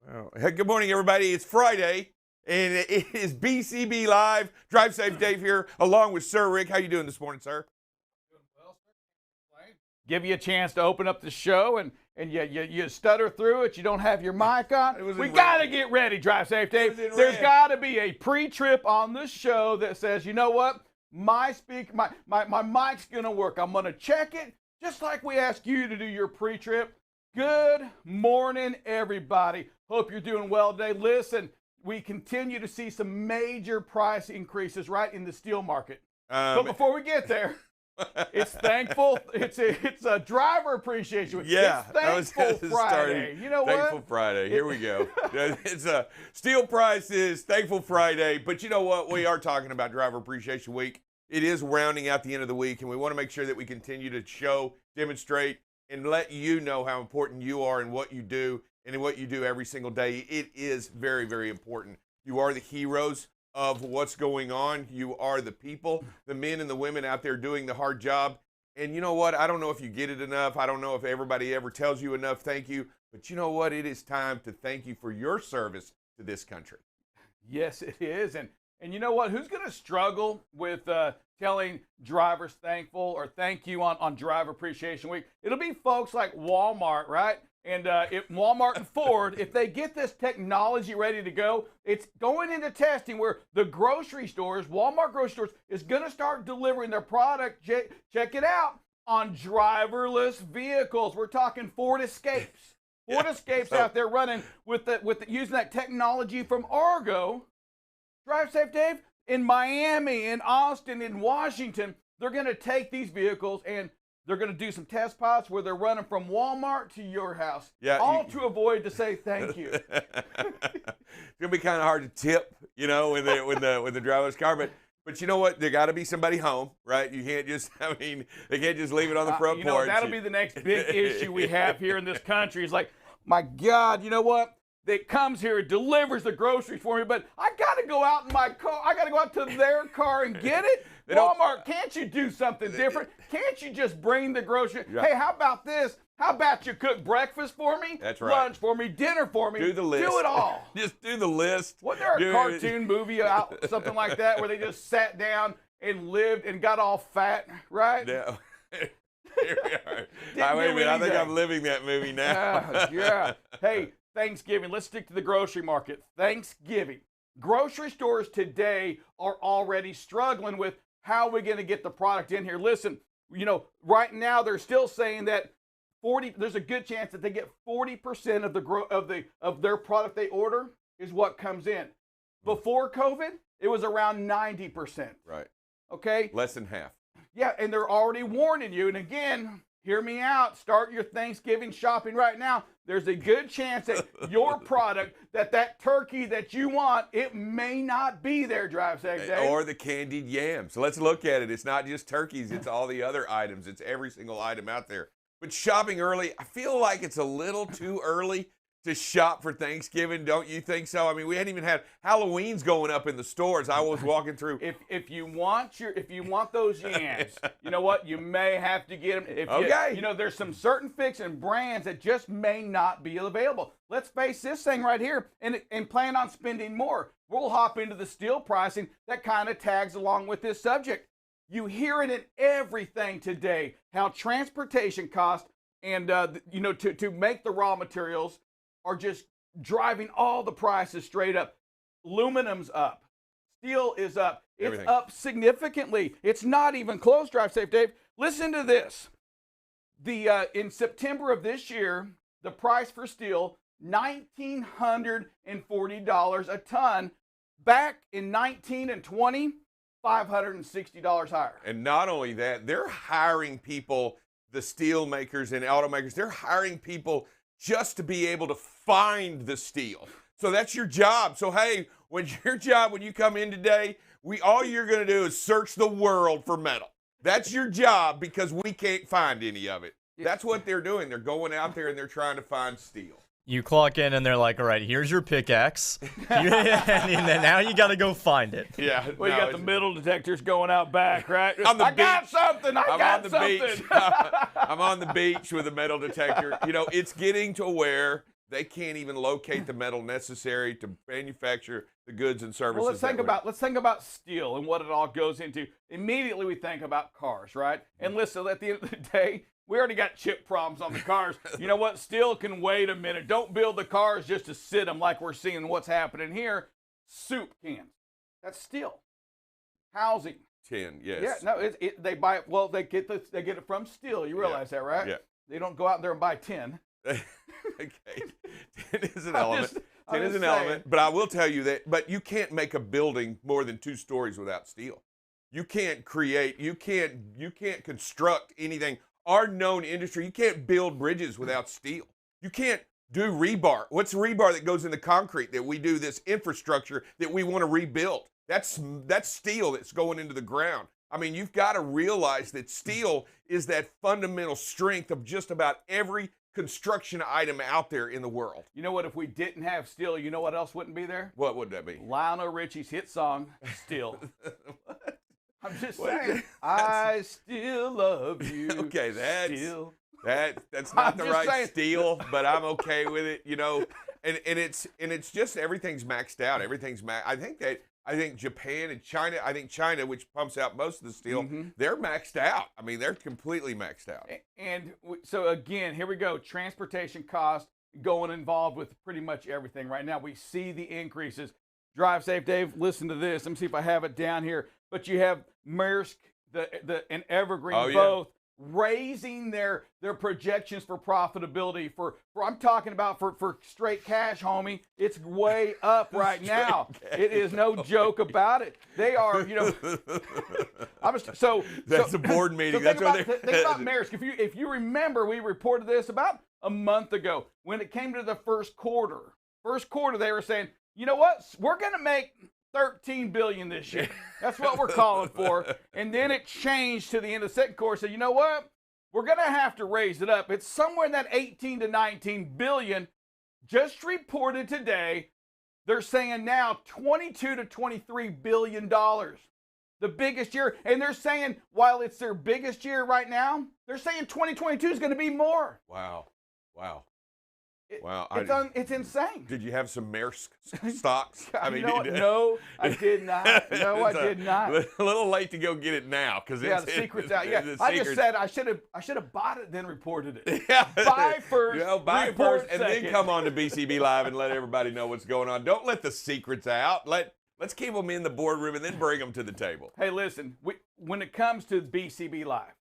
Oh, hey, good morning, everybody. It's Friday, and it is BCB Live. Drive Safe Dave here, along with Sir Rick. How you doing this morning, sir? Give you a chance to open up the show, and you stutter through it. You don't have your mic on. We got to get ready, Drive Safe Dave. There's got to be a pre-trip on this show that says, you know what? My mic's going to work. I'm going to check it, just like we ask you to do your pre-trip. Good morning, everybody. Hope you're doing well today. Listen, we continue to see some major price increases right in the steel market. But before we get there, it's thankful. It's a driver appreciation week. Yeah, it's Thankful Friday. You know what? Thankful Friday. Here we go. It's a steel prices. Thankful Friday. But you know what? We are talking about Driver Appreciation Week. It is rounding out the end of the week, and we want to make sure that we continue to show, demonstrate, and let you know how important you are in what you do and in what you do every single day. It is very, very important. You are the heroes of what's going on. You are the people, the men and the women out there doing the hard job. And you know what? I don't know if you get it enough. I don't know if everybody ever tells you enough thank you. But you know what? It is time to thank you for your service to this country. Yes, it is. And you know what? Who's going to struggle with telling drivers thankful or thank you on Driver Appreciation Week? It'll be folks like Walmart, right? And if Walmart and Ford, if they get this technology ready to go, it's going into testing where the grocery stores, Walmart grocery stores, is going to start delivering their product, check it out, on driverless vehicles. We're talking Ford Escapes. Ford Escapes out there running with using that technology from Argo. Drive Safe Dave, in Miami, in Austin, in Washington, they're going to take these vehicles and they're going to do some test pilots where they're running from Walmart to your house, to avoid to say thank you. It's gonna be kind of hard to tip, you know, when the driverless car, but you know what? There got to be somebody home, right? You can't just, they can't just leave it on the front porch. That'll be the next big issue we have here in this country. It's like, my God, you know what? That comes here, delivers the groceries for me, but I got to go out in my car. I got to go out to their car and get it. Walmart, can't you do something different? Can't you just bring the grocery? Hey, how about this? How about you cook breakfast for me? That's right. Lunch for me, dinner for me. Do the list. Do it all. Just do the list. Wasn't there a cartoon movie out, something like that, where they just sat down and lived and got all fat, right? No. Here we are. Wait a minute, I think I'm living that movie now. Yeah. Hey, Thanksgiving. Let's stick to the grocery market. Thanksgiving. Grocery stores today are already struggling with how we're going to get the product in here. Listen, you know, right now they're still saying that there's a good chance that they get 40% of their product they order is what comes in. Before COVID, it was around 90%. Right. Okay? Less than half. Yeah, and they're already warning you. And again, hear me out. Start your Thanksgiving shopping right now. There's a good chance that your product, that turkey that you want, it may not be there, Drive Safe Dave. Or the candied yams. So let's look at it. It's not just turkeys. It's all the other items. It's every single item out there. But shopping early, I feel like it's a little too early to shop for Thanksgiving. Don't you think so? I mean, we hadn't even had Halloween's going up in the stores. I was walking through. If you want those yams, you know what? You may have to get them. You know, there's some certain fix and brands that just may not be available. Let's face this thing right here and plan on spending more. We'll hop into the steel pricing that kind of tags along with this subject. You hear it in everything today, how transportation costs and to make the raw materials are just driving all the prices straight up. Aluminum's up. Steel is up. It's up significantly. It's not even close, Drive Safe Dave. Listen to this. In September of this year, the price for steel, $1,940 a ton. Back in 19 and 20, $560 higher. And not only that, they're hiring people, the steel makers and automakers, they're hiring people just to be able to find the steel. So that's your job. So hey, when you come in today, all you're going to do is search the world for metal. That's your job because we can't find any of it. That's what they're doing. They're going out there and they're trying to find steel. You clock in and they're like, all right, here's your pickaxe. And then now you got to go find it. Yeah. Well, you got the metal detectors going out back, right? On the I beach. got something. I'm on the beach. I'm on the beach with a metal detector. You know, it's getting to where they can't even locate the metal necessary to manufacture the goods and services. Well, let's think about steel and what it all goes into. Immediately we think about cars, right? And listen, at the end of the day, we already got chip problems on the cars. You know what? Steel can wait a minute. Don't build the cars just to sit them like we're seeing what's happening here. Soup cans. That's steel. Housing. Tin, yes. Yeah, no, they buy it. Well, they get it from steel. You realize that, right? Yeah. They don't go out there and buy tin. Okay. Tin is an element. Tin is an element. But I will tell you that, but you can't make a building more than 2 stories without steel. You can't construct anything. Our known industry, you can't build bridges without steel. You can't do rebar. What's rebar that goes into concrete that we do this infrastructure that we want to rebuild? That's steel that's going into the ground. I mean, you've got to realize that steel is that fundamental strength of just about every construction item out there in the world. You know what? If we didn't have steel, you know what else wouldn't be there? What would that be? Lionel Richie's hit song, Steel. I'm just saying, I still love you. Okay, that's not I'm the just right saying. steel, but I'm okay with it, you know. And it's just everything's maxed out. Everything's I think Japan and China, China, which pumps out most of the steel, they're maxed out. I mean, they're completely maxed out. And so again, here we go. Transportation costs going involved with pretty much everything right now. We see the increases. Drive safe, Dave. Listen to this. Let me see if I have it down here. But you have Maersk and Evergreen both raising their projections for profitability for I'm talking about for straight cash, homie. It's way up right now. It is no joke about it. They are, you know. That's a board meeting. Think about Maersk. If you remember, we reported this about a month ago when it came to the first quarter. First quarter, they were saying, you know what? We're going to make $13 billion this year. That's what we're calling for. And then it changed to the end of the second quarter. So you know what? We're going to have to raise it up. It's somewhere in that 18 to 19 billion. Just reported today, they're saying now 22 to 23 billion dollars. The biggest year. And they're saying while it's their biggest year right now, they're saying 2022 is going to be more. Wow. It's insane. Did you have some Maersk stocks? I mean, no, I did not. No, I did not. A little late to go get it now because the secret's out. Yeah, I just said I should have bought it then reported it. Yeah. Buy first. Buy first, and then come on to BCB Live and let everybody know what's going on. Don't let the secrets out. Let's keep them in the boardroom and then bring them to the table. Hey, listen. When it comes to BCB Live,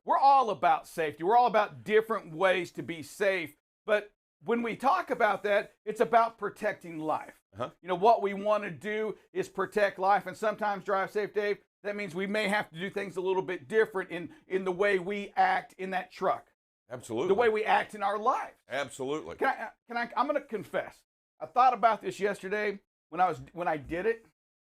we're all about safety. We're all about different ways to be safe, but when we talk about that, it's about protecting life. You know, what we want to do is protect life, and sometimes drive safe, Dave. That means we may have to do things a little bit different in the way we act in that truck. Absolutely. The way we act in our lives. Absolutely. I'm going to confess. I thought about this yesterday when I did it.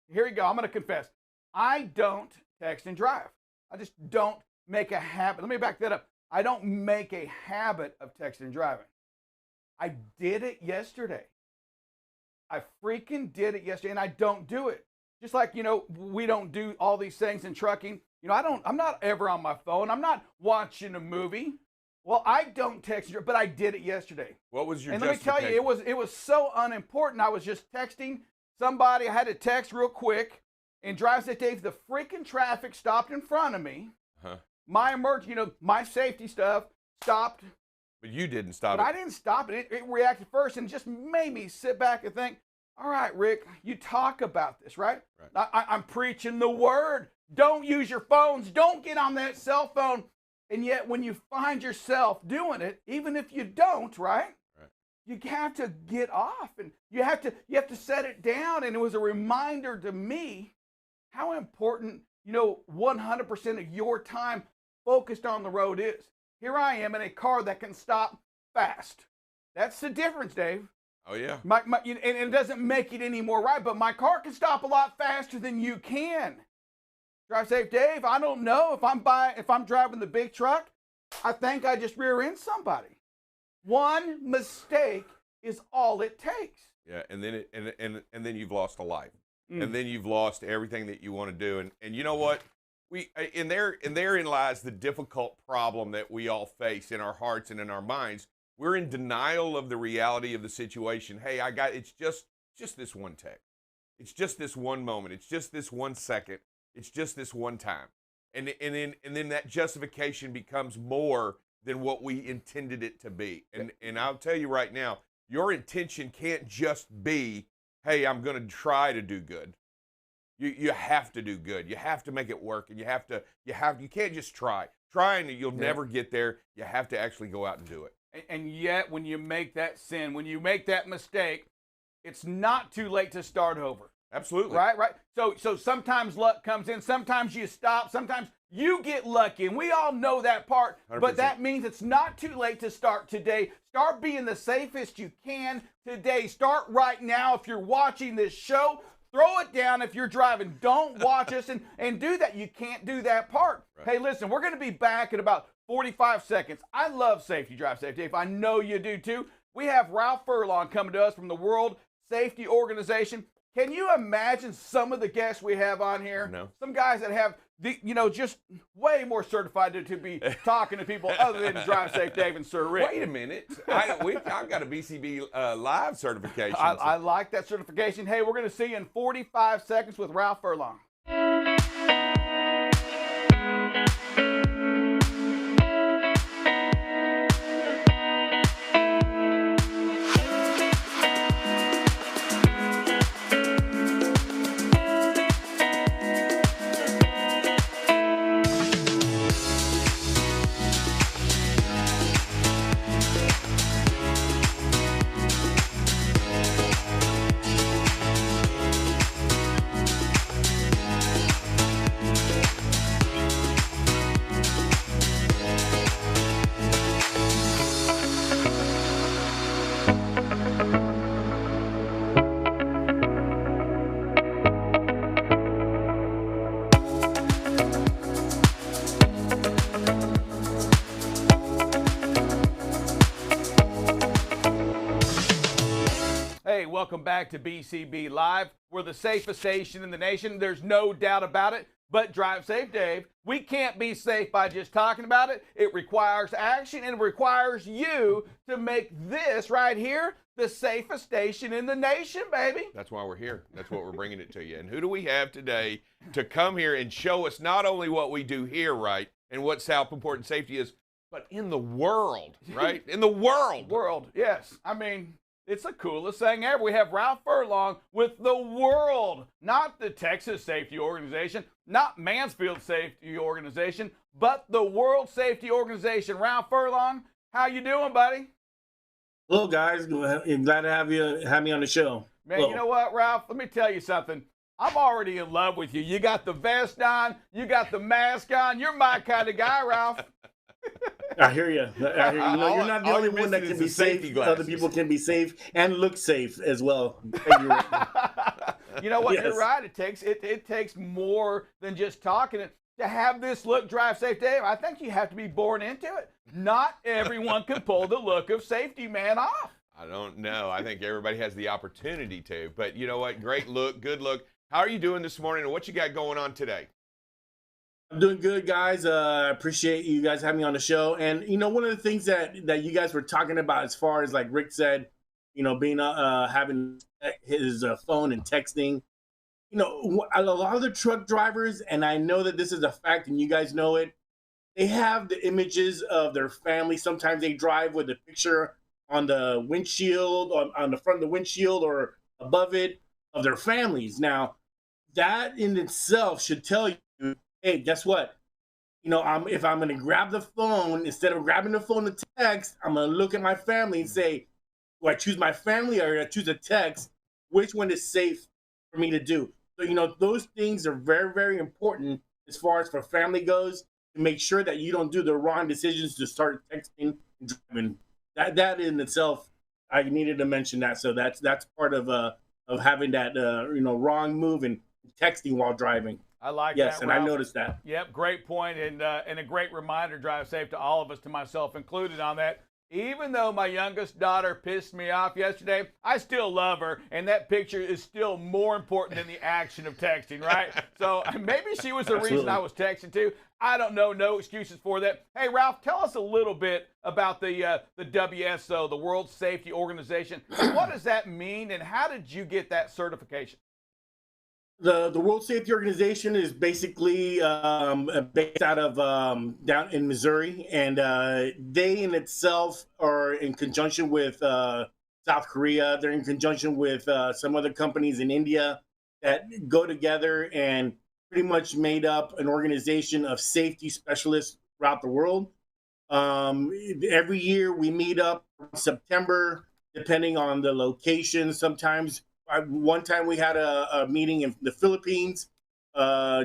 Here we go. I'm going to confess. I don't text and drive. I just don't make a habit. Let me back that up. I don't make a habit of texting and driving. I did it yesterday. I freaking did it yesterday, and I don't do it. Just like, you know, we don't do all these things in trucking. You know, I'm not ever on my phone. I'm not watching a movie. Well, I don't text, but I did it yesterday. What was your And let me tell you, it was so unimportant. I was just texting somebody. I had to text real quick and drive safe, Dave. The freaking traffic stopped in front of me. My emergency, you know, my safety stuff stopped. But you didn't stop it. But I didn't stop it. It reacted first and just made me sit back and think, all right, Rick, you talk about this, right? I'm preaching the word. Don't use your phones. Don't get on that cell phone. And yet when you find yourself doing it, even if you don't, right? You have to get off and you have to set it down. And it was a reminder to me how important, you know, 100% of your time focused on the road is. Here I am in a car that can stop fast. That's the difference, Dave. Oh, yeah. And it doesn't make it any more right, but my car can stop a lot faster than you can. Drive safe, Dave. I don't know if I'm driving the big truck. I think I just rear end somebody. One mistake is all it takes. Yeah, and then you've lost a life, and then you've lost everything that you want to do. And you know what? Therein lies the difficult problem that we all face in our hearts and in our minds We're in denial of the reality of the situation. Hey, it's just this one text. It's just this one moment. It's just this 1 second. It's just this one time. And then that justification becomes more than what we intended it to be. And I'll tell you right now, your intention can't just be, hey, I'm going to try to do good. You have to do good. You have to make it work, and you can't just try. Trying, you'll never get there. You have to actually go out and do it. And yet, when you make that sin, when you make that mistake, it's not too late to start over. Absolutely. Right. So sometimes luck comes in. Sometimes you stop. Sometimes you get lucky, and we all know that part. 100%. But that means it's not too late to start today. Start being the safest you can today. Start right now. If you're watching this show, throw it down. If you're driving, don't watch us and do that. You can't do that part. Right. Hey, listen, we're going to be back in about 45 seconds. I love Safety Drive Safety. If I know you do too. We have Ralph Furlong coming to us from the World Safety Organization. Can you imagine some of the guests we have on here? No. Some guys that have just way more certified to be talking to people other than Drive Safe Dave and Sir Rick. Wait a minute. I've got a BCB live certification. I like that certification. Hey, we're going to see you in 45 seconds with Ralph Furlong. Welcome back to BCB Live. We're the safest station in the nation. There's no doubt about it. But Drive Safe Dave, we can't be safe by just talking about it. It requires action, and it requires you to make this right here the safest station in the nation, baby. That's why we're here. That's what we're bringing it to you. And who do we have today to come here and show us not only what we do here, right, and what how important safety is, but in the world, right? In the world. World, yes. I mean, it's the coolest thing ever. We have Ralph Furlong with the world, not the Texas Safety Organization, not Mansfield Safety Organization, but the World Safety Organization. Ralph Furlong, how you doing, buddy? Hello, guys. I'm glad to have me on the show. Man, Hello. You know what, Ralph? Let me tell you something. I'm already in love with you. You got the vest on. You got the mask on. You're my kind of guy, Ralph. I hear you. You know, you're not the only one that can be safe. Glasses. Other people can be safe and look safe as well. You know what? Yes. You're right. It takes more than just talking it to have this look. Drive Safe Dave, I think you have to be born into it. Not everyone can pull the look of Safety Man off. I don't know. I think everybody has the opportunity to. But you know what? Great look, good look. How are you doing this morning, and what you got going on today? I'm doing good, guys. I appreciate you guys having me on the show. And, you know, one of the things that you guys were talking about as far as, like Rick said, you know, being having his phone and texting, you know, a lot of the truck drivers, and I know that this is a fact and you guys know it, they have the images of their family. Sometimes they drive with a picture on the windshield, on the front of the windshield or above it of their families. Now, that in itself should tell you, hey, guess what? You know, if I'm going to grab the phone, instead of grabbing the phone to text, I'm going to look at my family and say, do I choose my family or do I choose a text? Which one is safe for me to do? So, you know, those things are very, very important as far as for family goes, to make sure that you don't do the wrong decisions to start texting and driving. That in itself, I needed to mention that. So that's part of having that, you know, wrong move and texting while driving. I like that. Yes, and Ralph. I noticed that. Yep, great point, and a great reminder. Drive safe to all of us, to myself included, on that. even though my youngest daughter pissed me off yesterday, I still love her, and that picture is still more important than the action of texting, right? So maybe she was the reason I was texting too. I don't know. No excuses for that. Hey, Ralph, tell us a little bit about the WSO, the World Safety Organization. What does that mean, and how did you get that certification? The World Safety Organization is basically based out of down in Missouri, and they in itself are in conjunction with South Korea. They're in conjunction with some other companies in India that go together and pretty much made up an organization of safety specialists throughout the world. Every year we meet up in September, depending on the location. Sometimes one time we had a meeting in the Philippines.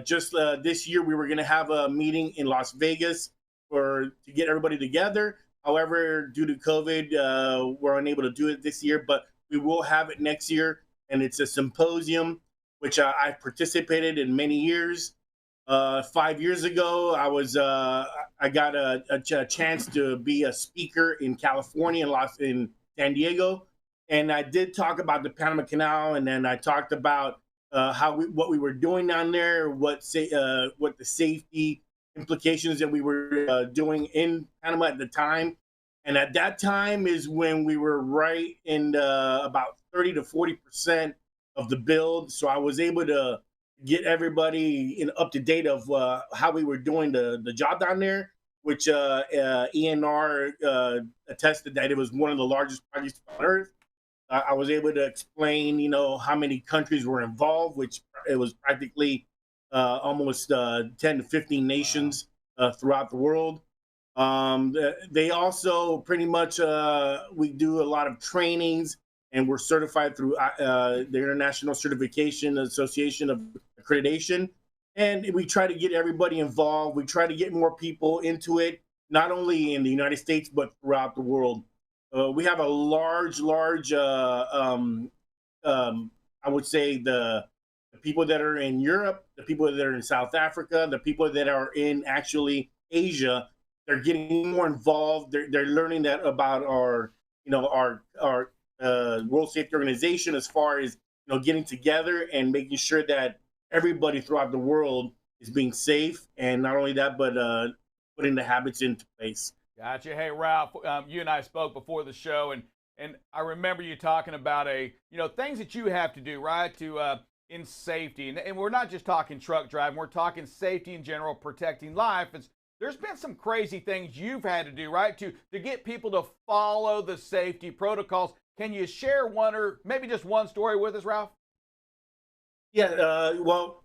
Just this year, we were going to have a meeting in Las Vegas to get everybody together. However, due to COVID, we're unable to do it this year, but we will have it next year. And it's a symposium, which I participated in many years. 5 years ago, I got a chance to be a speaker in California, in San Diego. And I did talk about the Panama Canal, and then I talked about what we were doing down there, what the safety implications that we were doing in Panama at the time. And at that time is when we were right in about 30 to 40% of the build. So I was able to get everybody up to date of how we were doing the job down there, which ENR attested that it was one of the largest projects on Earth. I was able to explain, how many countries were involved, which it was practically almost 10 to 15 nations throughout the world. They also pretty much, we do a lot of trainings, and we're certified through the International Certification Association of Accreditation. And we try to get everybody involved. We try to get more people into it, not only in the United States, but throughout the world. We have a large, I would say the people that are in Europe, the people that are in South Africa, the people that are in actually Asia, they're getting more involved. They're learning that about our World Safety Organization, as far as getting together and making sure that everybody throughout the world is being safe, and not only that, but putting the habits into place. Gotcha. Hey, Ralph, you and I spoke before the show, and I remember you talking about things that you have to do, right, to in safety. And we're not just talking truck driving, we're talking safety in general, protecting life. There's been some crazy things you've had to do, right, to get people to follow the safety protocols. Can you share one or maybe just one story with us, Ralph? Yeah, well,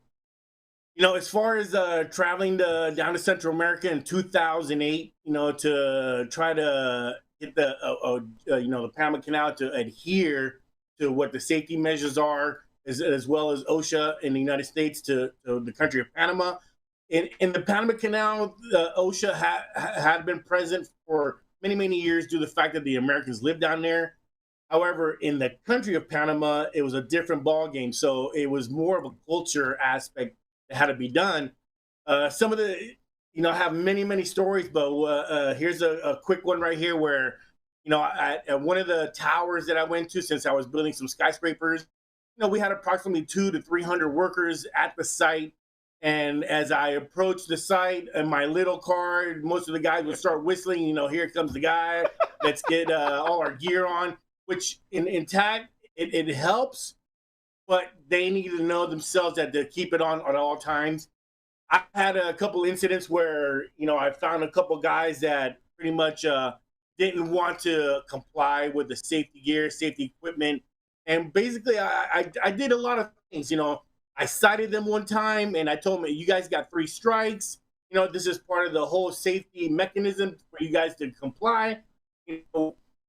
as far as traveling down to Central America in 2008, to try to get the Panama Canal to adhere to what the safety measures are, as well as OSHA in the United States to the country of Panama. In the Panama Canal, OSHA had been present for many, many years due to the fact that the Americans lived down there. However, in the country of Panama, it was a different ballgame. So it was more of a culture aspect that had to be done. Some of the, I have many, many stories, but here's a quick one right here where, at one of the towers that I went to, since I was building some skyscrapers, we had approximately 200 to 300 workers at the site. And as I approached the site in my little car, most of the guys would start whistling, here comes the guy, let's get all our gear on, which in TAG, it helps, but they need to know themselves that to keep it on at all times. I had a couple incidents where, I found a couple guys that pretty much didn't want to comply with the safety gear, safety equipment. And basically, I did a lot of things, I cited them one time and I told them, you guys got 3 strikes. This is part of the whole safety mechanism for you guys to comply.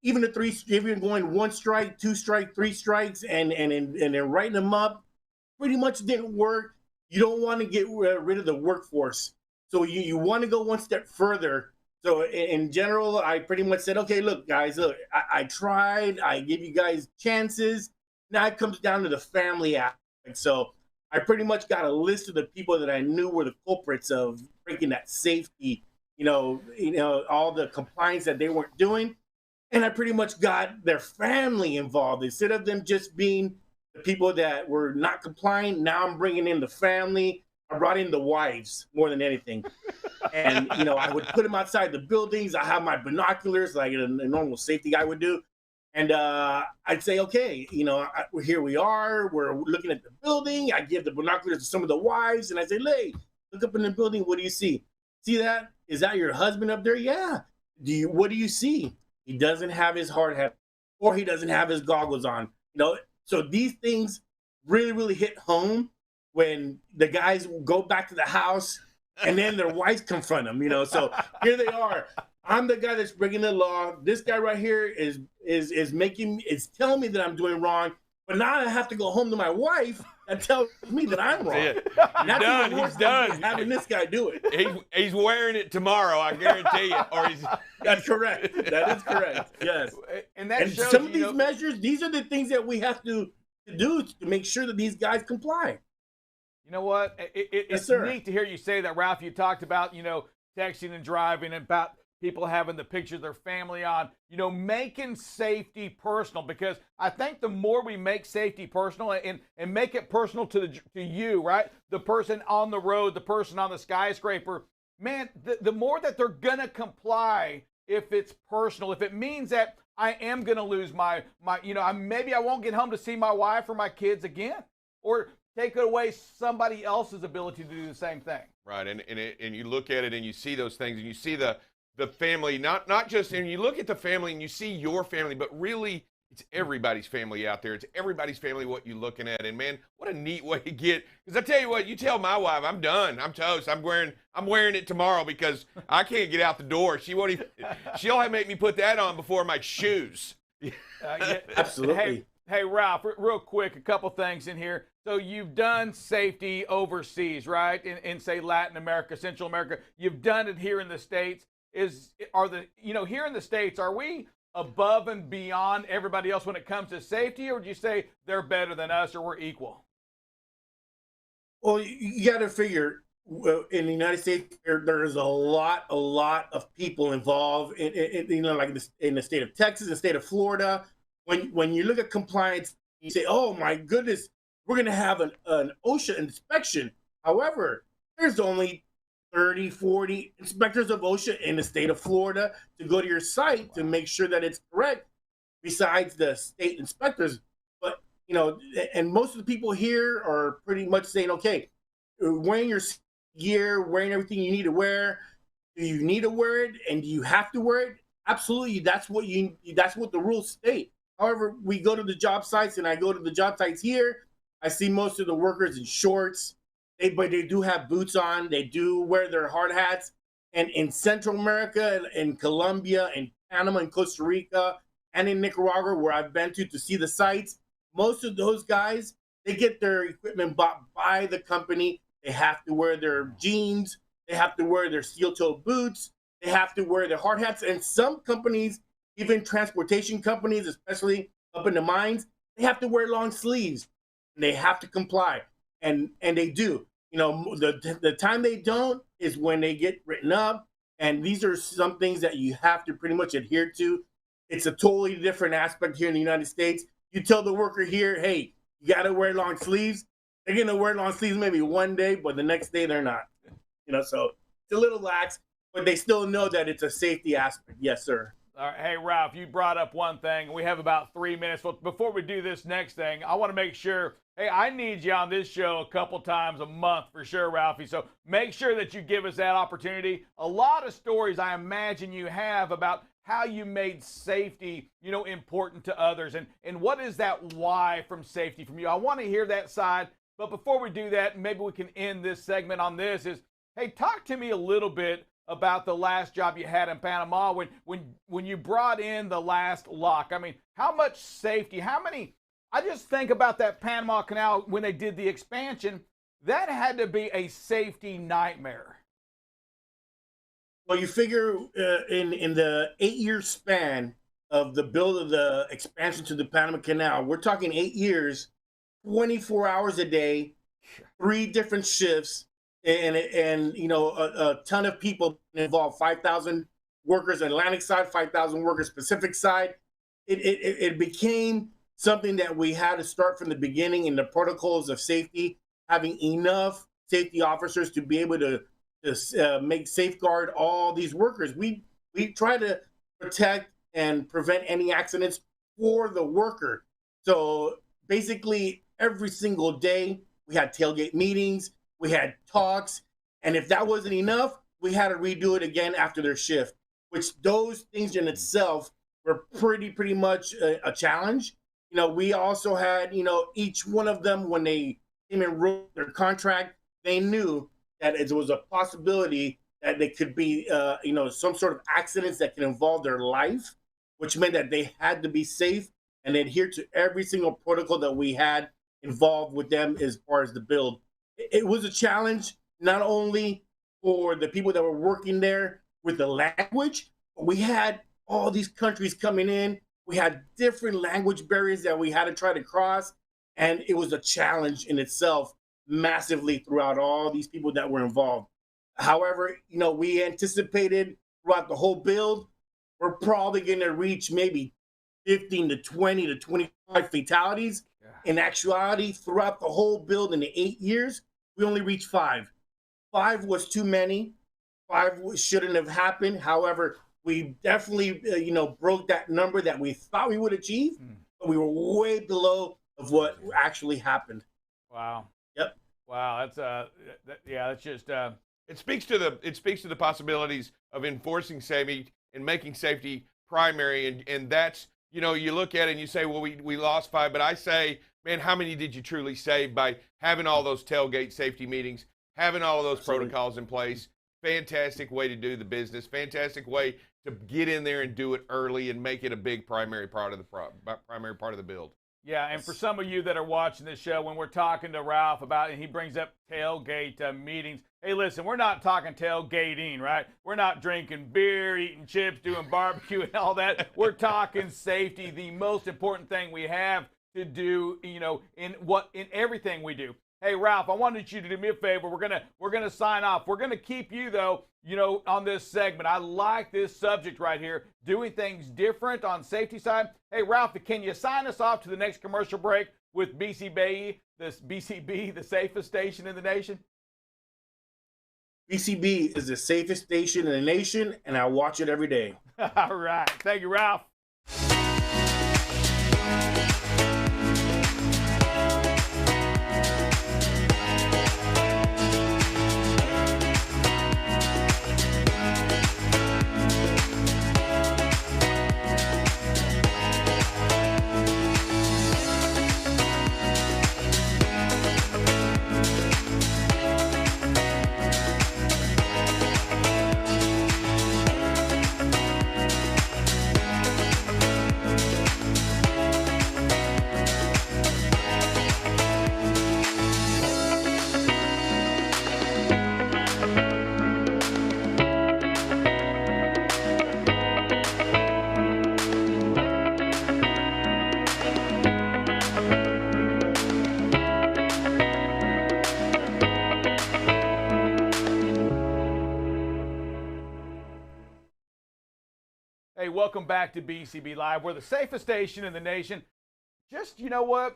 Even the 3, if you're going 1 strike, 2 strike, 3 strikes, and then writing them up, pretty much didn't work. You don't want to get rid of the workforce. So you want to go one step further. So in general, I pretty much said, okay, look, guys, I tried. I give you guys chances. Now it comes down to the family aspect. So I pretty much got a list of the people that I knew were the culprits of breaking that safety, all the compliance that they weren't doing. And I pretty much got their family involved. Instead of them just being the people that were not compliant, now I'm bringing in the family. I brought in the wives more than anything. And, I would put them outside the buildings. I have my binoculars like a normal safety guy would do. And I'd say, okay, here we are. We're looking at the building. I give the binoculars to some of the wives. And I say, hey, look up in the building. What do you see? See that? Is that your husband up there? Yeah. What do you see? He doesn't have his hard hat, or he doesn't have his goggles on. So these things really, really hit home when the guys go back to the house and then their wives confront them. So here they are. I'm the guy that's breaking the law. This guy right here is telling me that I'm doing wrong. But now I have to go home to my wife and tell me that I'm wrong. He's done. Having this guy do it. He's wearing it tomorrow, I guarantee you. That's correct. That is correct. Yes. And shows, some of these measures, these are the things that we have to do to make sure that these guys comply. You know what? It's neat to hear you say that, Ralph. You talked about, texting and driving, and about people having the picture of their family on, making safety personal, because I think the more we make safety personal and make it personal to you, right? The person on the road, the person on the skyscraper, man, the more that they're going to comply if it's personal, if it means that I am going to lose my maybe I won't get home to see my wife or my kids again, or take away somebody else's ability to do the same thing. Right, and you look at it and you see those things, and you see the family, not just, and you look at the family and you see your family, but really it's everybody's family out there. It's everybody's family what you're looking at. And man, what a neat way to get, because I tell you what, you tell my wife, I'm done, I'm toast, I'm wearing it tomorrow because I can't get out the door. She'll make me put that on before my shoes. Absolutely. Hey, Ralph, real quick, a couple things in here. So you've done safety overseas, right? In say Latin America, Central America. You've done it here in the States. Here in the States, are we above and beyond everybody else when it comes to safety, or would you say they're better than us, or we're equal? Well, you got to figure in the United States, there's a lot of people involved in like in the state of Texas, the state of Florida. When you look at compliance, you say, oh my goodness, we're going to have an OSHA inspection. However, there's only 30, 40 inspectors of OSHA in the state of Florida to go to your site to make sure that it's correct, besides the state inspectors. But, and most of the people here are pretty much saying, okay, wearing your gear, wearing everything you need to wear, do you need to wear it and do you have to wear it? Absolutely. That's what the rules state. However, we go to the job sites, and I go to the job sites here, I see most of the workers in shorts, but they do have boots on. They do wear their hard hats. And in Central America, in Colombia, in Panama, in Costa Rica, and in Nicaragua, where I've been to see the sites, most of those guys, they get their equipment bought by the company. They have to wear their jeans. They have to wear their steel-toed boots. They have to wear their hard hats. And some companies, even transportation companies, especially up in the mines, they have to wear long sleeves. And they have to comply. And they do. The time they don't is when they get written up. And these are some things that you have to pretty much adhere to. It's a totally different aspect here in the United States. You tell the worker here, hey, you got to wear long sleeves. They're going to wear long sleeves maybe one day, but the next day they're not. So it's a little lax, but they still know that it's a safety aspect. Yes, sir. All right. Hey, Ralph, you brought up one thing. We have about 3 minutes. But before we do this next thing, I want to make sure, hey, I need you on this show a couple times a month for sure, Ralphie. So make sure that you give us that opportunity. A lot of stories I imagine you have about how you made safety, important to others. And what is that why from safety from you? I want to hear that side. But before we do that, maybe we can end this segment on this is, hey, talk to me a little bit about the last job you had in Panama when you brought in the last lock. I mean, how much safety, I just think about that Panama Canal when they did the expansion. That had to be a safety nightmare. Well, you figure in the 8-year span of the build of the expansion to the Panama Canal, we're talking 8 years, 24 hours a day, 3 different shifts, and a ton of people involved, 5,000 workers Atlantic side, 5,000 workers Pacific side. It became something that we had to start from the beginning in the protocols of safety, having enough safety officers to be able to make safeguard all these workers. We try to protect and prevent any accidents for the worker. So basically, every single day we had tailgate meetings, we had talks, and if that wasn't enough, we had to redo it again after their shift. Which those things in itself were pretty much a challenge. We also had, each one of them, when they came and wrote their contract, they knew that it was a possibility that they could be, some sort of accidents that can involve their life, which meant that they had to be safe and adhere to every single protocol that we had involved with them as far as the build. It was a challenge, not only for the people that were working there with the language, but we had all these countries coming in. We had different language barriers that we had to try to cross. And it was a challenge in itself massively throughout all these people that were involved. However, we anticipated throughout the whole build, we're probably going to reach maybe 15 to 20 to 25 fatalities. Yeah. In actuality, throughout the whole build in the 8 years, we only reached 5. 5 was too many. 5 shouldn't have happened. However, we definitely, broke that number that we thought we would achieve, but we were way below of what actually happened. Wow. Yep. Wow. That's just. It speaks to the possibilities of enforcing safety and making safety primary, and that's, you look at it and you say, well, we lost 5, but I say, man, how many did you truly save by having all those tailgate safety meetings, having all of those protocols in place? Fantastic way to do the business. Fantastic way to get in there and do it early and make it a big primary part of the build. Yeah, and for some of you that are watching this show, when we're talking to Ralph about it, and he brings up tailgate meetings. Hey, listen, we're not talking tailgating, right? We're not drinking beer, eating chips, doing barbecue and all that. We're talking safety, the most important thing we have to do, in everything we do. Hey, Ralph, I wanted you to do me a favor. We're gonna sign off. We're gonna keep you though, on this segment. I like this subject right here, doing things different on safety side. Hey, Ralph, can you sign us off to the next commercial break with BCB, the safest station in the nation? BCB is the safest station in the nation, and I watch it every day. All right. Thank you, Ralph. Hey, welcome back to BCB Live. We're the safest station in the nation. Just, you know what?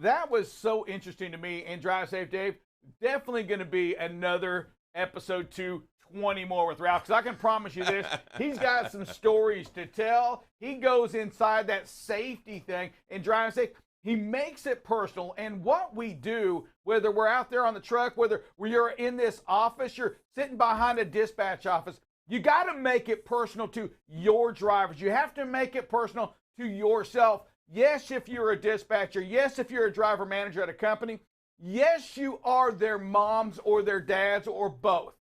That was so interesting to me. And Drive Safe Dave, definitely going to be another episode 220 more with Ralph, because I can promise you this, he's got some stories to tell. He goes inside that safety thing and Drive Safe. He makes it personal. And what we do, whether we're out there on the truck, whether you're in this office, you're sitting behind a dispatch office, you got to make it personal to your drivers. You have to make it personal to yourself. Yes, if you're a dispatcher. Yes, if you're a driver manager at a company. Yes, you are their moms or their dads or both.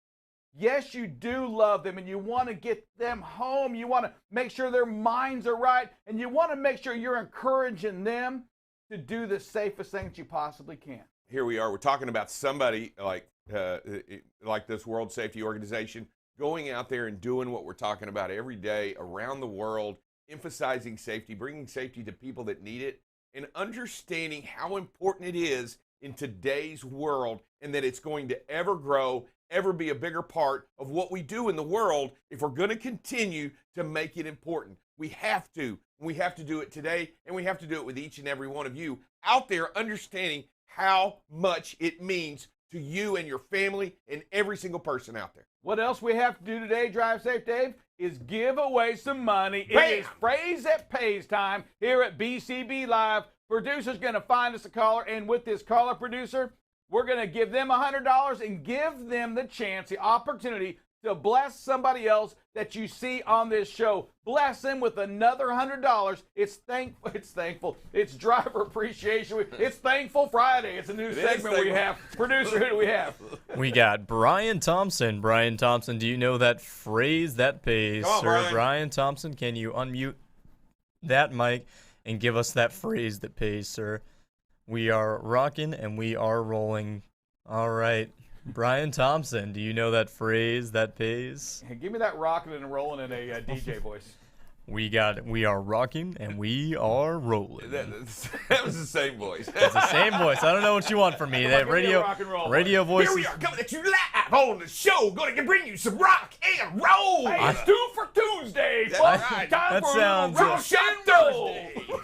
Yes, you do love them and you want to get them home. You want to make sure their minds are right, and you want to make sure you're encouraging them to do the safest things you possibly can. Here we are. We're talking about somebody like this World Safety Organization going out there and doing what we're talking about every day around the world, emphasizing safety, bringing safety to people that need it, and understanding how important it is in today's world, and that it's going to ever grow, ever be a bigger part of what we do in the world if we're going to continue to make it important. We have to. We have to do it today, and we have to do it with each and every one of you out there understanding how much it means to you and your family and every single person out there. What else we have to do today, Drive Safe Dave, is give away some money. Bam! It is Phrase That Pays time here at BCB Live. Producer's going to find us a caller, and with this caller producer, we're going to give them $100 and give them the chance, the opportunity to bless somebody else that you see on this show. Bless them with another $100. It's thankful. It's Driver Appreciation Week. It's Thankful Friday. It's a new segment we have. Producer, who do we have? We got Brian Thompson. Brian Thompson, do you know that phrase that pays, Come on, sir? Brian. Thompson, can you unmute that mic and give us that phrase that pays, sir? We are rocking and we are rolling. All right. Brian Thompson, do you know that phrase that pays? Hey, give me that rocking and rolling in a DJ voice. We are rocking and we are rolling. That was the same voice. It's the same voice. I don't know what you want from me. That Give me a rock and roll radio voice. voice. Here we are coming at you live on the show. Going to bring you some rock and roll. Hey, it's 2 for Tuesday, That's folks. right. Time That for sounds- rock and roll.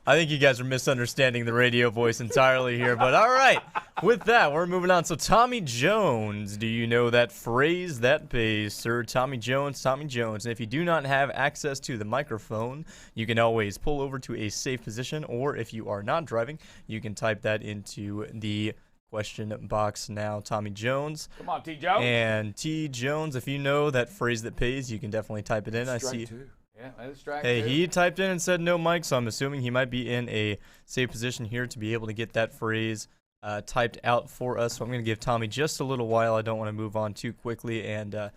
I think you guys are misunderstanding the radio voice entirely here, but all right. With that, we're moving on. So Tommy Jones, do you know that phrase that pays, sir? Tommy Jones. And if you do not have access to the microphone, you can always pull over to a safe position, or if you are not driving, you can type that into the question box now. Tommy Jones. Come on, T. Jones. And T. Jones, if you know that phrase that pays, you can definitely type it in. I Strike see. two. Yeah, that's strike Hey, two. he typed in and said no mic, so I'm assuming he might be in a safe position here to be able to get that phrase typed out for us. So I'm going to give Tommy just a little while. I don't want to move on too quickly and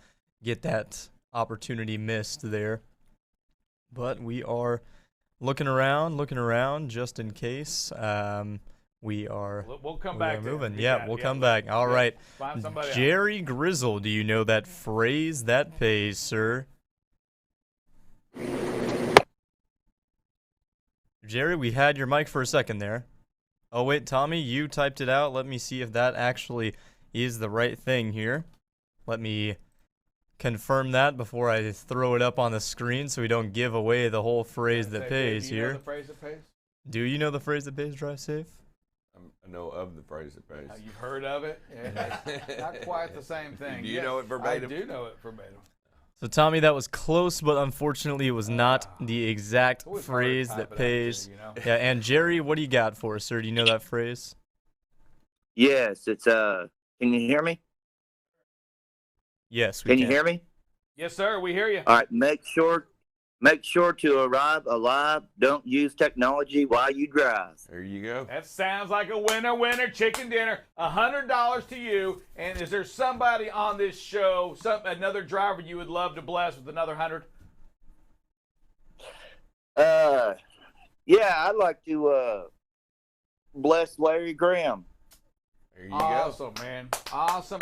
get that opportunity missed there. But we are looking around just in case. We are We'll come back. to moving. him. Yeah, we'll come back. All right. Find somebody else. Jerry Grizzle, do you know that phrase that pays, sir? Jerry, we had your mic for a second there. Oh, wait, Tommy, you typed it out. Let me see if that actually is the right thing here. Let me confirm that before I throw it up on the screen so we don't give away the whole phrase that pays Do you know here. the phrase that pays? Do you know the phrase that pays, Drive Safe? I know of the phrase that pays. You've heard of it? Yeah. Not quite the same thing. Do you know it verbatim? I do know it verbatim. So, Tommy, that was close, but unfortunately it was not the exact Always hard to phrase type that it out, pays. you know? Yeah, and Jerry, what do you got for us, sir? Do you know that phrase? Yes, it's can you hear me? Yes, we Can you hear me? Yes, sir. We hear you. All right, make sure to arrive alive. Don't use technology while you drive. There you go. That sounds like a winner chicken dinner. $100 to you. And is there somebody on this show, another driver you would love to bless with another 100? Yeah, I'd like to bless Larry Graham. There you go. Awesome, man. Awesome.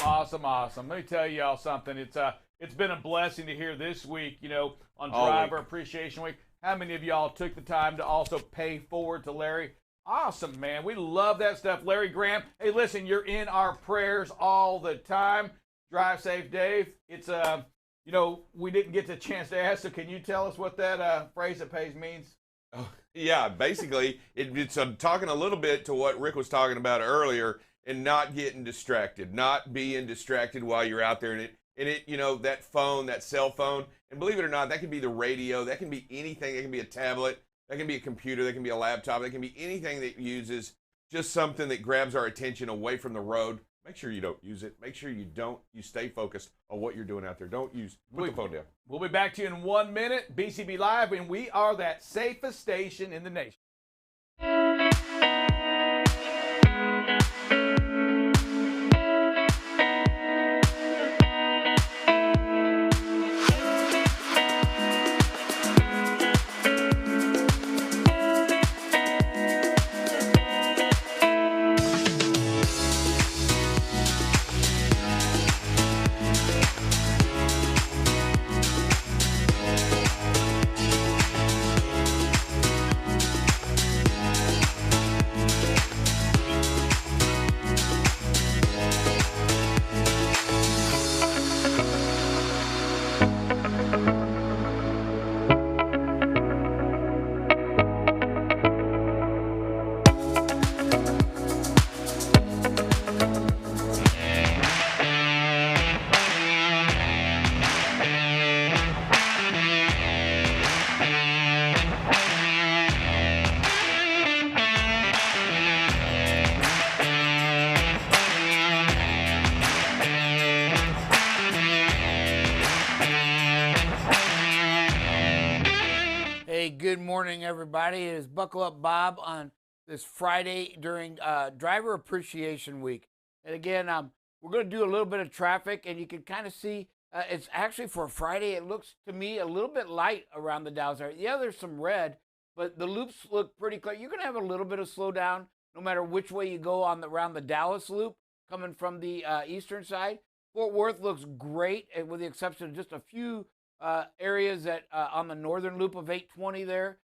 Let me tell y'all something. It's been a blessing to hear this week, on All Driver week. Appreciation Week. How many of y'all took the time to also pay forward to Larry? Awesome, man. We love that stuff. Larry Graham, hey, listen, you're in our prayers all the time. Drive safe, Dave. It's, we didn't get the chance to ask, so can you tell us what that phrase that pays means? Oh, yeah, basically, it's talking a little bit to what Rick was talking about earlier, and not getting distracted, not being distracted while you're out there. And it, that phone, that cell phone, and believe it or not, that can be the radio, that can be anything, that can be a tablet, that can be a computer, that can be a laptop, that can be anything that uses just something that grabs our attention away from the road. Make sure you don't use it. Make sure you stay focused on what you're doing out there. Put the phone down. We'll be back to you in 1 minute. BCB Live, and we are that safest station in the nation. good morning, everybody. It is Buckle Up Bob on this Friday during Driver Appreciation Week. And again, we're going to do a little bit of traffic, and you can kind of see it's actually for Friday. It looks to me a little bit light around the Dallas area. Yeah, there's some red, but the loops look pretty clear. You're going to have a little bit of slowdown no matter which way you go around the Dallas loop coming from the eastern side. Fort Worth looks great, with the exception of just a few areas that on the northern loop of 820 there,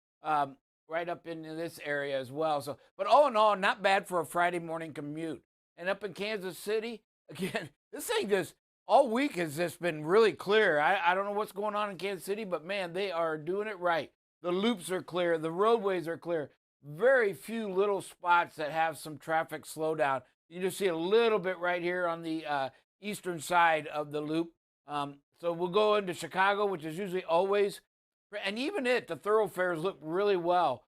right up in this area as well. So, but all in all, not bad for a Friday morning commute. And up in Kansas City, again, this thing just all week has just been really clear. I don't know what's going on in Kansas City, but man, they are doing it right. The loops are clear, the roadways are clear. Very few little spots that have some traffic slowdown. You just see a little bit right here on the eastern side of the loop. So we'll go into Chicago, which is usually always, and even the thoroughfares look really well.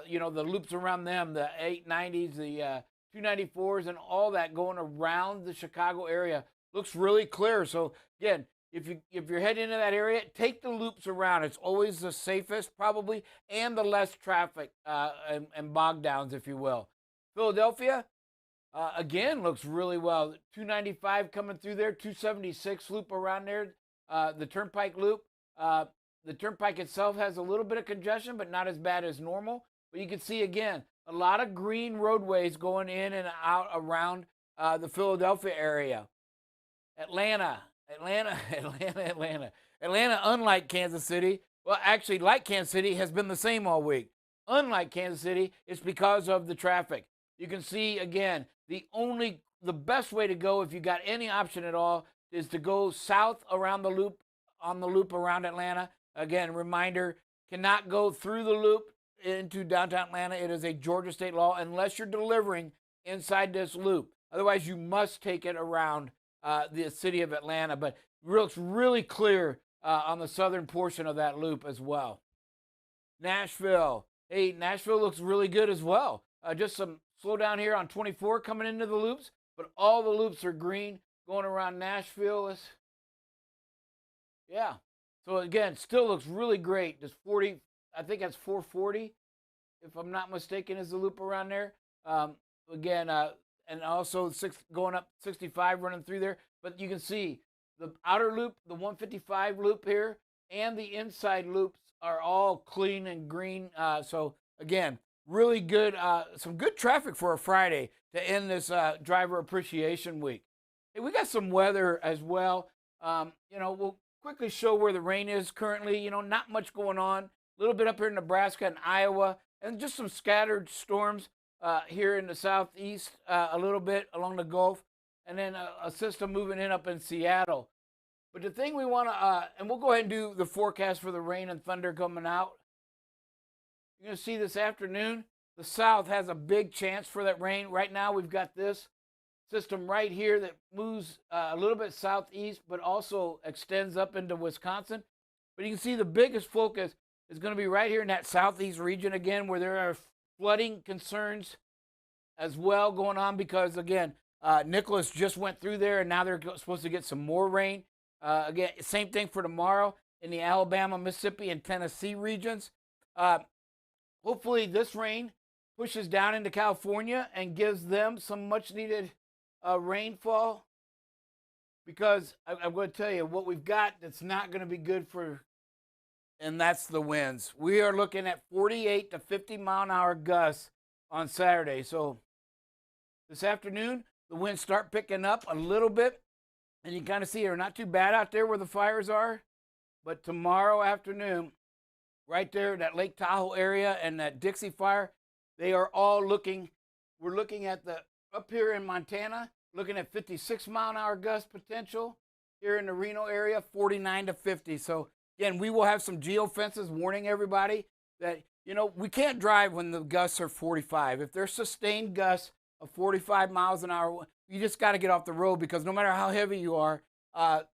You know, the loops around them, the 890s, the 294s, and all that going around the Chicago area looks really clear. So again, if you're heading into that area, take the loops around. It's always the safest, probably, and the less traffic and bog downs, if you will. Philadelphia, again, looks really well. 295 coming through there, 276 loop around there, the Turnpike loop. The Turnpike itself has a little bit of congestion, but not as bad as normal. But you can see, again, a lot of green roadways going in and out around the Philadelphia area. Atlanta, unlike Kansas City, well, actually, like Kansas City, has been the same all week. Unlike Kansas City, it's because of the traffic. You can see, again, the best way to go, if you got any option at all, is to go south around the loop, on the loop around Atlanta. Again, reminder, cannot go through the loop into downtown Atlanta. It is a Georgia state law unless you're delivering inside this loop. Otherwise, you must take it around the city of Atlanta. But it looks really clear on the southern portion of that loop as well. Nashville. Hey, Nashville looks really good as well. Just some slowdown here on 24 coming into the loops, but all the loops are green going around Nashville. Yeah. So again, still looks really great. Just 40, I think that's 440, if I'm not mistaken, is the loop around there. Again, and also going up 65 running through there. But you can see the outer loop, the 155 loop here, and the inside loops are all clean and green. So again, really good, some good traffic for a Friday to end this Driver Appreciation Week. Hey, we got some weather as well. You know, we'll quickly show where the rain is currently. You know, not much going on. A little bit up here in Nebraska and Iowa, and just some scattered storms here in the southeast, a little bit along the Gulf, and then a system moving in up in Seattle. But the thing we want to, and we'll go ahead and do the forecast for the rain and thunder coming out. You're going to see this afternoon, the south has a big chance for that rain. Right now, we've got this system right here that moves a little bit southeast, but also extends up into Wisconsin. But you can see the biggest focus is going to be right here in that southeast region again, where there are flooding concerns as well going on because, again, Nicholas just went through there, and now they're supposed to get some more rain. Again, same thing for tomorrow in the Alabama, Mississippi, and Tennessee regions. Hopefully this rain pushes down into California and gives them some much-needed rainfall, because I'm going to tell you what we've got that's not going to be good for, and that's the winds. We are looking at 48 to 50 mile an hour gusts on Saturday. So this afternoon, the winds start picking up a little bit, and you kind of see they're not too bad out there where the fires are. But tomorrow afternoon, right there, that Lake Tahoe area and that Dixie fire, they are all looking, we're looking at up here in Montana, looking at 56 mile an hour gust potential. Here in the Reno area, 49 to 50. So again, we will have some geofences warning everybody that, you know, we can't drive when the gusts are 45. If there's sustained gusts of 45 miles an hour, you just got to get off the road, because no matter how heavy you are,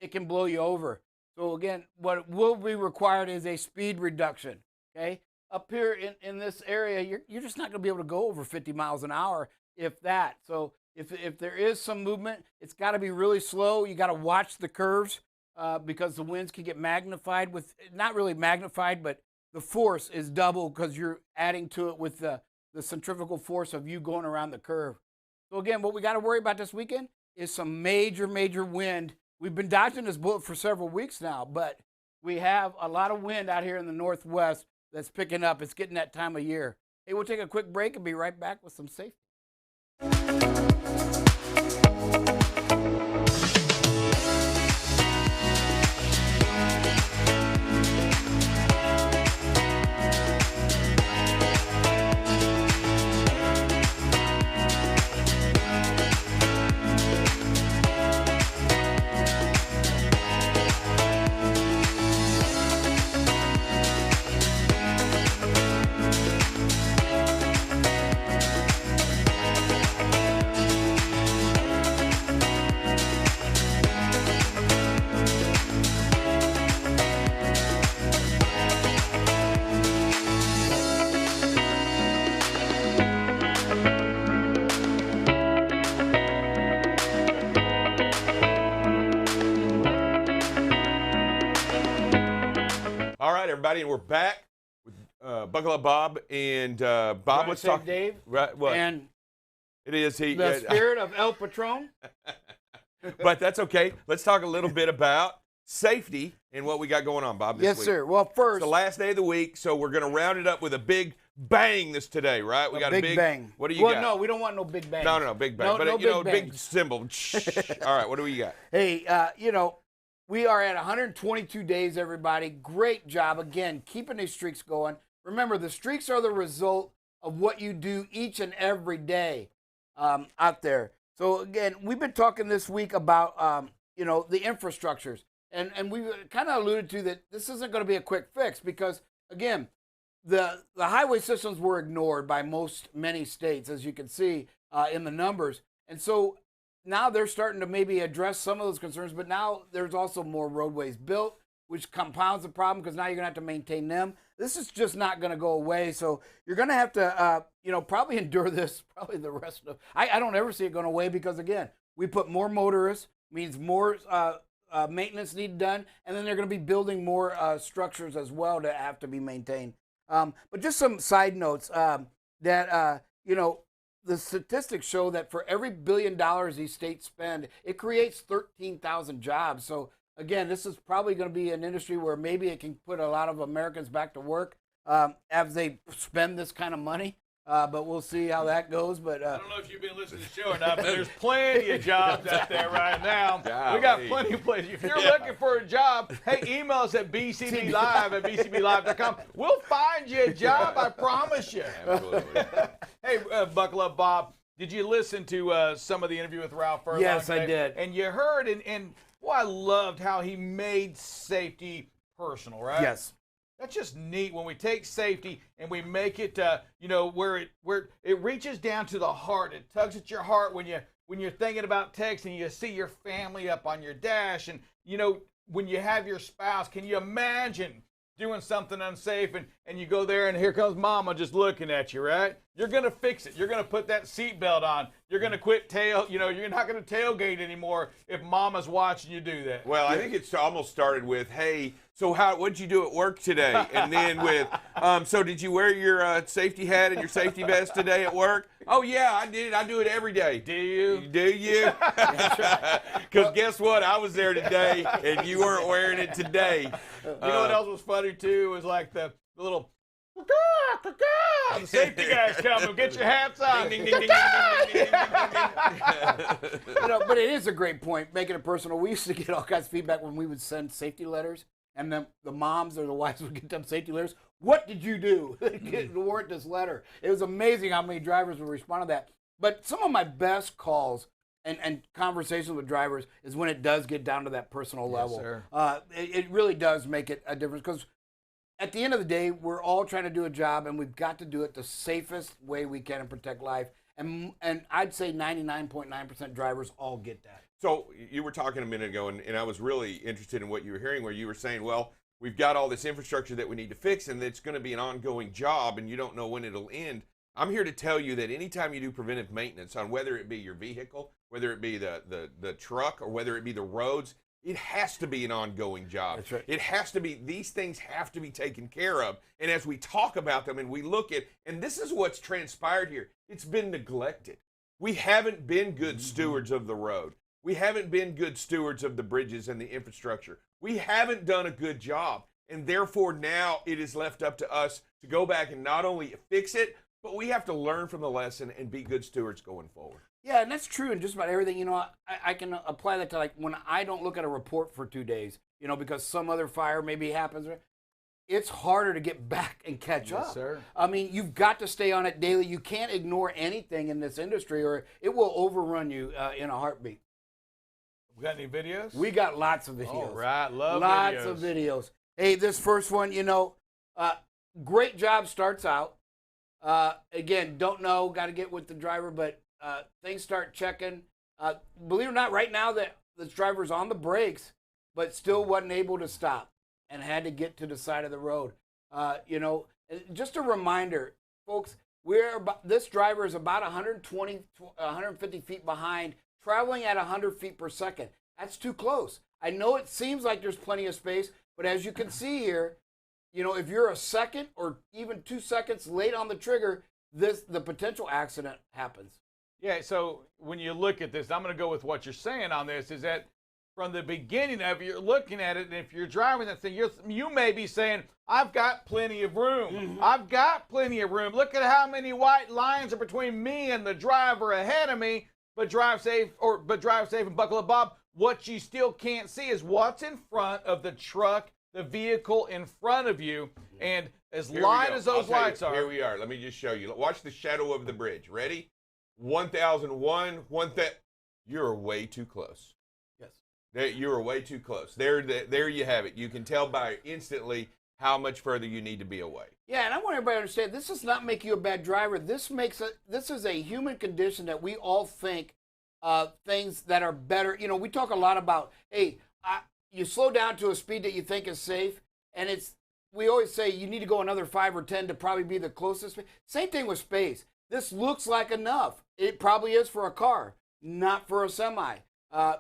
it can blow you over. So again, what will be required is a speed reduction, okay? Up here in this area, you're just not going to be able to go over 50 miles an hour, if that. So if there is some movement, it's got to be really slow. You got to watch the curves because the winds can get magnified with, not really magnified, but the force is double because you're adding to it with the centrifugal force of you going around the curve. So again, what we got to worry about this weekend is some major, major wind. We've been dodging this bullet for several weeks now, but we have a lot of wind out here in the northwest that's picking up. It's getting that time of year. Hey, we'll take a quick break and be right back with some safety. All right, everybody, and we're back with Buckle Up Bob. And Bob, let's talk. Dave. Right, what? And It is he. the spirit of El Patron. But that's okay. Let's talk a little bit about safety and what we got going on, Bob, this Yes, week. sir. Well, first, It's the last day of the week, so we're going to round it up with a big bang this today, right? We got a big bang. What do you well, got? No, we don't want no big bang. No, big bang. No, but, no you know, big big bangs. symbol. All right, what do we got? Hey, we are at 122 days, everybody. Great job. Again, keeping these streaks going. Remember, the streaks are the result of what you do each and every day out there. So, again, we've been talking this week about, the infrastructures. And we kind of alluded to that this isn't going to be a quick fix because, again, the highway systems were ignored by many states, as you can see in the numbers. And so now they're starting to maybe address some of those concerns, but now there's also more roadways built, which compounds the problem because now you're going to have to maintain them. This is just not going to go away. So you're going to have to, probably endure this probably the rest of. I don't ever see it going away because, again, we put more motorists, means more maintenance need done, and then they're going to be building more structures as well to have to be maintained. But just some side notes that, the statistics show that for every $1 billion these states spend, it creates 13,000 jobs. So again, this is probably going to be an industry where maybe it can put a lot of Americans back to work as they spend this kind of money. But we'll see how that goes. But I don't know if you've been listening to the show or not, but there's plenty of jobs out there right now. We got plenty of places. If you're looking for a job, hey, email us at bcblive@bcblive.com. We'll find you a job, I promise you. Absolutely. Hey, Buckle Up Bob, did you listen to some of the interview with Ralph Furlong? Yes, I today? did. And you heard, and I loved how he made safety personal, right? yes. That's just neat when we take safety and we make it, where it reaches down to the heart. It tugs at your heart when you're thinking about texting. You see your family up on your dash, and when you have your spouse. Can you imagine doing something unsafe and you go there and here comes Mama just looking at you, right? You're gonna fix it. You're gonna put that seatbelt on. You're gonna quit you're not gonna tailgate anymore if Mama's watching you do that. Well, I think it's almost started with, hey, so what'd you do at work today? And then with, so did you wear your safety hat and your safety vest today at work? Oh, yeah, I did. I do it every day. Do you? Do you? Because guess what? I was there today, and you weren't wearing it today. You know what else was funny, too? Was like the little, the safety guys coming. Get your hats on. Ding, ding, ding, ding, ding, ding, ding, ding. But it is a great point, making it personal. We used to get all kinds of feedback when we would send safety letters, and then the moms or the wives would get them safety letters. What did you do to warrant this letter? It was amazing how many drivers would respond to that. But some of my best calls and conversations with drivers is when it does get down to that personal level. sir. It really does make it a difference because at the end of the day, we're all trying to do a job, and we've got to do it the safest way we can and protect life. And I'd say 99.9% drivers all get that. So you were talking a minute ago, and I was really interested in what you were hearing, where you were saying, well, we've got all this infrastructure that we need to fix, and it's going to be an ongoing job, and you don't know when it'll end. I'm here to tell you that anytime you do preventive maintenance on whether it be your vehicle, whether it be the truck, or whether it be the roads, It has to be an ongoing job. That's right. It has to be, these things have to be taken care of. And as we talk about them and we look at, and this is what's transpired here, it's been neglected. We haven't been good stewards of the road. We haven't been good stewards of the bridges and the infrastructure. We haven't done a good job. And therefore now it is left up to us to go back and not only fix it, but we have to learn from the lesson and be good stewards going forward. Yeah, and that's true in just about everything. You know, I can apply that to, like, when I don't look at a report for 2 days, you know, because some other fire maybe happens. It's harder to get back and catch up. Sir. I mean, you've got to stay on it daily. You can't ignore anything in this industry or it will overrun you in a heartbeat. We got any videos? We got lots of videos. All right, love lots videos. of videos. Hey, this first one, you know, great job starts out. Again, don't know, got to get with the driver, but things start checking. Believe it or not, right now that this driver's on the brakes, but still wasn't able to stop and had to get to the side of the road. You know, just a reminder, folks, this driver is about 150 feet behind, traveling at 100 feet per second. That's too close. I know it seems like there's plenty of space, but as you can see here, you know, if you're a second or even 2 seconds late on the trigger, the potential accident happens. Yeah, so when you look at this, I'm going to go with what you're saying on this, is that from the beginning of it, you're looking at it, and if you're driving that thing, you may be saying, I've got plenty of room. Mm-hmm. I've got plenty of room. Look at how many white lines are between me and the driver ahead of me, but drive safe and buckle up, Bob. What you still can't see is what's in front of the truck, the vehicle in front of you, and as light as those lights are. Here we are. Let me just show you. Watch the shadow of the bridge. Ready? 1001, you're way too close. Yes. You're way too close. There you have it. You can tell by instantly how much further you need to be away. Yeah, and I want everybody to understand, this does not make you a bad driver. This is a human condition that we all think things that are better. You know, we talk a lot about, hey, you slow down to a speed that you think is safe, and we always say you need to go another 5 or 10 to probably be the closest. Same thing with space. This looks like enough. It probably is for a car, not for a semi.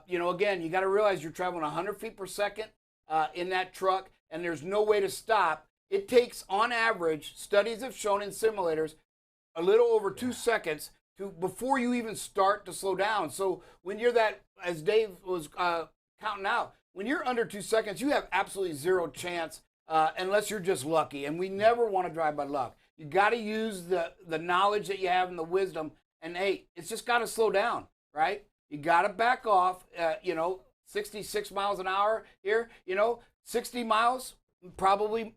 You know, again, you got to realize you're traveling 100 feet per second in that truck, and there's no way to stop. It takes, on average, studies have shown in simulators, a little over 2 seconds before you even start to slow down. So when you're that, as Dave was counting out, when you're under 2 seconds, you have absolutely zero chance unless you're just lucky. And we never want to drive by luck. You got to use the knowledge that you have and the wisdom. And hey, it's just got to slow down, right? You got to back off. You know, 66 miles an hour here. You know, 60 miles probably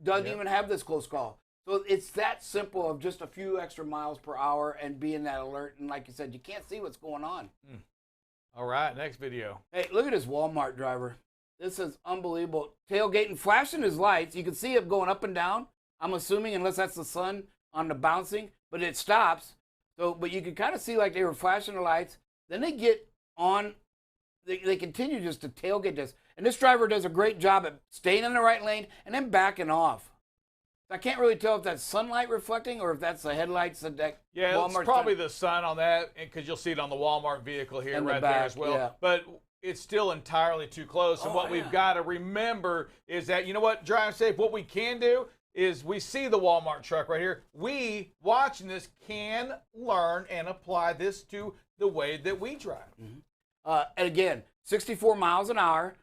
doesn't even have this close call. So it's that simple of just a few extra miles per hour and being that alert. And like you said, you can't see what's going on. All right, next video. Hey, look at this Walmart driver. This is unbelievable. Tailgating, flashing his lights. You can see him going up and down, I'm assuming, unless that's the sun on the bouncing, but it stops. So, but you can kind of see like they were flashing the lights. Then they get on, they continue just to tailgate this. And this driver does a great job at staying in the right lane and then backing off. I can't really tell if that's sunlight reflecting or if that's the headlights that Walmart's it's probably the sun on that, because you'll see it on the Walmart vehicle here right there as well. Yeah. But it's still entirely too close. And what we've got to remember is that, you know what, drive safe, what we can do is we see the Walmart truck right here. We, watching this, can learn and apply this to the way that we drive. And again, 64 miles an hour.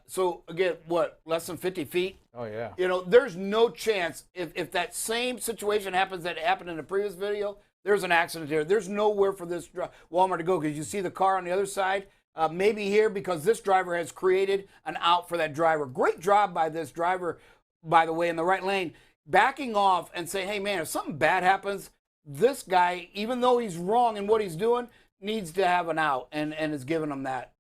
So again, what, less than 50 feet? Oh yeah. You know, there's no chance if that same situation happens that happened in the previous video, there's an accident here. There's nowhere for this Walmart to go, because you see the car on the other side. Maybe here, because this driver has created an out for that driver. Great job by this driver, by the way, in the right lane, backing off and saying, hey man, if something bad happens, this guy, even though he's wrong in what he's doing, needs to have an out, and is giving him that.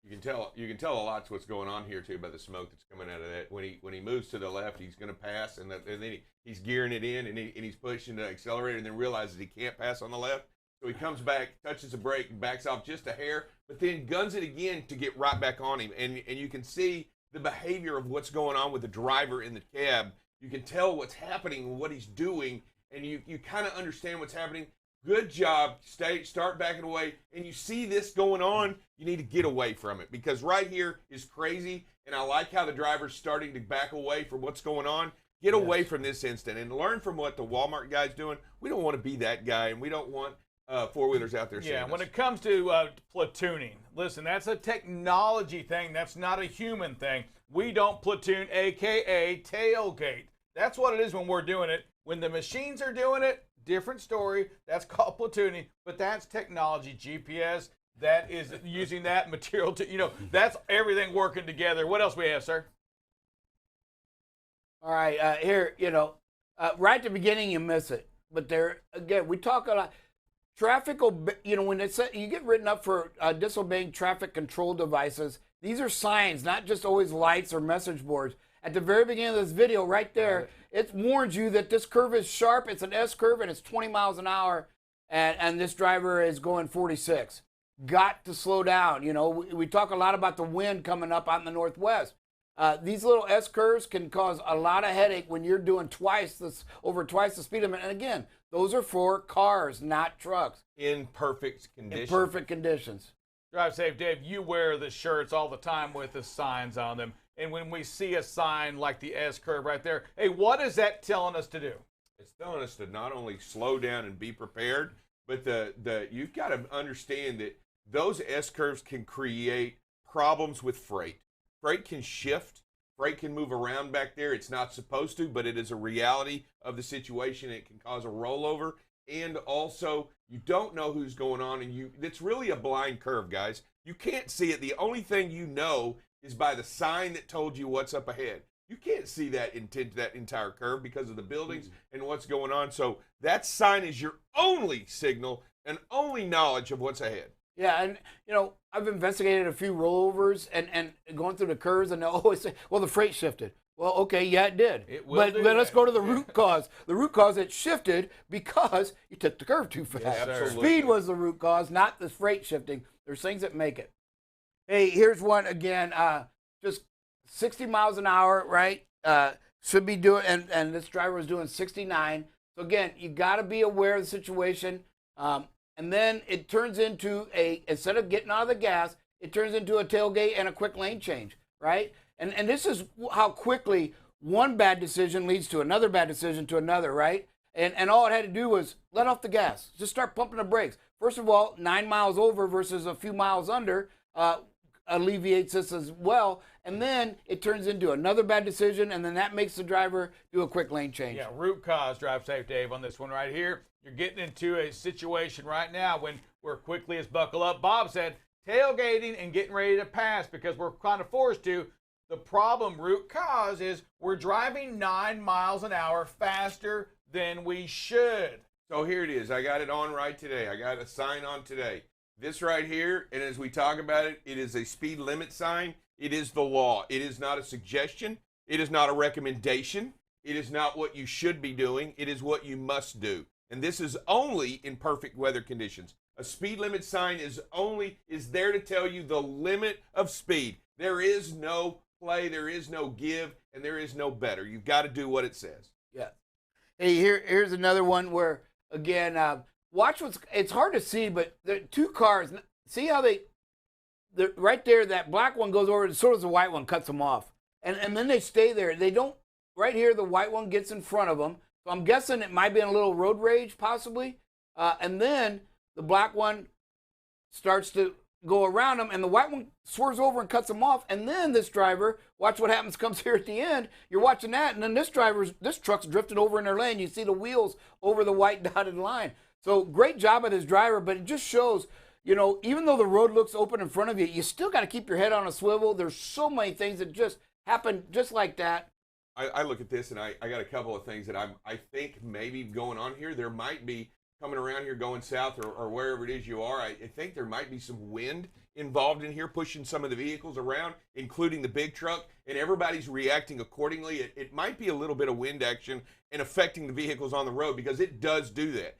You can tell a lot's what's going on here too by the smoke that's coming out of that. When he moves to the left, he's going to pass, and then he's gearing it in, and he's pushing the accelerator, and then realizes he can't pass on the left. So he comes back, touches the brake, and backs off just a hair, but then guns it again to get right back on him. And you can see the behavior of what's going on with the driver in the cab. You can tell what's happening, what he's doing, and you kind of understand what's happening. Good job. Start backing away. And you see this going on, you need to get away from it because right here is crazy. And I like how the driver's starting to back away from what's going on. Get away from this instant and learn from what the Walmart guy's doing. We don't want to be that guy, and we don't want four-wheelers out there seeing us. When it comes to platooning, listen, that's a technology thing. That's not a human thing. We don't platoon, a.k.a. tailgate. That's what it is when we're doing it. When the machines are doing it, different story. That's called platooning, but that's technology, GPS. That is using that material to, that's everything working together. What else we have, sir? All right, here, right at the beginning you miss it. But there, again, we talk a lot. Traffic, when you get written up for disobeying traffic control devices, these are signs, not just always lights or message boards. At the very beginning of this video, right there, it warns you that this curve is sharp. It's an S curve, and it's 20 miles an hour, and this driver is going 46. Got to slow down. We talk a lot about the wind coming up out in the northwest. These little S curves can cause a lot of headache when you're doing over twice the speed limit. And again, those are for cars, not trucks. In perfect conditions. In perfect conditions. Drive safe, Dave. You wear the shirts all the time with the signs on them. And when we see a sign like the S curve right there, hey, what is that telling us to do? It's telling us to not only slow down and be prepared, but you've got to understand that those S curves can create problems with freight. Freight can shift. Freight can move around back there. It's not supposed to, but it is a reality of the situation. It can cause a rollover. And also, you don't know who's going on, and it's really a blind curve, guys. You can't see it. The only thing you know is by the sign that told you what's up ahead. You can't see that entire curve because of the buildings and what's going on. So that sign is your only signal and only knowledge of what's ahead. Yeah, and I've investigated a few rollovers and going through the curves, and they'll always say, well, the freight shifted. Well, okay, yeah, it did. But let's go to the root cause. The root cause, it shifted because you took the curve too fast. Yes, absolutely. Speed was the root cause, not the freight shifting. There's things that make it. Hey, here's one again, just 60 miles an hour, right? Should be doing, and this driver was doing 69. So again, you got to be aware of the situation. And then it turns into instead of getting out of the gas, it turns into a tailgate and a quick lane change, right? And this is how quickly one bad decision leads to another bad decision to another, right? And all it had to do was let off the gas. Just start pumping the brakes. First of all, 9 miles over versus a few miles under alleviates this as well. And then it turns into another bad decision, and then that makes the driver do a quick lane change. Yeah, root cause, drive safe, Dave, on this one right here. You're getting into a situation right now when we're quickly as buckle up. Bob said, tailgating and getting ready to pass because we're kind of forced to. The problem, root cause, is we're driving 9 miles an hour faster than we should. So here it is. I got it on right today. I got a sign on today. This right here, and as we talk about it, it is a speed limit sign. It is the law. It is not a suggestion. It is not a recommendation. It is not what you should be doing. It is what you must do. And this is only in perfect weather conditions. A speed limit sign is there to tell you the limit of speed. There is no play, there is no give, and there is no better. You've got to do what it says. Yeah. Hey, here's another one where, again, watch it's hard to see, but the two cars, see how right there, that black one goes over, and so does the white one, cuts them off. And then they stay there. They don't, right here, the white one gets in front of them. So I'm guessing it might be in a little road rage, possibly. And then the black one starts to go around them, and the white one swerves over and cuts them off. And then this driver, watch what happens, comes here at the end. You're watching that, and then this truck's drifted over in their lane. You see the wheels over the white dotted line. So great job of this driver, but it just shows, even though the road looks open in front of you, you still got to keep your head on a swivel. There's so many things that just happen just like that. I look at this, and I got a couple of things that I think maybe going on here. There might be coming around here going south or wherever it is you are. I think there might be some wind involved in here pushing some of the vehicles around, including the big truck, and everybody's reacting accordingly. It might be a little bit of wind action and affecting the vehicles on the road because it does do that.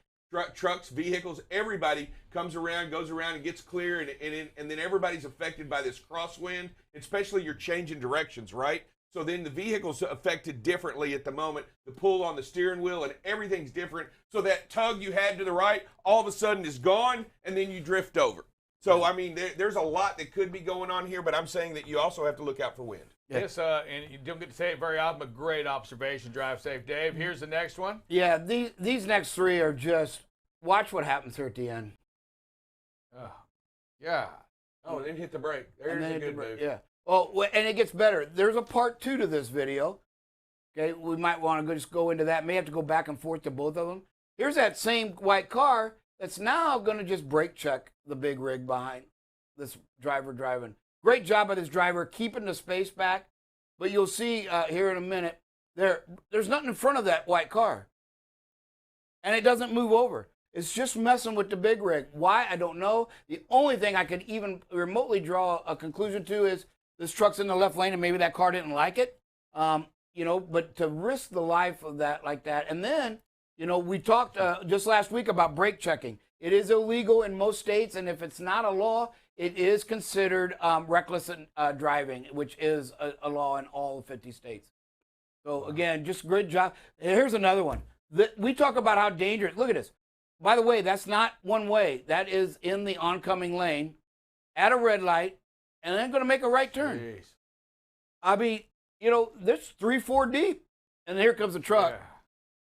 Trucks, vehicles, everybody comes around, goes around, and gets clear, and then everybody's affected by this crosswind, especially you're changing directions, right? So then the vehicle's affected differently at the moment. The pull on the steering wheel and everything's different. So that tug you had to the right all of a sudden is gone, and then you drift over. So, I mean, there's a lot that could be going on here, but I'm saying that you also have to look out for wind. Yes, and you don't get to say it very often, but great observation. Drive safe, Dave. Here's the next one. Yeah, these next three are just, watch what happens here at the end. Yeah. Oh, and then hit the brake. There's a good move. Yeah. Oh, and it gets better. There's a part 2 to this video. Okay, we might want to just go into that. May have to go back and forth to both of them. Here's that same white car that's now going to just brake check the big rig behind this driver driving. Great job by this driver keeping the space back. But you'll see here in a minute, there's nothing in front of that white car. And it doesn't move over. It's just messing with the big rig. Why? I don't know. The only thing I could even remotely draw a conclusion to is this truck's in the left lane and maybe that car didn't like it. But to risk the life of that like that. And then, we talked just last week about brake checking. It is illegal in most states, and if it's not a law, it is considered reckless driving, which is a law in all 50 states. So, again, just great job. Here's another one. We talk about how dangerous. Look at this. By the way, that's not one way. That is in the oncoming lane at a red light, and then going to make a right turn. Jeez. I mean, there's 3-4 deep, and here comes a truck.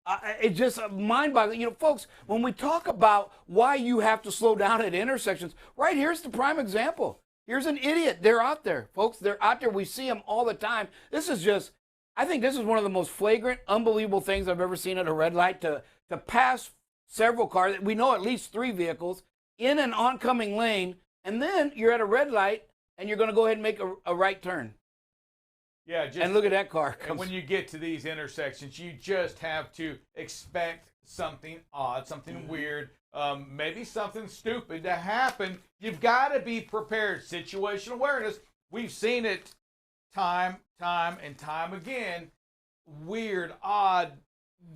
Yeah. It's just mind-boggling. Folks, when we talk about why you have to slow down at intersections, right here's the prime example. Here's an idiot. They're out there, folks. They're out there. We see them all the time. I think this is one of the most flagrant, unbelievable things I've ever seen at a red light, to pass several cars. We know at least 3 vehicles in an oncoming lane, and then you're at a red light, and you're going to go ahead and make a right turn. Yeah, and look at that car. And when you get to these intersections, you just have to expect something odd, something weird, maybe something stupid to happen. You've got to be prepared. Situational awareness. We've seen it time and time again. Weird, odd,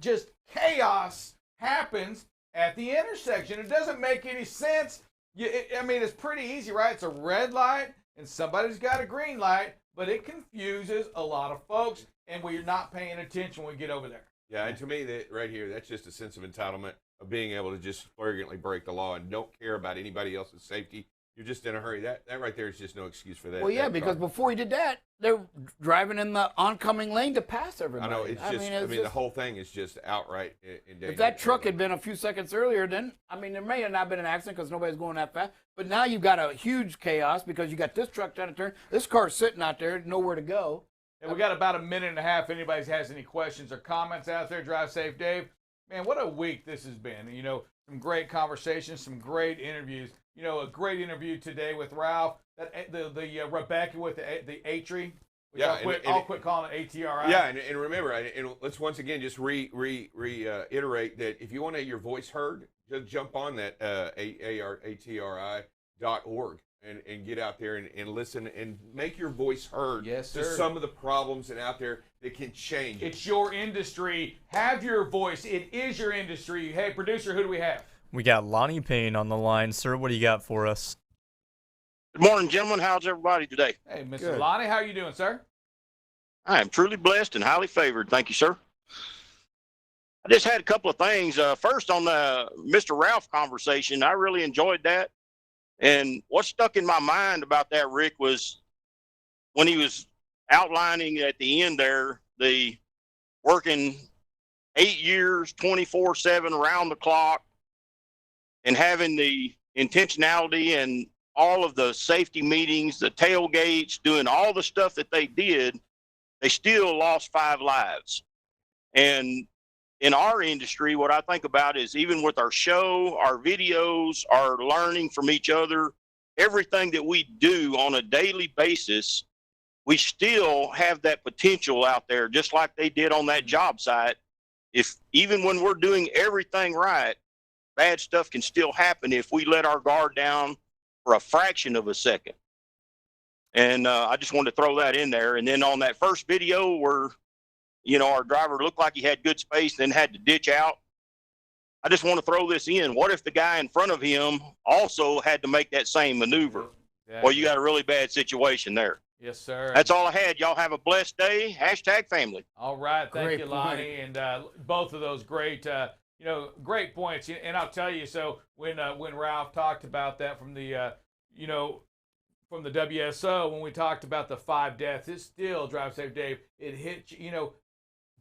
just chaos happens at the intersection. It doesn't make any sense. It's pretty easy, right? It's a red light and somebody's got a green light, but it confuses a lot of folks, and we're not paying attention when we get over there. Yeah, and to me, that right here, that's just a sense of entitlement of being able to just flagrantly break the law and don't care about anybody else's safety. You're just in a hurry. That right there is just no excuse for that. Well, yeah, because before he did that, they're driving in the oncoming lane to pass everybody. I know, the whole thing is just outright endangered. If that truck had been a few seconds earlier, then, there may have not been an accident because nobody's going that fast. But now you've got a huge chaos because you got this truck trying to turn. This car's sitting out there, nowhere to go. And we got about a minute and a half. If anybody has any questions or comments out there, drive safe, Dave. Man, what a week this has been. Some great conversations, some great interviews. A great interview today with Ralph. The Rebecca with the Atri. Yeah, I'll quit calling it ATRI. Yeah, and remember, and let's once again just reiterate that if you want to have your voice heard, just jump on that ATRI.org and get out there and listen and make your voice heard. Yes, sir. To some of the problems that out there that can change. It's your industry. Have your voice. It is your industry. Hey, producer, who do we have? We got Lonnie Payne on the line. Sir, what do you got for us? Good morning, gentlemen. How's everybody today? Hey, Mr. Lonnie, how are you doing, sir? I am truly blessed and highly favored. Thank you, sir. I just had a couple of things. First, on the Mr. Ralph conversation, I really enjoyed that. And what stuck in my mind about that, Rick, was when he was outlining at the end there, the working 8 years, 24/7, around the clock, and having the intentionality and all of the safety meetings, the tailgates, doing all the stuff that they did, they still lost 5 lives. And in our industry, what I think about is even with our show, our videos, our learning from each other, everything that we do on a daily basis, we still have that potential out there, just like they did on that job site. If even when we're doing everything right, bad stuff can still happen if we let our guard down for a fraction of a second. And I just wanted to throw that in there. And then on that first video where, our driver looked like he had good space, then had to ditch out, I just want to throw this in. What if the guy in front of him also had to make that same maneuver? Yeah. Well, you got a really bad situation there. Yes, sir. That's all I had. Y'all have a blessed day. # family. All right. Thank Great you, point. Lonnie. And both of those great, great points. And I'll tell you, so when Ralph talked about that from the, from the WSO, when we talked about the 5 deaths, it still, Drive Safe Dave, it hit you,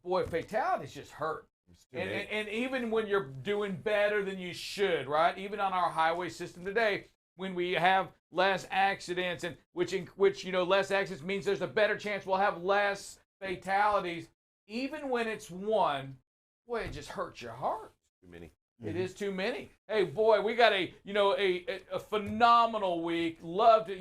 boy, fatalities just hurt. And even when you're doing better than you should, right? Even on our highway system today, when we have less accidents, and which less accidents means there's a better chance we'll have less fatalities. Even when it's one, boy, it just hurts your heart. Too many. It is too many. Hey, boy, we got a phenomenal week. Loved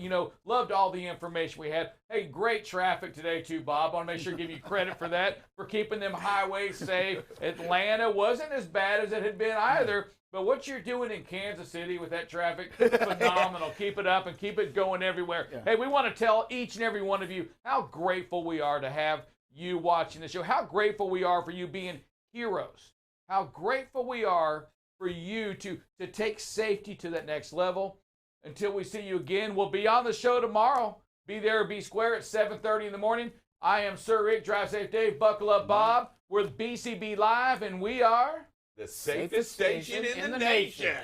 all the information we had. Hey, great traffic today too, Bob. I want to make sure to give you credit for that, for keeping them highways safe. Atlanta wasn't as bad as it had been either. But what you're doing in Kansas City with that traffic, phenomenal. Keep it up and keep it going everywhere. Yeah. Hey, we want to tell each and every one of you how grateful we are to have you watching the show. How grateful we are for you being heroes. How grateful we are for you to take safety to that next level. Until we see you again, we'll be on the show tomorrow. Be there or be square at 7:30 in the morning. I am Sir Rick, Drive Safe Dave, Buckle Up Bob. We're the BCB Live, and we are the safest station in the nation.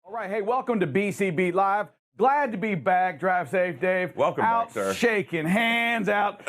All right, hey, welcome to BCB Live. Glad to be back, Drive Safe Dave. Welcome out back, sir. Shaking hands, out,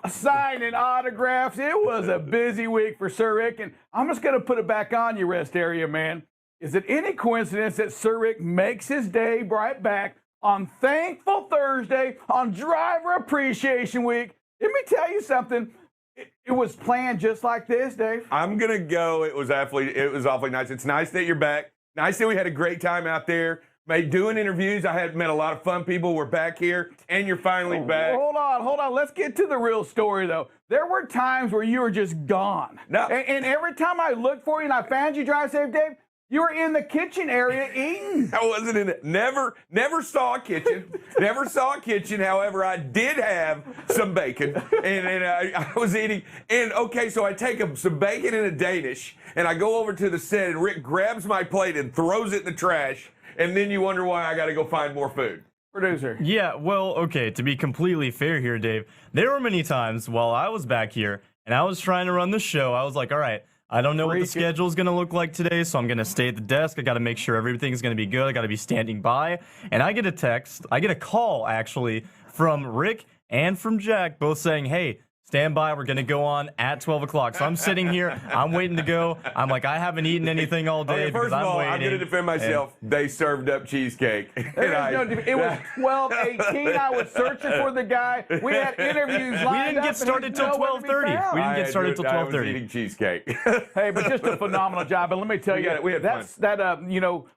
signing autographs. It was a busy week for Sir Rick, and I'm just going to put it back on your rest area, man. Is it any coincidence that Sir Rick makes his day right back on Thankful Thursday, on Driver Appreciation Week? Let me tell you something. It was planned just like this, Dave. I'm going to go. It was awfully nice. It's nice that you're back. Nice that we had a great time out there. Doing interviews. I had met a lot of fun people. We're back here, and you're finally back. Hold on. Let's get to the real story, though. There were times where you were just gone. No. And every time I looked for you and I found you, Drive Safe Dave, you were in the kitchen area eating. I wasn't in it. Never saw a kitchen. Never saw a kitchen. However, I did have some bacon, and I was eating. And okay, so I take some bacon and a Danish, and I go over to the set, and Rick grabs my plate and throws it in the trash. And then you wonder why I got to go find more food. Producer. Yeah, well, okay, to be completely fair here, Dave, there were many times while I was back here and I was trying to run the show, I was like, all right, I don't know what the schedule is going to look like today, so I'm going to stay at the desk. I got to make sure everything's going to be good. I got to be standing by. And I get a call, actually, from Rick and from Jack, both saying, hey, stand by, we're going to go on at 12 o'clock. So I'm sitting here, I'm waiting to go. I'm like, I haven't eaten anything all day First of all, I'm going to defend myself. They served up cheesecake. It was 12:18. I was searching for the guy. We had interviews lined up. We didn't get started till 12:30. We didn't get started till 12:30. I was eating cheesecake. Hey, but just a phenomenal job. And let me tell you, we had fun.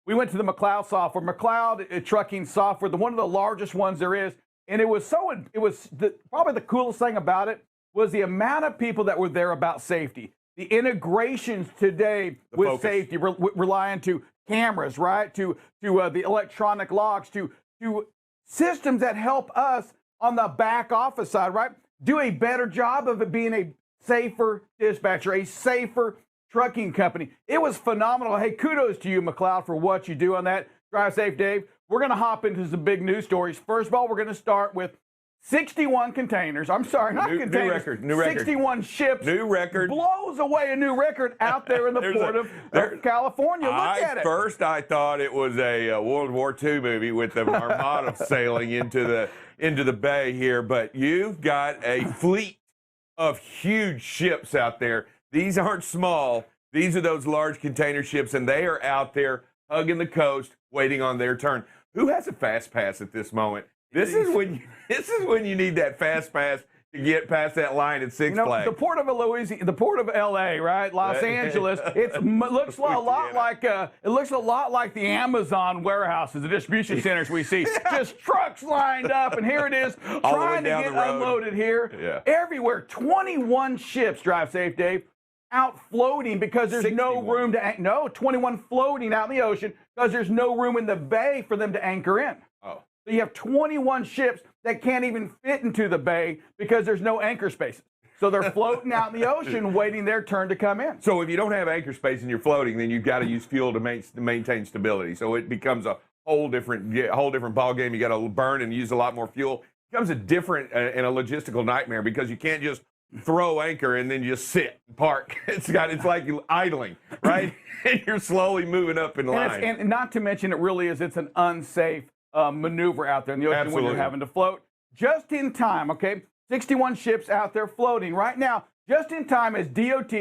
We went to the McLeod software. McLeod trucking software, one of the largest ones there is. And probably the coolest thing about it was the amount of people that were there about safety. The integrations today with safety, relying to cameras, right? To the electronic locks, to systems that help us on the back office side, right? Do a better job of it being a safer dispatcher, a safer trucking company. It was phenomenal. Hey, kudos to you, McLeod, for what you do on that. Drive Safe Dave. We're going to hop into some big news stories. First of all, we're going to start with 61 containers. I'm sorry, not containers. New record. 61 ships. New record. Blows away a new record out there in the port of California. Look at it. First, I thought it was a World War II movie with the Armada sailing into the bay here, but you've got a fleet of huge ships out there. These aren't small. These are those large container ships, and they are out there hugging the coast, waiting on their turn. Who has a fast pass at this moment? This is when you need that fast pass to get past that line at Six Flags. The port of LA, right? Los Angeles. It looks a lot like the Amazon warehouses, the distribution centers we see. Just trucks lined up, and here it is, trying to get unloaded here. Yeah. Everywhere. 21 ships, Drive Safe Dave, out floating because there's 61. no room to 21 floating out in the ocean because there's no room in the bay for them to anchor in. Oh. So you have 21 ships that can't even fit into the bay because there's no anchor spaces. So they're floating out in the ocean waiting their turn to come in. So if you don't have anchor space and you're floating, then you've got to use fuel to maintain stability. So it becomes a whole different ball game. You got to burn and use a lot more fuel. It becomes a different and a logistical nightmare because you can't just throw anchor and then just sit and park. It's like idling, right? And you're slowly moving up in line. And not to mention, it's an unsafe maneuver out there in the ocean when you're having to float. Just in time, okay? 61 ships out there floating right now, just in time as DOT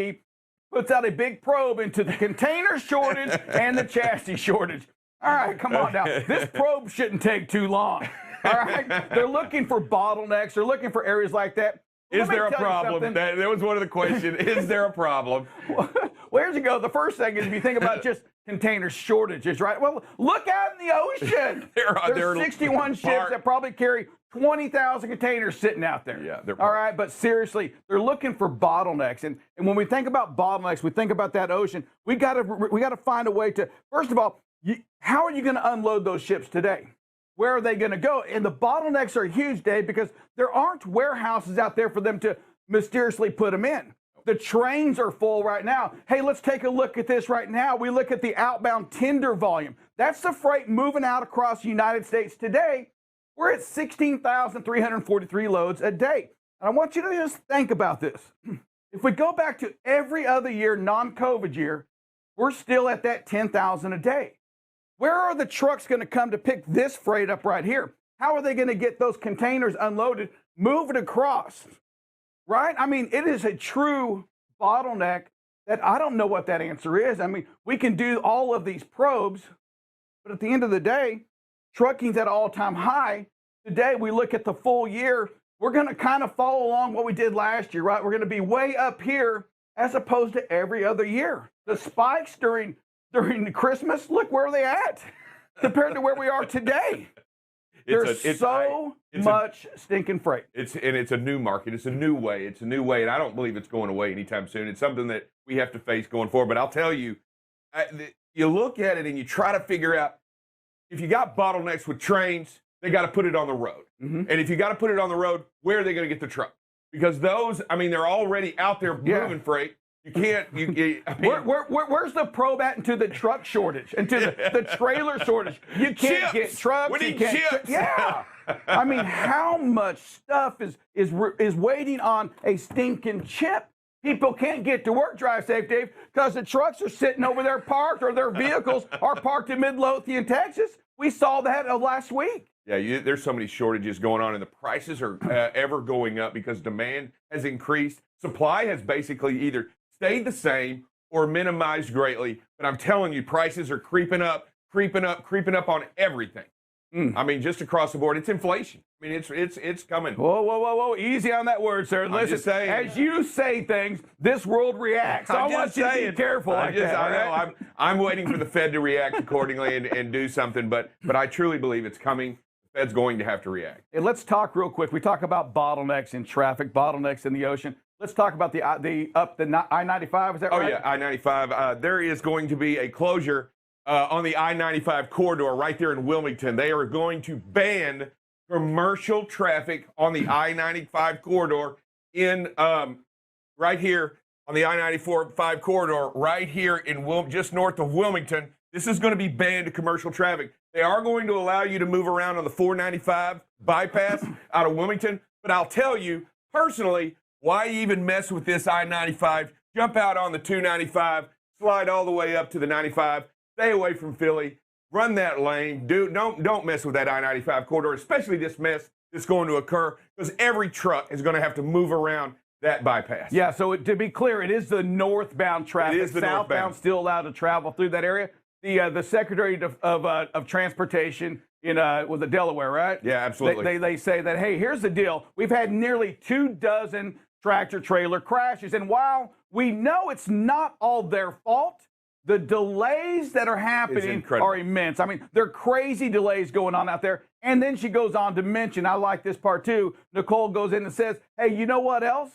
puts out a big probe into the container shortage and the chassis shortage. All right, come on now. This probe shouldn't take too long. All right? They're looking for bottlenecks. They're looking for areas like that. Is there a problem? That was one of the questions. Is there a problem? Well, here's you go. The first thing is if you think about just container shortages, right? Well, look out in the ocean. There's 61 ships that probably carry 20,000 containers sitting out there. Yeah, all right, but seriously, they're looking for bottlenecks, and when we think about bottlenecks, we think about that ocean. We got to find a way to. First of all, how are you going to unload those ships today? Where are they going to go? And the bottlenecks are huge, Dave, because there aren't warehouses out there for them to mysteriously put them in. The trains are full right now. Hey, let's take a look at this right now. We look at the outbound tender volume. That's the freight moving out across the United States today. We're at 16,343 loads a day. And I want you to just think about this. If we go back to every other year, non-COVID year, we're still at that 10,000 a day. Where are the trucks going to come to pick this freight up right here? How are they going to get those containers unloaded, move it across? Right? I mean, it is a true bottleneck that I don't know what that answer is. I mean, we can do all of these probes, but at the end of the day, trucking's at an all-time high. Today, we look at the full year. We're going to kind of follow along what we did last year, right? We're going to be way up here as opposed to every other year. The spikes during Christmas, look where they at compared to where we are today. There's so much stinking freight. It's a new market. It's a new way. It's a new way, and I don't believe it's going away anytime soon. It's something that we have to face going forward. But I'll tell you, you look at it and you try to figure out if you got bottlenecks with trains, they got to put it on the road. Mm-hmm. And if you got to put it on the road, where are they going to get the truck? Because those, I mean, they're already out there moving freight. You can't. Where's the probe at into the truck shortage, into the trailer shortage? You can't get trucks. We need chips. Yeah. I mean, how much stuff is waiting on a stinking chip? People can't get to work, drive safe, Dave, because the trucks are sitting over there parked, or their vehicles are parked in Midlothian, Texas. We saw that last week. Yeah, there's so many shortages going on, and the prices are ever going up because demand has increased. Supply has basically either stayed the same or minimized greatly. But I'm telling you, prices are creeping up on everything. I mean, just across the board, it's inflation. I mean, it's coming. Whoa. Easy on that word, sir. Listen, as you say things, this world reacts. I want you to be careful like that. I know. I'm waiting for the Fed to react accordingly and do something, but I truly believe it's coming. The Fed's going to have to react. And let's talk real quick. We talk about bottlenecks in traffic, bottlenecks in the ocean. Let's talk about the I-95. Is that right? Oh, yeah, I-95. There is going to be a closure on the I-95 corridor right there in Wilmington. They are going to ban commercial traffic on the I-95 corridor in right here on the I-95 corridor right here in just north of Wilmington. This is going to be banned to commercial traffic. They are going to allow you to move around on the 495 bypass out of Wilmington. But I'll tell you, personally, why even mess with this I-95? Jump out on the 295, slide all the way up to the 95, stay away from Philly, run that lane. Don't mess with that I-95 corridor, especially this mess that's going to occur, because every truck is going to have to move around that bypass. Yeah, so to be clear, it is the northbound traffic. It is the northbound. Still allowed to travel through that area. The Secretary of Transportation was it Delaware, right? Yeah, absolutely. They say that, hey, here's the deal. We've had nearly 24 tractor trailer crashes, and while we know it's not all their fault, the delays that are happening are immense. I mean, there are crazy delays going on out there. And then she goes on to mention, I like this part too, Nicole goes in and says, hey, you know what else?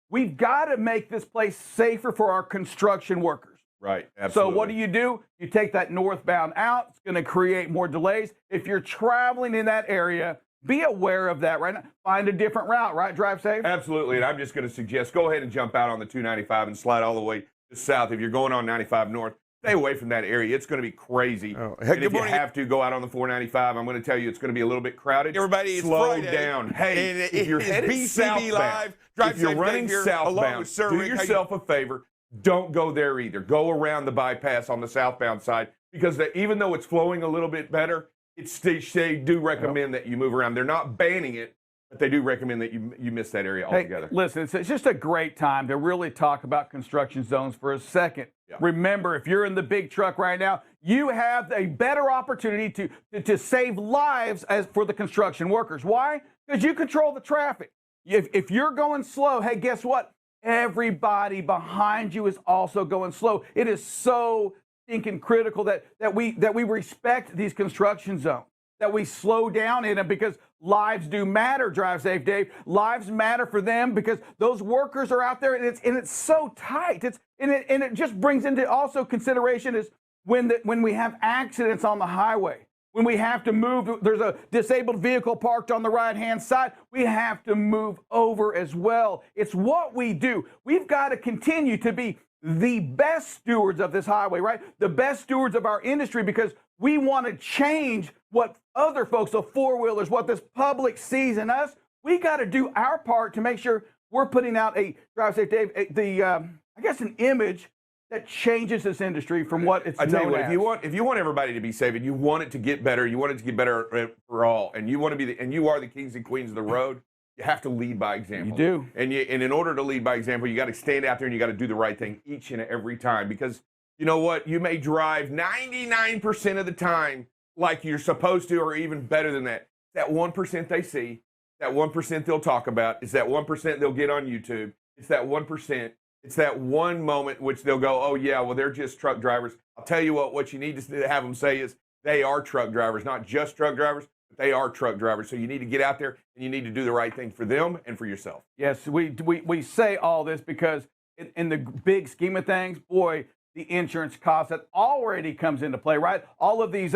We've got to make this place safer for our construction workers. Right. Absolutely. So what do? You take that northbound out. It's going to create more delays. If you're traveling in that area, be aware of that right now. Find a different route, right? Drive safe. Absolutely. And I'm just going to suggest go ahead and jump out on the 295 and slide all the way to south. If you're going on 95 north, stay away from that area. It's going to be crazy. And if you have to go out on the 495, I'm going to tell you it's going to be a little bit crowded. Everybody, it's slow eh? Friday. Down. Hey, if you're headed BCB southbound, Live, Drive if you're Safe running Dave here, southbound, along with Sir do Rick. yourself a favor. Don't go there either. Go around the bypass on the southbound side because even though it's flowing a little bit better, they do recommend that you move around. They're not banning it, but they do recommend that you miss that area altogether. Hey, listen, it's just a great time to really talk about construction zones for a second. Yeah. Remember, if you're in the big truck right now, you have a better opportunity to save lives for the construction workers. Why? Because you control the traffic. If you're going slow, hey, guess what? Everybody behind you is also going slow. It is so thinking critical that we respect these construction zones, that we slow down in them because lives do matter. Drive safe, Dave. Lives matter for them because those workers are out there, and it's so tight. And it just brings into also consideration is when we have accidents on the highway. When we have to move, there's a disabled vehicle parked on the right-hand side, we have to move over as well. It's what we do. We've got to continue to be the best stewards of this highway, right? The best stewards of our industry because we want to change what other folks, the four-wheelers, what this public sees in us. We got to do our part to make sure we're putting out a, Drive Safe Dave, an image that changes this industry from what it's known as. I tell you what, if you want everybody to be safe and you want it to get better, you want it to get better for all, and you want to be and you are the kings and queens of the road, you have to lead by example. You do. And in order to lead by example, you got to stand out there and you got to do the right thing each and every time because you know what? You may drive 99% of the time like you're supposed to or even better than that. That 1% they see, that 1% they'll talk about, it's that 1% they'll get on YouTube. It's that 1%. It's that one moment which they'll go, oh, yeah, well, they're just truck drivers. I'll tell you what you need to have them say is they are truck drivers, not just truck drivers, but they are truck drivers. So you need to get out there and you need to do the right thing for them and for yourself. Yes, we say all this because in the big scheme of things, boy, the insurance cost that already comes into play, right? All of these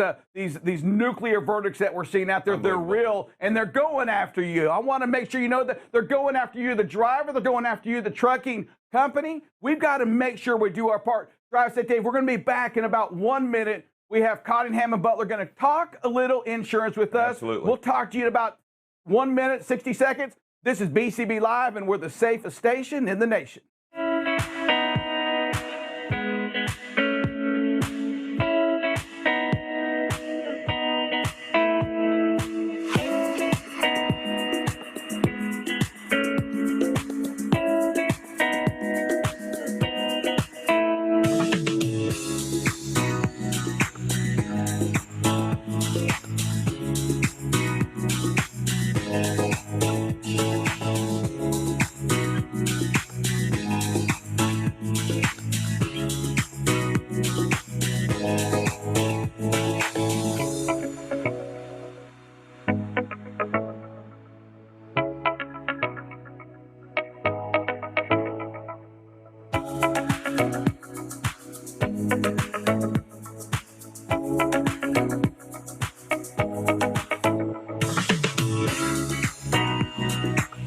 nuclear verdicts that we're seeing out there, they're real and they're going after you. I want to make sure you know that they're going after you, the driver, they're going after you, the trucking company. We've got to make sure we do our part. Drive Safe Dave, we're going to be back in about 1 minute. We have Cottingham and Butler going to talk a little insurance with us. Absolutely. We'll talk to you in about 1 minute, 60 seconds. This is BCB Live, and we're the safest station in the nation.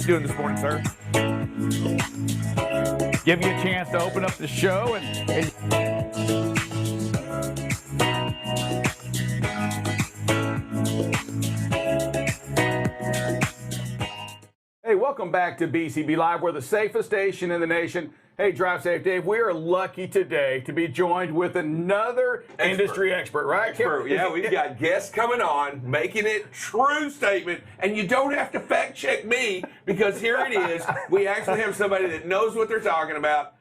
Doing this morning, sir? Give you a chance to open up the show and hey, welcome back to BCB Live. We're the safest station in the nation. Hey, Drive Safe Dave, we are lucky today to be joined with another industry expert, right? Expert. Yeah, we've got guests coming on, making it true statement, and you don't have to fact check me because here it is. We actually have somebody that knows what they're talking about,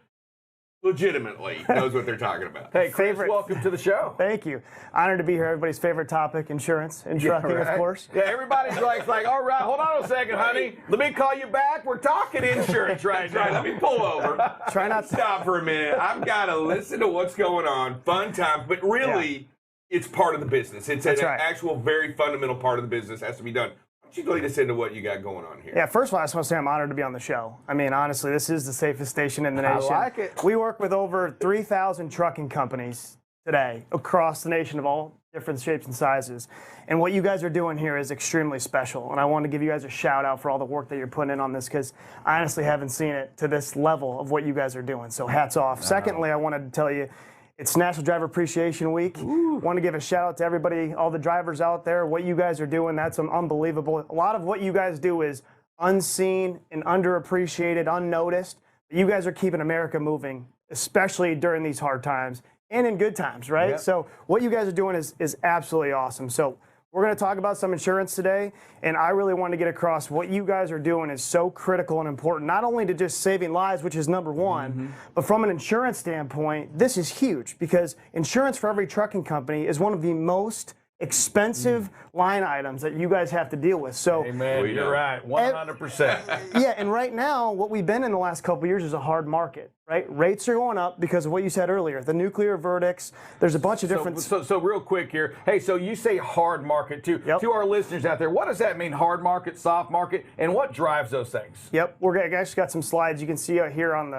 legitimately knows what they're talking about. Hey, Chris, welcome to the show. Thank you. Honored to be here. Everybody's favorite topic, insurance and trucking, right. of course. Yeah, everybody's like, all right, hold on a second, honey. Let me call you back. We're talking insurance right now. Let me pull over. Try not to stop for a minute. I've got to listen to what's going on. Fun times, but really, it's part of the business. It's an actual very fundamental part of the business has to be done. Why don't don't you lead us into what you got going on here? Yeah, first of all, I just want to say I'm honored to be on the show. I mean, honestly, this is the safest station in the nation. I like it. We work with over 3,000 trucking companies today across the nation of all different shapes and sizes. And what you guys are doing here is extremely special. And I want to give you guys a shout out for all the work that you're putting in on this, because I honestly haven't seen it to this level of what you guys are doing. So hats off. Secondly, I wanted to tell you, it's National Driver Appreciation Week. Want to give a shout out to everybody, all the drivers out there. What you guys are doing, that's unbelievable. A lot of what you guys do is unseen and underappreciated, unnoticed. But you guys are keeping America moving, especially during these hard times and in good times, right? Yep. So what you guys are doing is absolutely awesome. So we're going to talk about some insurance today, and I really want to get across what you guys are doing is so critical and important, not only to just saving lives, which is number one, but from an insurance standpoint, this is huge, because insurance for every trucking company is one of the most expensive line items that you guys have to deal with. So Amen. You're right. 100%. yeah, and right now, what we've been in the last couple of years is a hard market, right? Rates are going up because of what you said earlier, the nuclear verdicts. There's a bunch of different. So real quick here. Hey, so you say hard market too. Yep. To our listeners out there, what does that mean? Hard market, soft market, and what drives those things? Yep, I actually got some slides you can see out here on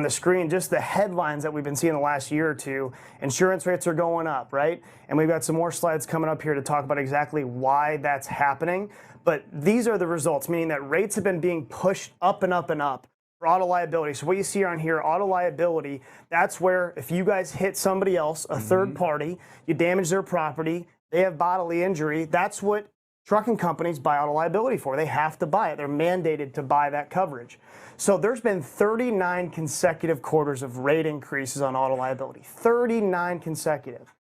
the screen, just the headlines that we've been seeing the last year or two. Insurance rates are going up, right? And we've got some more slides coming up here to talk about exactly why that's happening. But these are the results, meaning that rates have been being pushed up and up and up for auto liability. So what you see on here, auto liability, that's where if you guys hit somebody else, a third party, you damage their property, they have bodily injury, that's what trucking companies buy auto liability for. They have to buy it. They're mandated to buy that coverage. So there's been 39 consecutive quarters of rate increases on auto liability. 39 consecutive.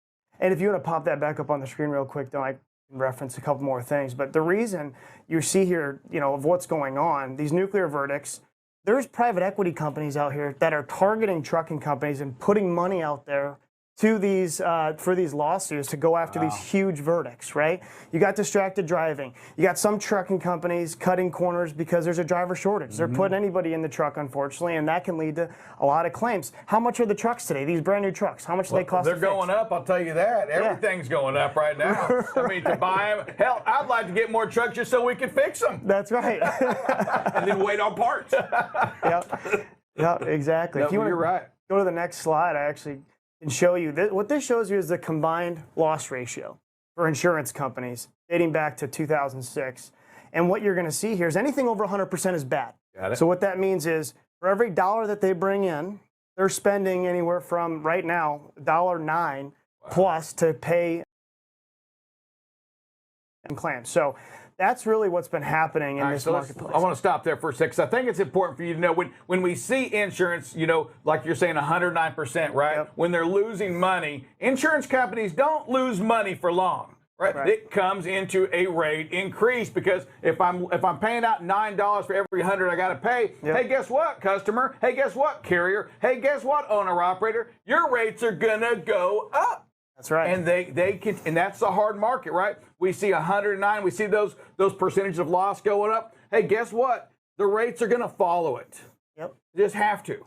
And if you want to pop that back up on the screen real quick, though, I can reference a couple more things. But the reason you see here, of what's going on, these nuclear verdicts, there's private equity companies out here that are targeting trucking companies and putting money out there to these for these lawsuits to go after these huge verdicts, right? You got distracted driving. You got some trucking companies cutting corners because there's a driver shortage. They're putting anybody in the truck, unfortunately, and that can lead to a lot of claims. How much are the trucks today? These brand new trucks, how much do they cost? They're to fix? going up, I'll tell you that. Everything's going up right now. I mean, to buy them, hell, I'd like to get more trucks just so we can fix them. That's right. And then wait on parts. Yep, exactly. No, if you want you're right. go to the next slide, I actually can show you what this shows you is the combined loss ratio for insurance companies dating back to 2006. And what you're going to see here is anything over 100% is bad. Got it. So what that means is for every dollar that they bring in, they're spending anywhere from right now $1.09 plus to pay and claims. So that's really what's been happening in this marketplace. I want to stop there for a second, because I think it's important for you to know when we see insurance, like you're saying 109%, right? Yep. When they're losing money, insurance companies don't lose money for long. Right. It comes into a rate increase, because if I'm paying out $9 for every 100 I got to pay, hey, guess what, customer? Hey, guess what, carrier? Hey, guess what, owner operator? Your rates are gonna go up. That's right. And they can, and that's the hard market, right? We see 109, we see those percentages of loss going up. Hey, guess what? The rates are gonna follow it. Yep. They just have to.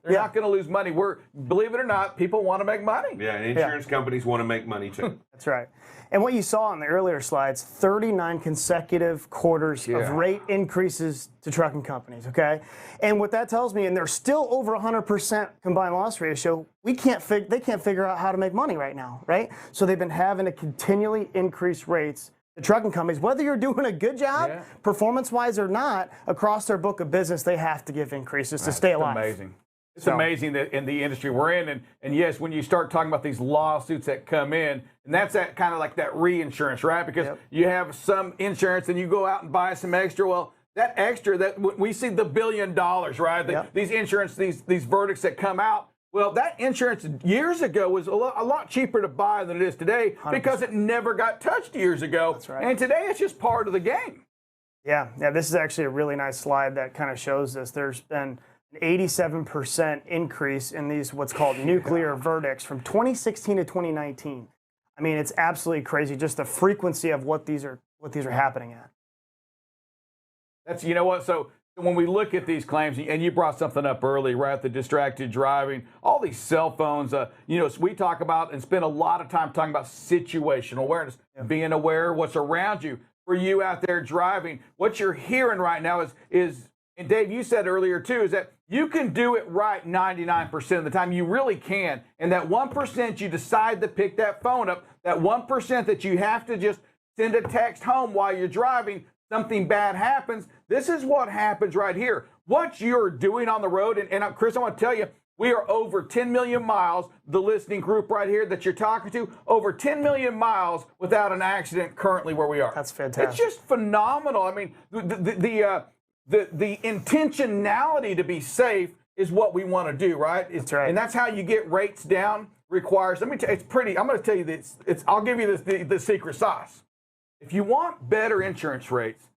They're not going to lose money. Believe it or not, people want to make money. Yeah, and insurance companies want to make money too. That's right. And what you saw on the earlier slides, 39 consecutive quarters of rate increases to trucking companies, okay? And what that tells me, and they're still over 100% combined loss ratio, they can't figure out how to make money right now, right? So they've been having to continually increase rates. The trucking companies, whether you're doing a good job, performance-wise or not, across their book of business, they have to give increases to stay alive. Amazing. It's amazing that in the industry we're in, and yes, when you start talking about these lawsuits that come in, and that's that kind of like that reinsurance, right? Because you have some insurance and you go out and buy some extra. Well, that extra, that we see the $1 billion, right? These insurance, these verdicts that come out. Well, that insurance years ago was a lot cheaper to buy than it is today 100%. Because it never got touched years ago. That's right. And today it's just part of the game. Yeah, this is actually a really nice slide that kind of shows this. There's been an 87% increase in these what's called nuclear verdicts from 2016 to 2019. I mean, it's absolutely crazy, just the frequency of what these are happening at. That's, you know what, so when we look at these claims, and you brought something up early, right, the distracted driving, all these cell phones, we talk about and spend a lot of time talking about situational awareness, being aware of what's around you. for you out there driving. What you're hearing right now is, and Dave, you said earlier too, is that you can do it right 99% of the time. You really can. And that 1% you decide to pick that phone up, that 1% that you have to just send a text home while you're driving, something bad happens. This is what happens right here. What you're doing on the road, and Chris, I want to tell you, we are over 10 million miles, the listening group right here that you're talking to, over 10 million miles without an accident currently where we are. That's fantastic. It's just phenomenal. I mean, the intentionality to be safe is what we want to do, right? That's right. And that's how you get rates down. Requires. Let me tell you, it's pretty. I'm going to tell you this. I'll give you the secret sauce. If you want better insurance rates,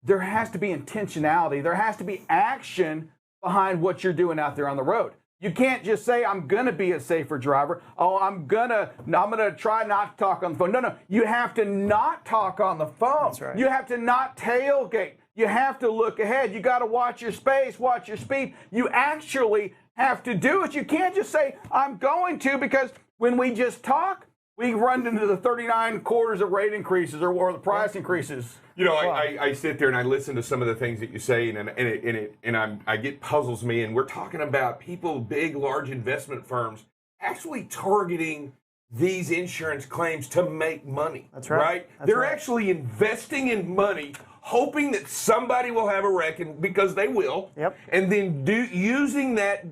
there has to be intentionality. There has to be action behind what you're doing out there on the road. You can't just say, I'm going to be a safer driver. Oh, I'm going to try not to talk on the phone. No. You have to not talk on the phone. That's right. You have to not tailgate. You have to look ahead. You got to watch your space, watch your speed. You actually have to do it. You can't just say, I'm going to, because when we just talk, we run into the 39 quarters of rate increases or the price increases. You know, I sit there and I listen to some of the things that you say, and I get puzzles me. And we're talking about people, big, large investment firms, actually targeting these insurance claims to make money. That's right. Right? That's They're right. actually investing in money, hoping that somebody will have a wreck, and because they will. Yep. And then using that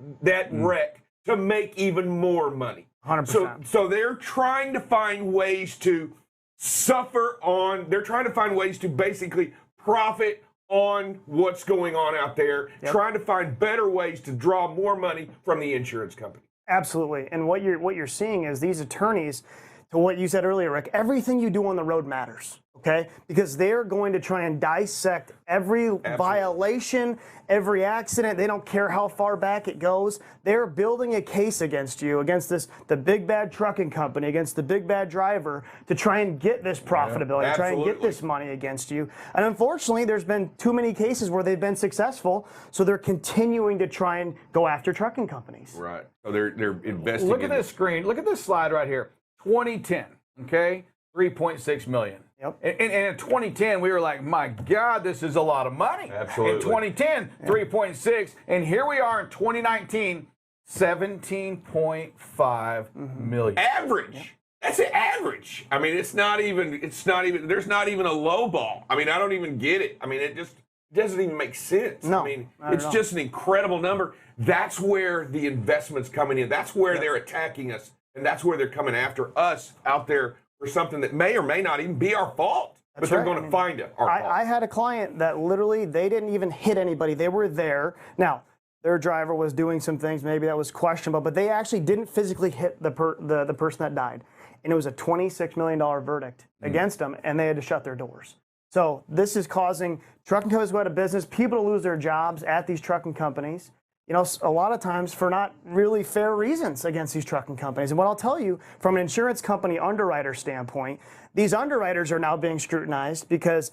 wreck to make even more money. 100%. So they're trying to find ways to they're trying to find ways to basically profit on what's going on out there, trying to find better ways to draw more money from the insurance company. Absolutely. And what you're seeing is these attorneys, to what you said earlier, Rick, everything you do on the road matters, okay? Because they're going to try and dissect every violation, every accident. They don't care how far back it goes. They're building a case against you, against the big bad trucking company, against the big bad driver, to try and get this profitability, try and get this money against you. And unfortunately, there's been too many cases where they've been successful, so they're continuing to try and go after trucking companies. Right. So they're investing. Look at this screen. Look at this slide right here. 2010, okay, 3.6 million. Yep. And in 2010, we were like, my God, this is a lot of money. Absolutely. In 2010, 3.6, and here we are in 2019, 17.5 million. Average. That's an average. I mean, it's not even, there's not even a low ball. I mean, I don't even get it. I mean, it just doesn't even make sense. No, I mean, not it's at all. just an incredible number. That's where the investment's coming in. That's where they're attacking us. And that's where they're coming after us out there for something that may or may not even be our fault. But they're going to find it. Our fault. I had a client that literally, they didn't even hit anybody. They were there. Now, their driver was doing some things maybe that was questionable, but they actually didn't physically hit the person that died. And it was a $26 million verdict against them, and they had to shut their doors. So this is causing trucking companies to go out of business, people to lose their jobs at these trucking companies. You know, a lot of times for not really fair reasons against these trucking companies. And what I'll tell you, from an insurance company underwriter standpoint, these underwriters are now being scrutinized because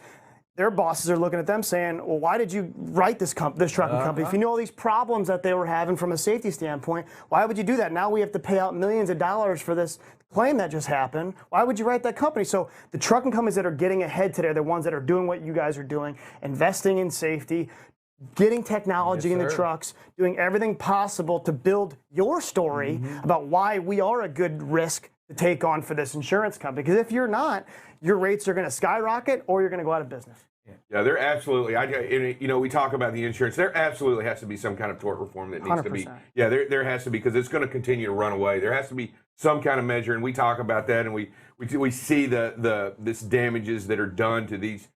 their bosses are looking at them saying, well, why did you write this trucking company? If you knew all these problems that they were having from a safety standpoint, why would you do that? Now we have to pay out millions of dollars for this claim that just happened. Why would you write that company? So the trucking companies that are getting ahead today are the ones that are doing what you guys are doing, investing in safety, getting technology in the trucks, doing everything possible to build your story about why we are a good risk to take on for this insurance company. Because if you're not, your rates are going to skyrocket or you're going to go out of business. Yeah, there absolutely. You know, we talk about the insurance. There absolutely has to be some kind of tort reform that needs to be. 100%. Yeah, there has to be, because it's going to continue to run away. There has to be some kind of measure, and we talk about that, and we see this damages that are done to these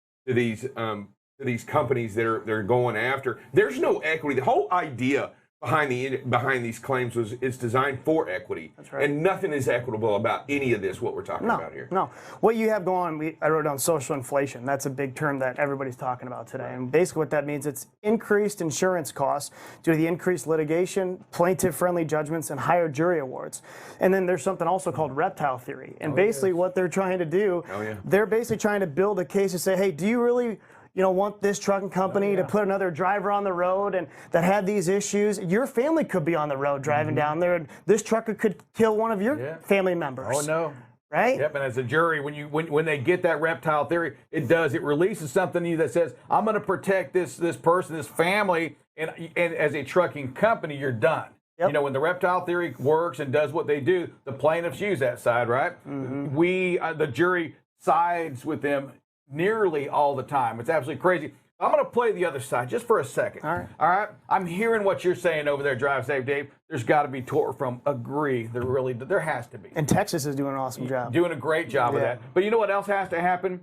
companies that are going after. There's no equity. The whole idea behind these claims is designed for equity. That's right. And nothing is equitable about any of this, what we're talking about here. No. What you have going on, I wrote down social inflation. That's a big term that everybody's talking about today. And basically what that means, it's increased insurance costs due to the increased litigation, plaintiff-friendly judgments, and higher jury awards. And then there's something also called reptile theory. And basically what they're trying to do, they're basically trying to build a case to say, hey, do you really want this trucking company to put another driver on the road and that had these issues? Your family could be on the road driving down there, and this trucker could kill one of your family members. Oh, no. right? Yep, and as a jury, when they get that reptile theory, it releases something in you that says, I'm going to protect this person, this family, and as a trucking company, you're done. Yep. You know, when the reptile theory works and does what they do, the plaintiffs use that side, right? The jury sides with them nearly all the time. It's absolutely crazy. I'm going to play the other side just for a second. All right. I'm hearing what you're saying over there, Drive Safe Dave. There's got to be tort from agree. There has to be. And Texas is doing an awesome job. Doing a great job of that. But you know what else has to happen?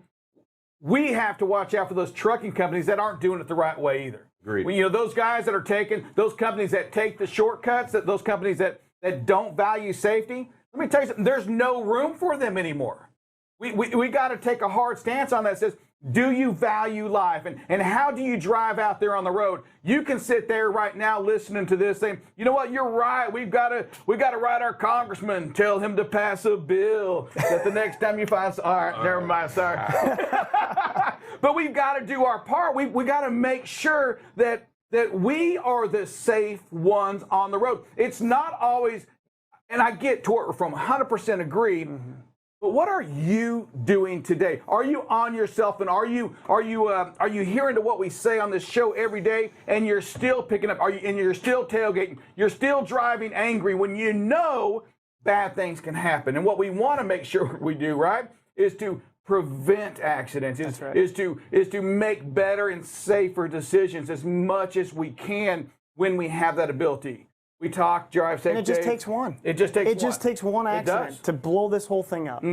We have to watch out for those trucking companies that aren't doing it the right way either. Agreed. When, you know, those guys that are taking, those companies that take the shortcuts, those companies that don't value safety, let me tell you something, there's no room for them anymore. We got to take a hard stance on that. It says, do you value life? And how do you drive out there on the road? You can sit there right now listening to this saying, you know what, you're right. We've got to write our congressman, tell him to pass a bill that the next time you find, all right, never mind, sorry. But we've got to do our part. We got to make sure that we are the safe ones on the road. It's not always, and I get tort from 100% agree. But what are you doing today? Are you on yourself, and are you hearing to what we say on this show every day, and you're still picking up? And you're still tailgating? You're still driving angry when you know bad things can happen. And what we want to make sure we do, right, is to prevent accidents. Is to make better and safer decisions as much as we can when we have that ability. We talk, Drive Safe. And it just takes one. It just takes one accident to blow this whole thing up.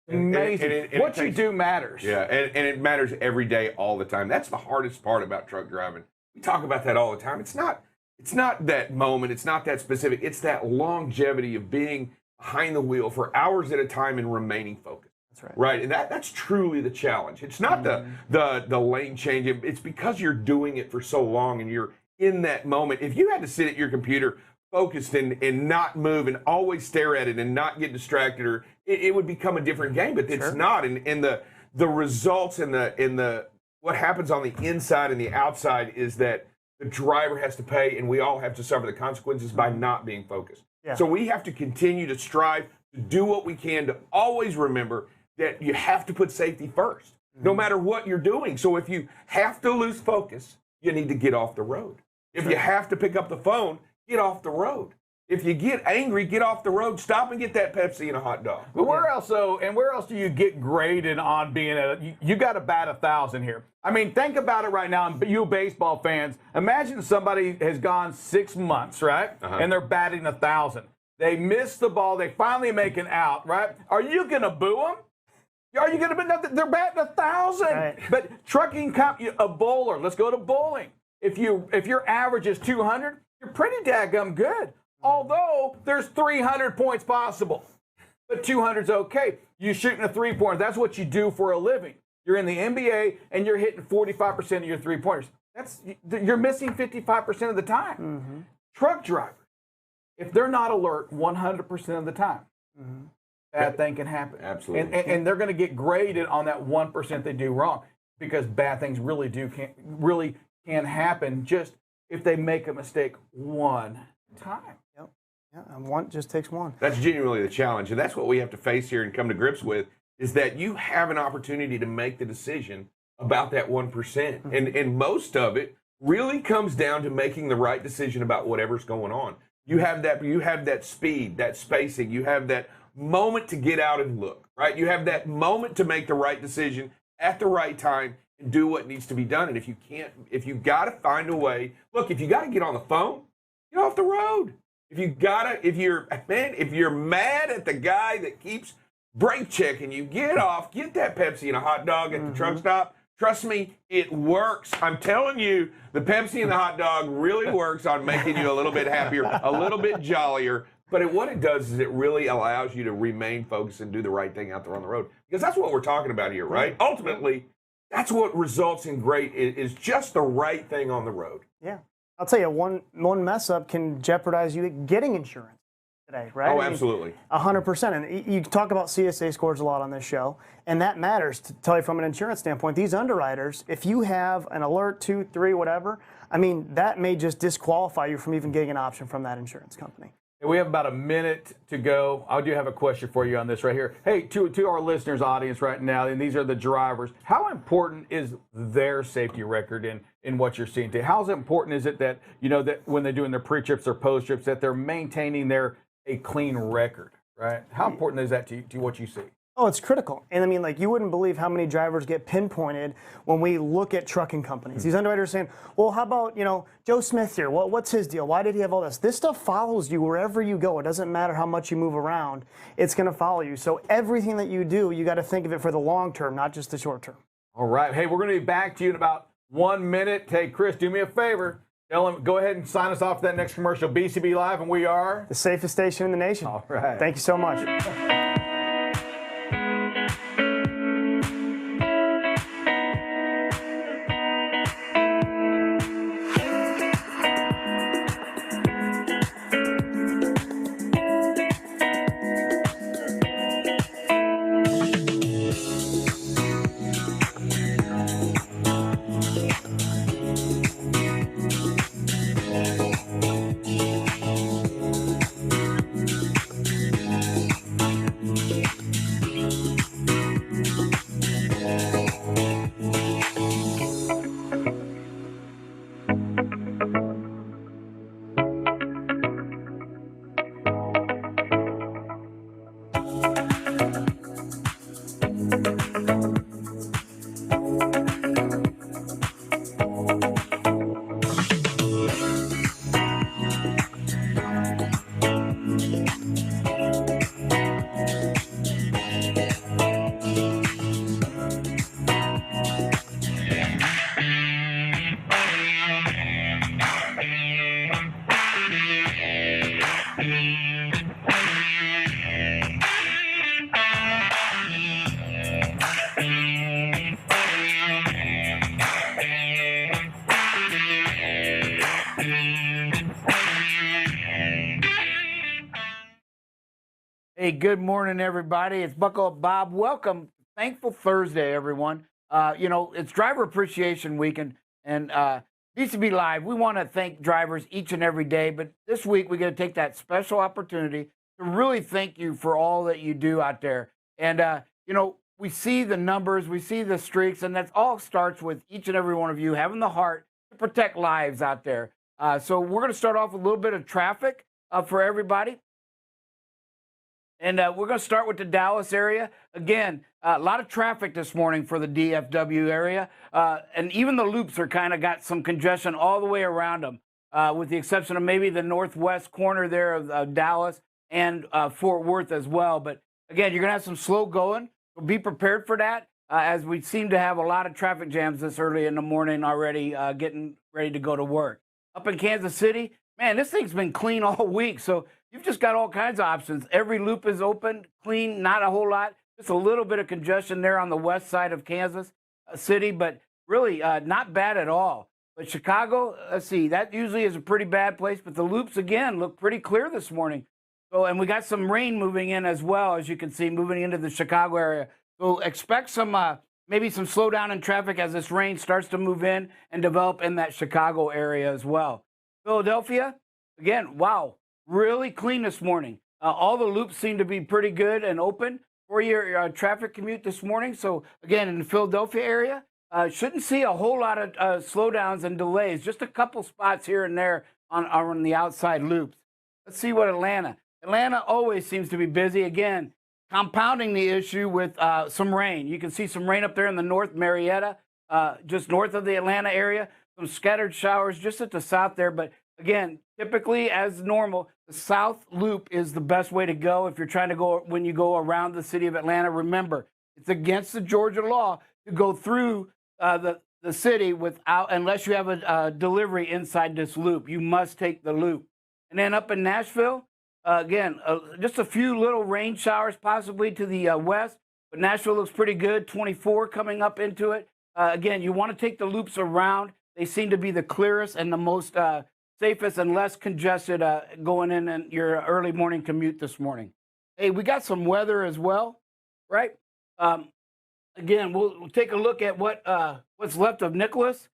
Amazing. What you do matters. Yeah, and it matters every day, all the time. That's the hardest part about truck driving. We talk about that all the time. It's not that moment. It's not that specific. It's that longevity of being behind the wheel for hours at a time and remaining focused. That's right. Right, and that's truly the challenge. It's not the lane change. It's because you're doing it for so long and you're in that moment. If you had to sit at your computer focused and not move and always stare at it and not get distracted, or it would become a different game. But it's not. And the results and the what happens on the inside and the outside is that the driver has to pay, and we all have to suffer the consequences by not being focused. Yeah. So we have to continue to strive to do what we can to always remember that you have to put safety first, no matter what you're doing. So if you have to lose focus, you need to get off the road. If you have to pick up the phone, get off the road. If you get angry, get off the road. Stop and get that Pepsi and a hot dog. But where else do you get graded on being you got to bat 1,000 here? I mean, think about it right now, and you baseball fans, imagine somebody has gone 6 months, right? And they're batting 1,000. They miss the ball. They finally make an out, right? Are you going to boo them? Are you going to boo them? They're batting 1,000. Right. But trucking, a bowler, let's go to bowling. If your average is 200, you're pretty daggum good. Although there's 300 points possible, but 200's okay. You shooting a three-pointer, that's what you do for a living. You're in the NBA and you're hitting 45% of your three-pointers. You're missing 55% of the time. Truck drivers, if they're not alert 100% of the time, bad thing can happen. Absolutely. And they're going to get graded on that 1% they do wrong, because bad things really can happen just if they make a mistake one time. Yeah, and one just takes one. That's genuinely the challenge, and that's what we have to face here and come to grips with, is that you have an opportunity to make the decision about that 1%. And most of it really comes down to making the right decision about whatever's going on. You have that speed, that spacing, you have that moment to get out and look, right? You have that moment to make the right decision at the right time and do what needs to be done. And if you got to find a way, look, if you got to get on the phone, get off the road. If you're mad at the guy that keeps brake checking you, get off, get that Pepsi and a hot dog at the truck stop. Trust me, it works. I'm telling you, the Pepsi and the hot dog really works on making you a little bit happier, a little bit jollier. But what it does is it really allows you to remain focused and do the right thing out there on the road. Because that's what we're talking about here, right? Ultimately, that's what results in great is just the right thing on the road. Yeah. I'll tell you, one mess up can jeopardize you getting insurance today, right? Oh, absolutely. 100%. And you talk about CSA scores a lot on this show, and that matters to tell you from an insurance standpoint. These underwriters, if you have an alert, 2, 3, whatever, I mean, that may just disqualify you from even getting an option from that insurance company. Hey, we have about a minute to go. I do have a question for you on this right here. Hey, to our listeners, audience right now, and these are the drivers. How important is their safety record in what you're seeing today? How important is it that, that when they're doing their pre-trips or post-trips, that they're maintaining a clean record, right? How important is that to what you see? Oh, it's critical. And I mean, like, you wouldn't believe how many drivers get pinpointed when we look at trucking companies. These underwriters are saying, well, how about, Joe Smith here? What's his deal? Why did he have all this? This stuff follows you wherever you go. It doesn't matter how much you move around. It's going to follow you. So everything that you do, you got to think of it for the long term, not just the short term. All right. Hey, we're going to be back to you in about 1 minute. Hey, Chris, do me a favor. Tell him, go ahead and sign us off to that next commercial. BCB Live, and we are the safest station in the nation. All right. Thank you so much. Hey, good morning, everybody. It's Buckle Up Bob. Welcome. Thankful Thursday, everyone. It's Driver Appreciation Week, and BCB Live, we want to thank drivers each and every day, but this week we're going to take that special opportunity to really thank you for all that you do out there. And, we see the numbers, we see the streaks, and that all starts with each and every one of you having the heart to protect lives out there. So we're going to start off with a little bit of traffic for everybody. And we're going to start with the Dallas area. Again, a lot of traffic this morning for the DFW area. And even the loops are kind of got some congestion all the way around them, with the exception of maybe the northwest corner there of Dallas and Fort Worth as well. But again, you're going to have some slow going. So be prepared for that, as we seem to have a lot of traffic jams this early in the morning already, getting ready to go to work. Up in Kansas City, man, this thing's been clean all week. So you've just got all kinds of options. Every loop is open, clean, not a whole lot. Just a little bit of congestion there on the west side of Kansas City, but really not bad at all. But Chicago, let's see, that usually is a pretty bad place, but the loops, again, look pretty clear this morning. So, and we got some rain moving in as well, as you can see, moving into the Chicago area. So expect some, maybe some slowdown in traffic as this rain starts to move in and develop in that Chicago area as well. Philadelphia, again, wow. Really clean this morning. All the loops seem to be pretty good and open for your traffic commute this morning. So again, in the Philadelphia area, shouldn't see a whole lot of slowdowns and delays. Just a couple spots here and there on the outside loops. Let's see what Atlanta. Atlanta always seems to be busy. Again, compounding the issue with some rain. You can see some rain up there in the North Marietta, just north of the Atlanta area. Some scattered showers just at the south there, but again, typically, as normal, the South Loop is the best way to go if you're trying to go when you go around the city of Atlanta. Remember, it's against the Georgia law to go through the city unless you have a delivery inside this loop. You must take the loop. And then up in Nashville, again, just a few little rain showers possibly to the west, but Nashville looks pretty good. 24 coming up into it. Again, you want to take the loops around. They seem to be the clearest and the most safest and less congested going in your early morning commute this morning. Hey, we got some weather as well, right? Again, we'll take a look at what's left of Nicholas.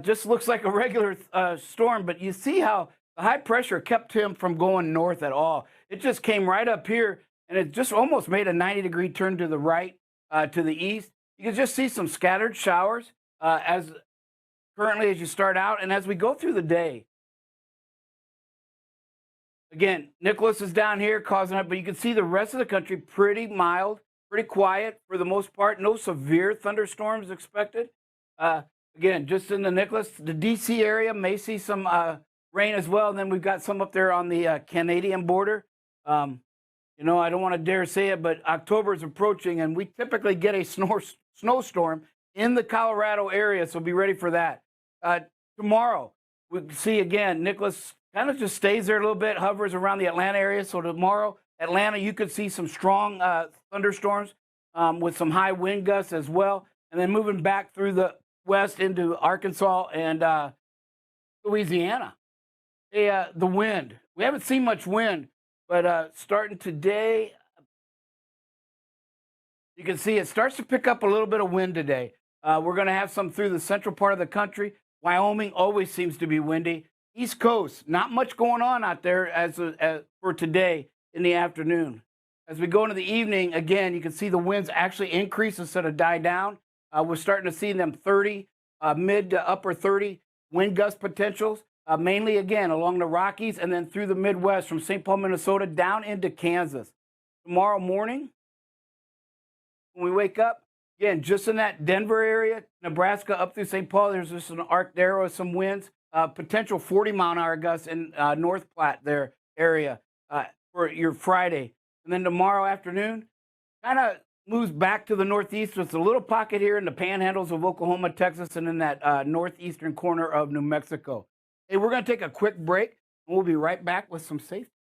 Just looks like a regular storm, but you see how the high pressure kept him from going north at all. It just came right up here, and it just almost made a 90-degree turn to the right, to the east. You can just see some scattered showers as currently as you start out, and as we go through the day. Again, Nicholas is down here causing it, but you can see the rest of the country pretty mild, pretty quiet for the most part. No severe thunderstorms expected. Again, just in the Nicholas, the DC area may see some rain as well. And then we've got some up there on the Canadian border. You know, I don't want to dare say it, but October is approaching, and we typically get a snowstorm in the Colorado area, so be ready for that. Tomorrow, we see again, Nicholas kind of just stays there a little bit, hovers around the Atlanta area. So tomorrow, Atlanta, you could see some strong thunderstorms with some high wind gusts as well. And then moving back through the west into Arkansas and Louisiana. The wind. We haven't seen much wind, but starting today, you can see it starts to pick up a little bit of wind today. We're going to have some through the central part of the country. Wyoming always seems to be windy. East Coast, not much going on out there as for today in the afternoon. As we go into the evening, again, you can see the winds actually increase instead of die down. We're starting to see them 30, mid to upper 30 wind gust potentials, mainly, again, along the Rockies and then through the Midwest from St. Paul, Minnesota, down into Kansas. Tomorrow morning, when we wake up, again, just in that Denver area, Nebraska, up through St. Paul, there's just an arc there with some winds. Potential 40-mile-an-hour gusts in North Platte there area for your Friday. And then tomorrow afternoon, kind of moves back to the northeast with a little pocket here in the panhandles of Oklahoma, Texas, and in that northeastern corner of New Mexico. Hey, we're going to take a quick break, and we'll be right back with some safety.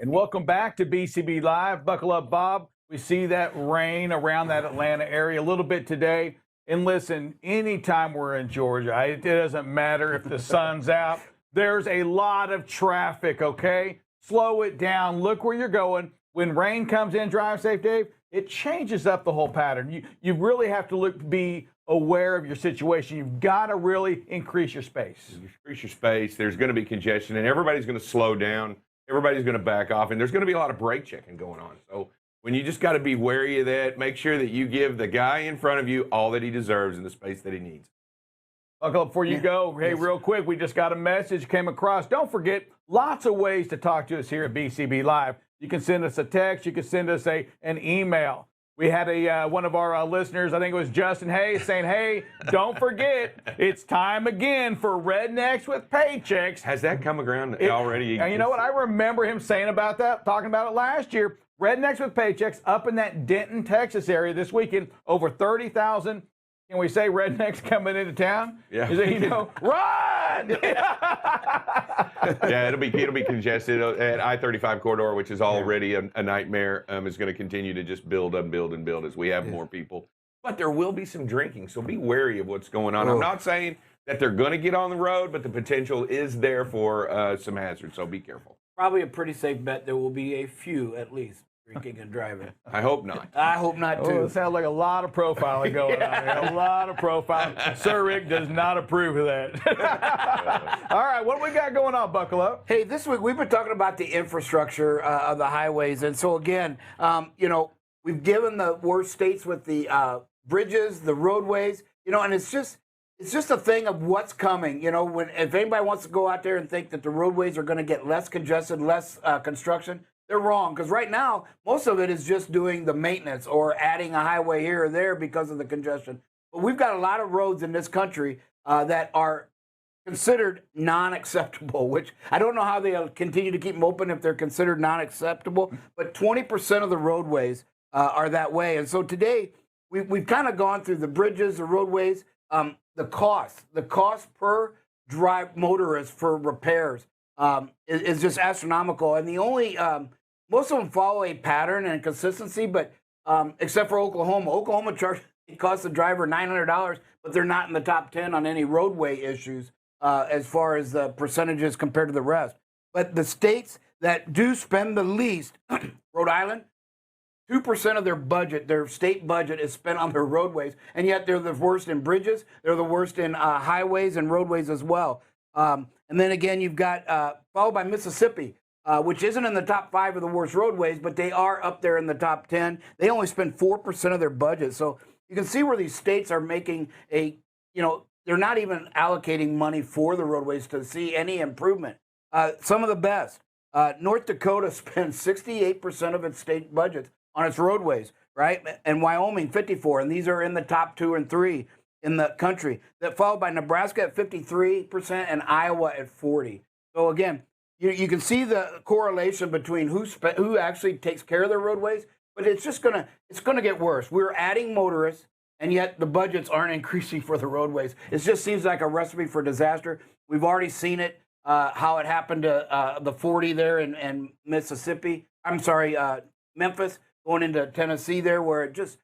Welcome back to BCB Live. Buckle up, Bob. We see that rain around that Atlanta area a little bit today. And listen, anytime we're in Georgia, it doesn't matter if the sun's out. There's a lot of traffic, okay? Slow it down. Look where you're going. When rain comes in, drive safe, Dave, it changes up the whole pattern. You really have to be aware of your situation. You've got to really increase your space. Increase your space. There's going to be congestion, and everybody's going to slow down. Everybody's going to back off, and there's going to be a lot of brake checking going on. So when you just got to be wary of that, make sure that you give the guy in front of you all that he deserves in the space that he needs. Buckle up before you go. Hey, real quick, we just got a message came across. Don't forget, lots of ways to talk to us here at BCB Live. You can send us a text. You can send us an email. We had one of our listeners, I think it was Justin Hayes, saying, hey, don't forget, it's time again for Rednecks with Paychecks. Has that come around already? And you know what? I remember him saying about that, talking about it last year. Rednecks with Paychecks up in that Denton, Texas area this weekend, over 30,000. Can we say rednecks coming into town? Yeah. Is it, run! Yeah, it'll be congested at I-35 corridor, which is already a nightmare. Is going to continue to just build and build and build as we have more people. But there will be some drinking, so be wary of what's going on. I'm not saying that they're going to get on the road, but the potential is there for some hazards, so be careful. Probably a pretty safe bet there will be a few, at least, drinking and driving. I hope not. I hope not, too. It sounds like a lot of profiling going on here. A lot of profiling. Sir Rick does not approve of that. All right, what do we got going on, Buckle Up? Hey, this week we've been talking about the infrastructure of the highways. And so, again, we've given the worst states with the bridges, the roadways, and it's just a thing of what's coming. If anybody wants to go out there and think that the roadways are going to get less congested, less construction, they're wrong, because right now most of it is just doing the maintenance or adding a highway here or there because of the congestion. But we've got a lot of roads in this country that are considered non-acceptable, which I don't know how they'll continue to keep them open if they're considered non-acceptable, but 20% of the roadways are that way. And so today we've kind of gone through the bridges, the roadways, the cost per drive motorist for repairs is just astronomical. And the only, most of them follow a pattern and consistency, but except for Oklahoma. Oklahoma it costs the driver $900, but they're not in the top 10 on any roadway issues as far as the percentages compared to the rest. But the states that do spend the least, Rhode Island, 2% of their budget, their state budget, is spent on their roadways, and yet they're the worst in bridges. They're the worst in highways and roadways as well. And then again, you've got followed by Mississippi, which isn't in the top 5 of the worst roadways, but they are up there in the top 10. They only spend 4% of their budget. So you can see where these states are making they're not even allocating money for the roadways to see any improvement. Some of the best. North Dakota spends 68% of its state budgets on its roadways, right? And Wyoming, 54%. And these are in the top 2 and 3 in the country. That followed by Nebraska at 53% and Iowa at 40%. So again, you can see the correlation between who actually takes care of their roadways, but it's gonna get worse. We're adding motorists, and yet the budgets aren't increasing for the roadways. It just seems like a recipe for disaster. We've already seen it, how it happened to the 40 there in Mississippi. I'm sorry, Memphis, going into Tennessee there, where it just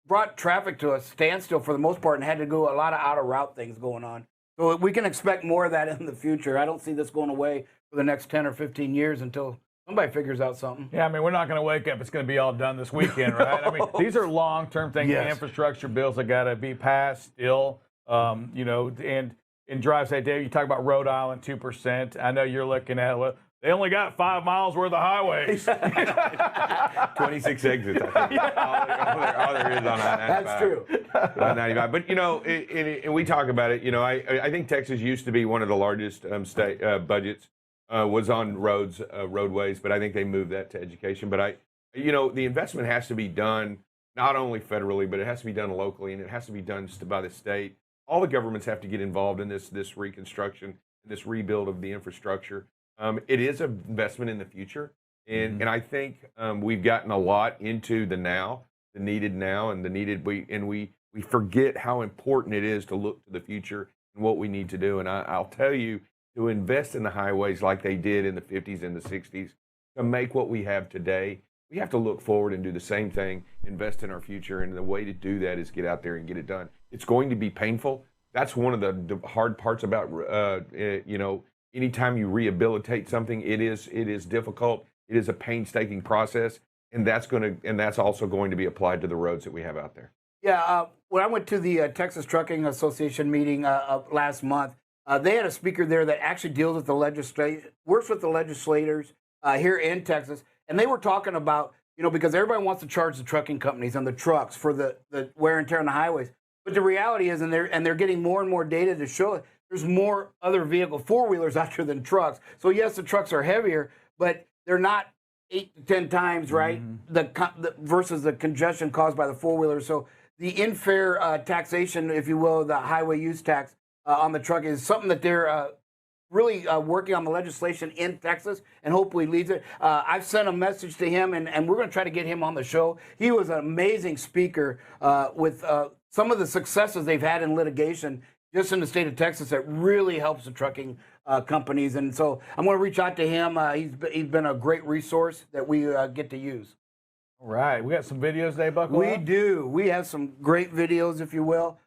brought traffic to a standstill for the most part and had to go a lot of out-of-route things going on. So we can expect more of that in the future. I don't see this going away for the next 10 or 15 years until somebody figures out something. Yeah, I mean, we're not going to wake up. It's going to be all done this weekend, right? I mean, these are long-term things, Yes. infrastructure bills that got to be passed still. And in Drive State, Dave, you talk about Rhode Island, 2%. I know you're looking at, well, they only got 5 miles worth of highways. 26 exits, I think. All there is on I-95. That's true. On 95. But, and we talk about it, I think Texas used to be one of the largest state budgets was on roadways, but I think they moved that to education. But the investment has to be done not only federally, but it has to be done locally, and it has to be done by the state. All the governments have to get involved in this reconstruction, this rebuild of the infrastructure. It is an investment in the future, and I think we've gotten a lot into the now, the needed now, and the needed we forget how important it is to look to the future and what we need to do. And I'll tell you, to invest in the highways like they did in the 50s and the 60s, to make what we have today, we have to look forward and do the same thing, invest in our future. And the way to do that is get out there and get it done. It's going to be painful. That's one of the hard parts about, anytime you rehabilitate something, it is difficult. It is a painstaking process. And that's also going to be applied to the roads that we have out there. Yeah, when I went to the Texas Trucking Association meeting last month, they had a speaker there that actually deals with works with the legislators here in Texas, and they were talking about, because everybody wants to charge the trucking companies and the trucks for the wear and tear on the highways, but the reality is, and they're getting more and more data to show it, there's more other four-wheelers out there than trucks. So yes, the trucks are heavier, but they're not 8 to 10 times, right, versus the congestion caused by the four-wheelers. So the infare taxation, if you will, the highway use tax on the truck is something that they're really working on the legislation in Texas, and hopefully leads it. I've sent a message to him, and we're going to try to get him on the show. He was an amazing speaker with some of the successes they've had in litigation just in the state of Texas that really helps the trucking companies. And so I'm going to reach out to him. He's been a great resource that we get to use. All right. We got some videos today, Buckle. We do. We have some great videos, if you will.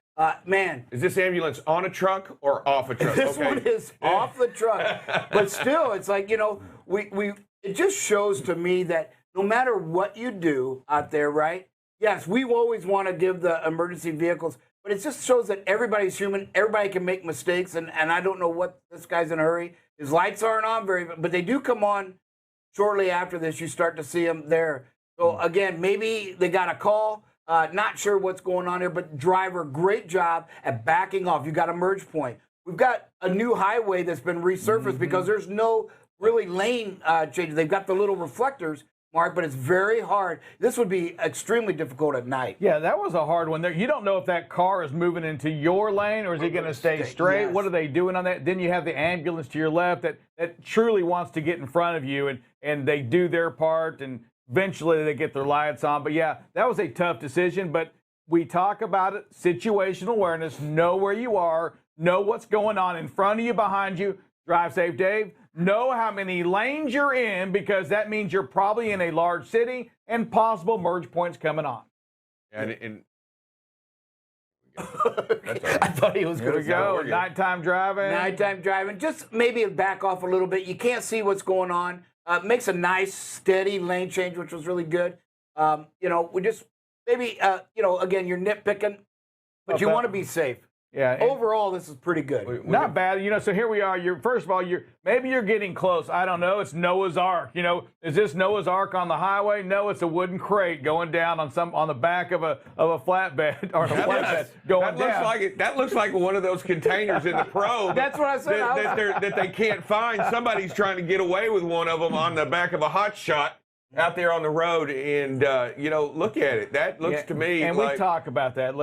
Man, is this ambulance on a truck or off a truck? This one is off the truck, but still, it's like, it just shows to me that no matter what you do out there, right? Yes, we always want to give the emergency vehicles, but it just shows that everybody's human. Everybody can make mistakes, and I don't know what this guy's in a hurry. His lights aren't on but they do come on shortly after this. You start to see them there. So again, maybe they got a call. Not sure what's going on here, but driver, great job at backing off. You got a merge point. We've got a new highway that's been resurfaced because there's no really lane changes. They've got the little reflectors, Mark, but it's very hard. This would be extremely difficult at night. Yeah, that was a hard one there. You don't know if that car is moving into your lane or is he going to stay straight. Yes. What are they doing on that? Then you have the ambulance to your left that truly wants to get in front of you, and they do their part, and eventually they get their lights on. But yeah, that was a tough decision, but we talk about it, situational awareness, know where you are, know what's going on in front of you, behind you. Drive safe, Dave. Know how many lanes you're in, because that means you're probably in a large city and possible merge points coming on. And I thought he was going to go. Nighttime driving. Nighttime driving. Just maybe back off a little bit. You can't see what's going on. Makes a nice, steady lane change, which was really good. We just maybe, again, you're nitpicking, but you want to be safe. Yeah. Overall, this is pretty good. Not bad. So here we are. First of all, maybe you're getting close. I don't know. It's Noah's Ark. Is this Noah's Ark on the highway? No, it's a wooden crate going down on the back of a flatbed or a flatbed going down. That looks like one of those containers in the Pro. That's what I said. That they can't find. Somebody's trying to get away with one of them on the back of a hot shot out there on the road, and look at it. That looks to me and like... we talk about that.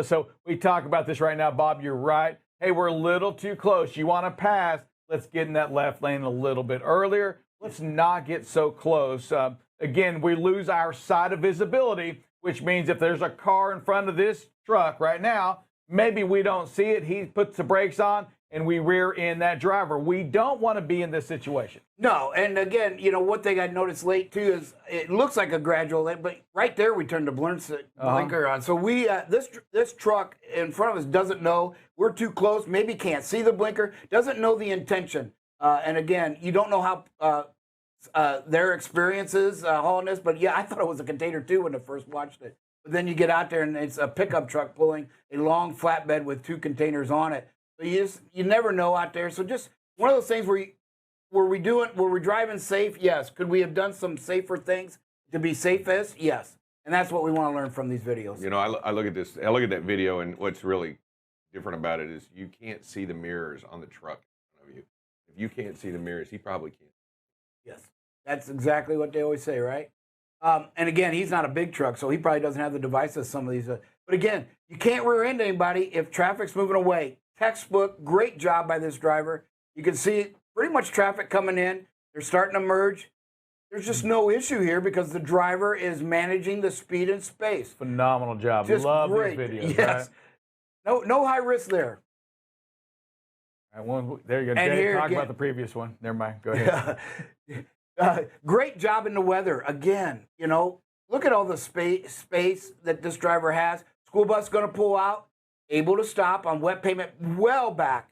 So we talk about this right now, Bob. You're right. Hey, we're a little too close. You want to pass? Let's get in that left lane a little bit earlier. Let's not get so close. Again, we lose our side of visibility, which means if there's a car in front of this truck right now, maybe we don't see it. He puts the brakes on, and we rear end that driver. We don't want to be in this situation. No, and again, one thing I noticed late too is it looks like a gradual lane, but right there we turned the blinker on. So we this truck in front of us doesn't know we're too close, maybe can't see the blinker, doesn't know the intention. And again, you don't know how their experiences hauling this, but yeah, I thought it was a container too when I first watched it. But then you get out there and it's a pickup truck pulling a long flatbed with 2 containers on it. So you never know out there. So just one of those things where were we driving safe? Yes. Could we have done some safer things to be safest? Yes. And that's what we want to learn from these videos. I look at this. I look at that video, and what's really different about it is you can't see the mirrors on the truck in front of you. If you can't see the mirrors, he probably can't. Yes. That's exactly what they always say, right? And again, he's not a big truck, so he probably doesn't have the devices some of these. But again, you can't rear end anybody if traffic's moving away. Textbook, great job by this driver. You can see pretty much traffic coming in. They're starting to merge. There's just no issue here because the driver is managing the speed and space. Phenomenal job. Just love great. these videos. Yes. Right? No high risk there. All right, there you go. And Dave, talk about the previous one. Never mind. Go ahead. Great job in the weather. Again, look at all the space that this driver has. School bus going to pull out, able to stop on wet pavement, well back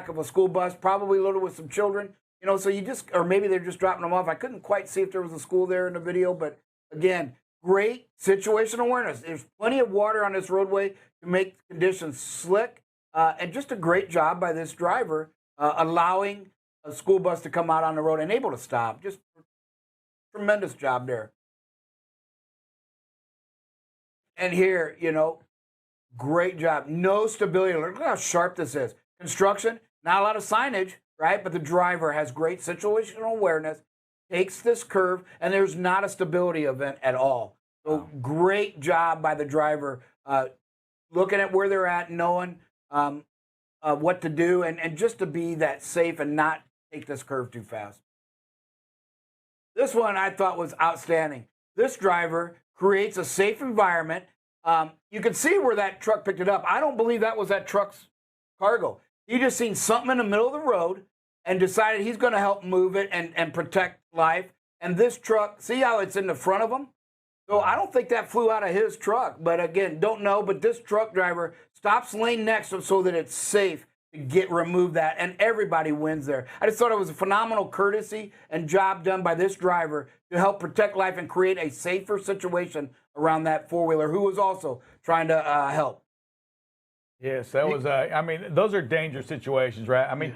of a school bus, probably loaded with some children. So or maybe they're just dropping them off. I couldn't quite see if there was a school there in the video, but again, great situational awareness. There's plenty of water on this roadway to make conditions slick, and just a great job by this driver allowing a school bus to come out on the road and able to stop. Just tremendous job there. And here, great job. No stability. Look how sharp this is. Construction, not a lot of signage, right? But the driver has great situational awareness, takes this curve, and there's not a stability event at all. So great job by the driver, looking at where they're at, knowing what to do, and just to be that safe and not take this curve too fast. This one I thought was outstanding. This driver creates a safe environment. You can see where that truck picked it up. I don't believe that was that truck's cargo. He just seen something in the middle of the road and decided he's going to help move it and protect life. And this truck, see how it's in the front of him? So I don't think that flew out of his truck. But again, don't know. But this truck driver stops lane next so that it's safe to remove that. And everybody wins there. I just thought it was a phenomenal courtesy and job done by this driver to help protect life and create a safer situation around that four-wheeler who was also trying to help. Yes, that was. Those are dangerous situations, right?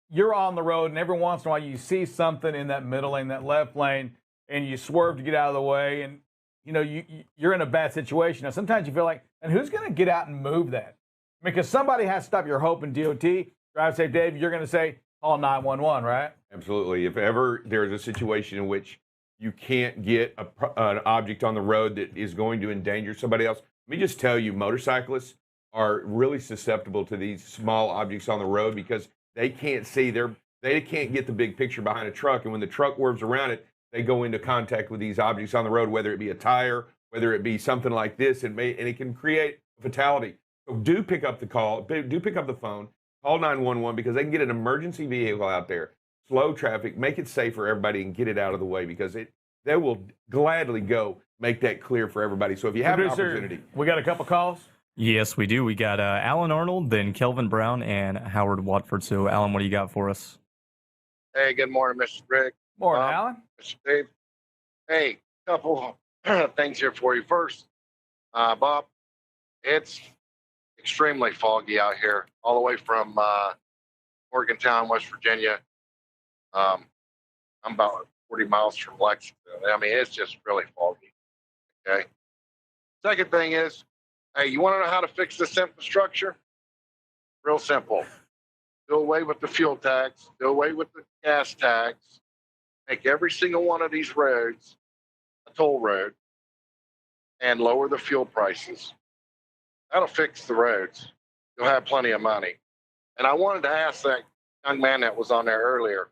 You're on the road, and every once in a while you see something in that middle lane, that left lane, and you swerve to get out of the way, and you're in a bad situation. Now, sometimes you feel like, and who's going to get out and move that? Because somebody has to stop. You're hoping DOT, Drive Safe Dave. You're going to say, call 911, right? Absolutely. If ever there's a situation in which you can't get an object on the road that is going to endanger somebody else, let me just tell you, motorcyclists are really susceptible to these small objects on the road because they can't see they can't get the big picture behind a truck. And when the truck whirls around it, they go into contact with these objects on the road, whether it be a tire, whether it be something like this, and it can create a fatality. So do pick up the call, do pick up the phone, call 911 because they can get an emergency vehicle out there, slow traffic, make it safe for everybody, and get it out of the way because they will gladly go make that clear for everybody. So if you have an opportunity. We got a couple calls. Yes, we do. We got Alan Arnold, then Kelvin Brown, and Howard Watford. So, Alan, what do you got for us? Hey, good morning, Mr. Rick. Morning, Alan. Mr. Dave. Hey, couple things here for you. First, Bob, it's extremely foggy out here, all the way from Morgantown, West Virginia. I'm about 40 miles from Lexington. I mean, it's just really foggy. Okay. Second thing is, hey, you want to know how to fix this infrastructure? Real simple. Do away with the fuel tax, do away with the gas tax, make every single one of these roads a toll road, and lower the fuel prices. That'll fix the roads. You'll have plenty of money. And I wanted to ask that young man that was on there earlier,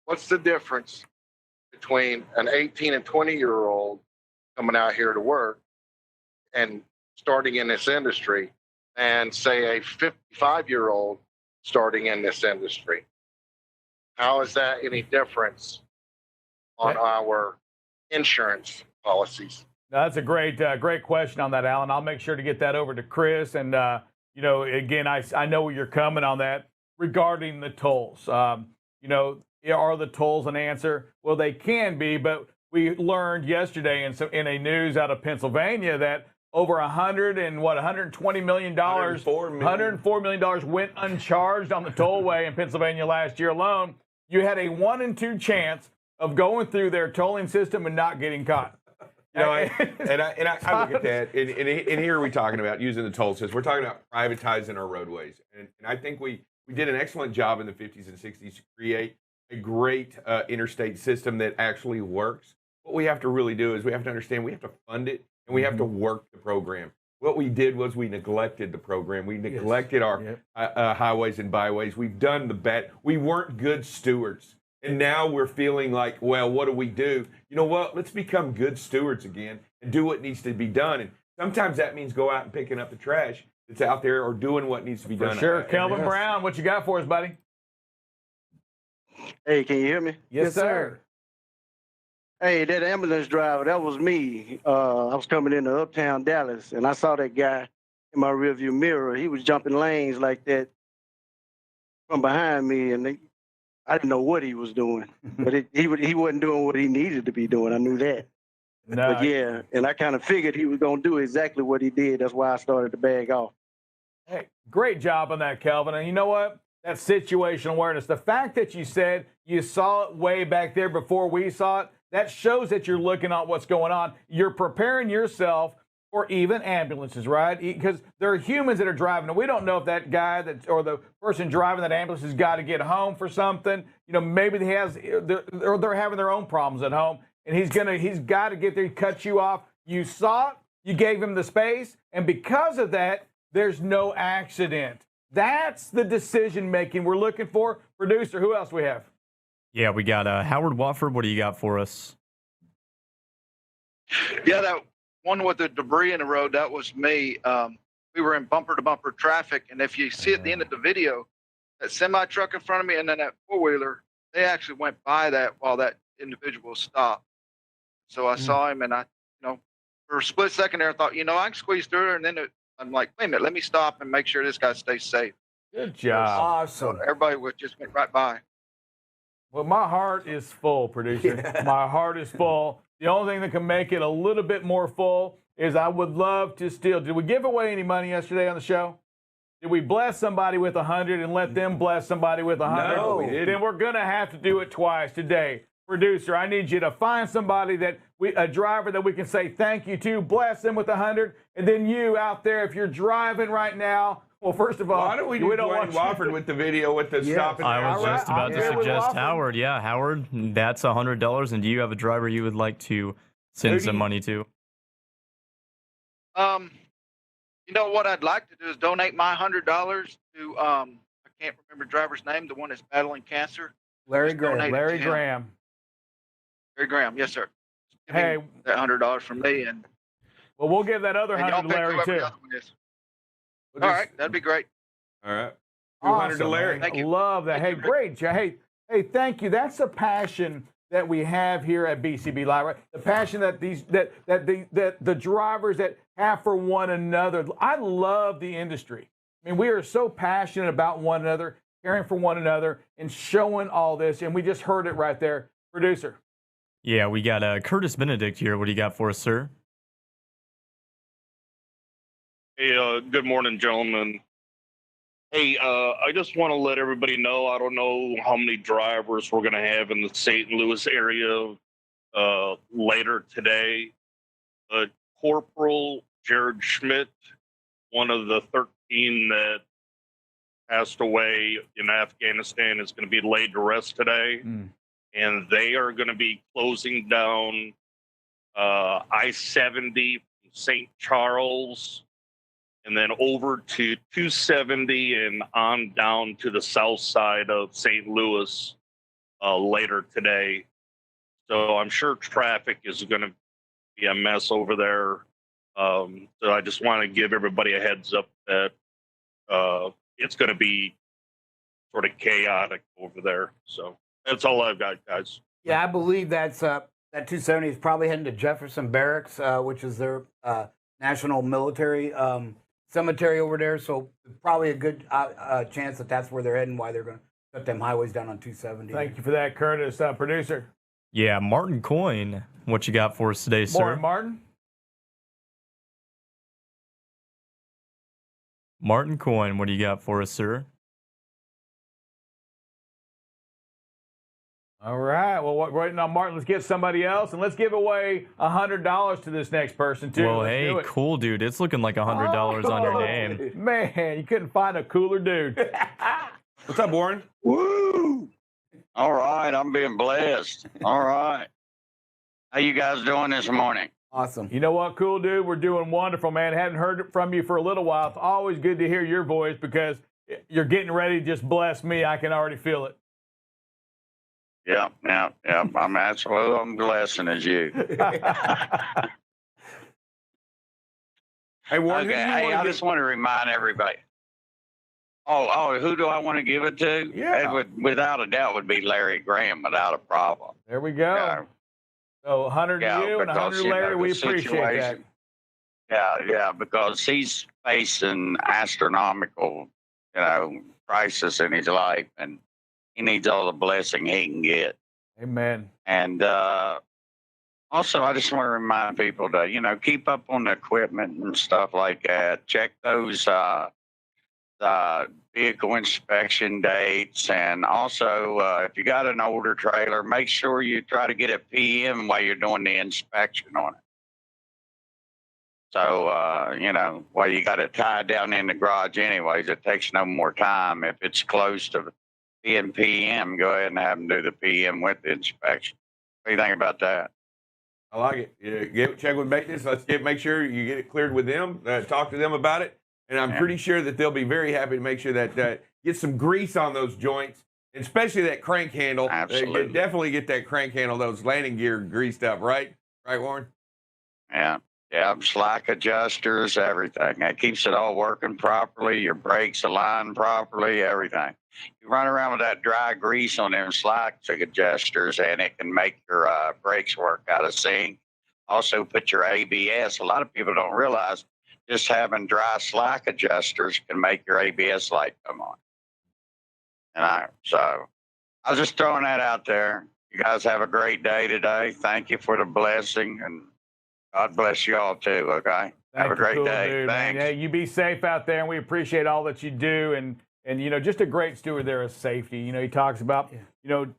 what's the difference between an 18 and 20-year-old coming out here to work and starting in this industry and, say, a 55-year-old starting in this industry? How is that any difference on our insurance policies? Now, that's a great question on that, Alan. I'll make sure to get that over to Chris. And, again, I know where you're coming on that regarding the tolls. Are the tolls an answer? Well, they can be, but we learned yesterday in a news out of Pennsylvania that over $120 million, $104 million went uncharged on the tollway in Pennsylvania last year alone. You had a 1 in 2 chance of going through their tolling system and not getting caught. I look at that, and here we're talking about using the toll system. We're talking about privatizing our roadways, and I think we did an excellent job in the 50s and 60s to create a great interstate system that actually works. What we have to really do is we have to understand we have to fund it, and we have to work the program. What we did was we neglected the program. We neglected our highways and byways. We've done the bad. We weren't good stewards. And now we're feeling like, well, what do we do? You know what? Let's become good stewards again and do what needs to be done. And sometimes that means go out and picking up the trash that's out there or doing what needs to be done. Sure. Kelvin Brown, what you got for us, buddy? Hey, can you hear me? Yes, sir. Hey, that ambulance driver, that was me. I was coming into Uptown Dallas, and I saw that guy in my rearview mirror. He was jumping lanes like that from behind me, and I didn't know what he was doing. But he wasn't doing what he needed to be doing. I knew that. No. But yeah, and I kind of figured he was going to do exactly what he did. That's why I started to bag off. Hey, great job on that, Kelvin. And you know what? That situational awareness, the fact that you said you saw it way back there before we saw it, that shows that you're looking at what's going on. You're preparing yourself for even ambulances, right? Because there are humans that are driving, and we don't know if that guy or the person driving that ambulance has got to get home for something. Maybe they're having their own problems at home, and he's got to get there. He cuts you off. You saw it. You gave him the space, and because of that, there's no accident. That's the decision making we're looking for. Producer, who else we have? Yeah, we got Howard Watford. What do you got for us? Yeah, that one with the debris in the road, that was me. We were in bumper-to-bumper traffic, and if you see at the end of the video, that semi-truck in front of me and then that four-wheeler, they actually went by that while that individual stopped. So I saw him, and for a split second there, I thought, I can squeeze through, and then I'm like, wait a minute, let me stop and make sure this guy stays safe. Good job. Awesome. So everybody just went right by. Well, my heart is full, producer. Yeah. My heart is full. The only thing that can make it a little bit more full is I would love to steal. Did we give away any money yesterday on the show? Did we bless somebody with 100 and let them bless somebody with 100? No, we didn't. Then we're going to have to do it twice today. Producer, I need you to find somebody a driver that we can say thank you to, bless them with 100, and then you out there, if you're driving right now, Well, first of all, why don't we do Dwayne Wofford with the video with the stop? I was just about to suggest Wofford. Howard. Yeah, Howard, that's $100. And do you have a driver you would like to send some money to? You know what I'd like to do is donate my $100 to I can't remember the driver's name, the one that's battling cancer. Larry Just Graham. donate it Larry to him. Graham. Larry Graham, yes, sir. Give Hey, him that $100 from me, and well, we'll give that other y'all 100 to pick Larry whoever too. the other one is. All right, that'd be great. All right. 200 to Awesome, Larry. man. Thank you. Love that. Thank Hey, you, great. Hey, thank you. That's the passion that we have here at BCB Live, right? The passion that the drivers that have for one another. I love the industry. I mean, we are so passionate about one another, caring for one another, and showing all this. And we just heard it right there, producer. Yeah, we got Curtis Benedict here. What do you got for us, sir? Hey, good morning, gentlemen. Hey, I just want to let everybody know, I don't know how many drivers we're going to have in the St. Louis area later today, but Corporal Jared Schmidt, one of the 13 that passed away in Afghanistan, is going to be laid to rest today. And they are going to be closing down I-70 from St. Charles and then over to 270 and on down to the south side of St. Louis later today. So I'm sure traffic is going to be a mess over there. So I just want to give everybody a heads up that it's going to be sort of chaotic over there. So that's all I've got, guys. Yeah, I believe that's that 270 is probably heading to Jefferson Barracks, which is their national military cemetery over there. So probably a good chance that that's where they're heading. Why they're going to cut them highways down on 270. Thank you for that, Curtis, producer. Yeah, Martin Coyne. What you got for us today, sir? Morning, Martin. Martin Coyne, what do you got for us, sir? All right. Well, right now, Martin, let's get somebody else, and let's give away $100 to this next person, too. Well, Let's hey, do it. cool, dude. It's looking like $100 on your name. Man, you couldn't find a cooler dude. What's up, Warren? Woo! All right, I'm being blessed. All right. How you guys doing this morning? Awesome. You know what, cool dude? We're doing wonderful, man. Hadn't heard from you for a little while. It's always good to hear your voice because you're getting ready to just bless me. I can already feel it. Yeah. I'm absolutely blessing as you. Hey, Warren, Okay, hey, I just want to remind everybody. Oh, who do I want to give it to? Yeah. It would, without a doubt, would be Larry Graham, without a problem. There we go. Yeah. So 100 to you and 100 because, to Larry. the We appreciate that. Yeah, because he's facing astronomical, crisis in his life, and he needs all the blessing he can get. Amen. And also, I just want to remind people to, keep up on the equipment and stuff like that. Check those vehicle inspection dates. And also, if you got an older trailer, make sure you try to get a PM while you're doing the inspection on it. So, while you got it tied down in the garage anyways, it takes no more time. If it's close to being PM, go ahead and have them do the PM with the inspection. What do you think about that? I like it. Yeah, check with maintenance. Make sure you get it cleared with them. Talk to them about it. And I'm pretty sure that they'll be very happy to make sure that get some grease on those joints, and especially that crank handle. Absolutely. Definitely get that crank handle, those landing gear greased up, right? Right, Warren? Yeah, slack adjusters, everything. That keeps it all working properly. Your brakes align properly, everything. You run around with that dry grease on them slack adjusters, and it can make your brakes work out of sync. Also, put your ABS. A lot of people don't realize just having dry slack adjusters can make your ABS light come on. So I was just throwing that out there. You guys have a great day today. Thank you for the blessing, and God bless you all too, okay? Have a great day. Dude, Thanks. man. Yeah, you be safe out there, and we appreciate all that you do. And And, just a great steward there of safety. He talks about,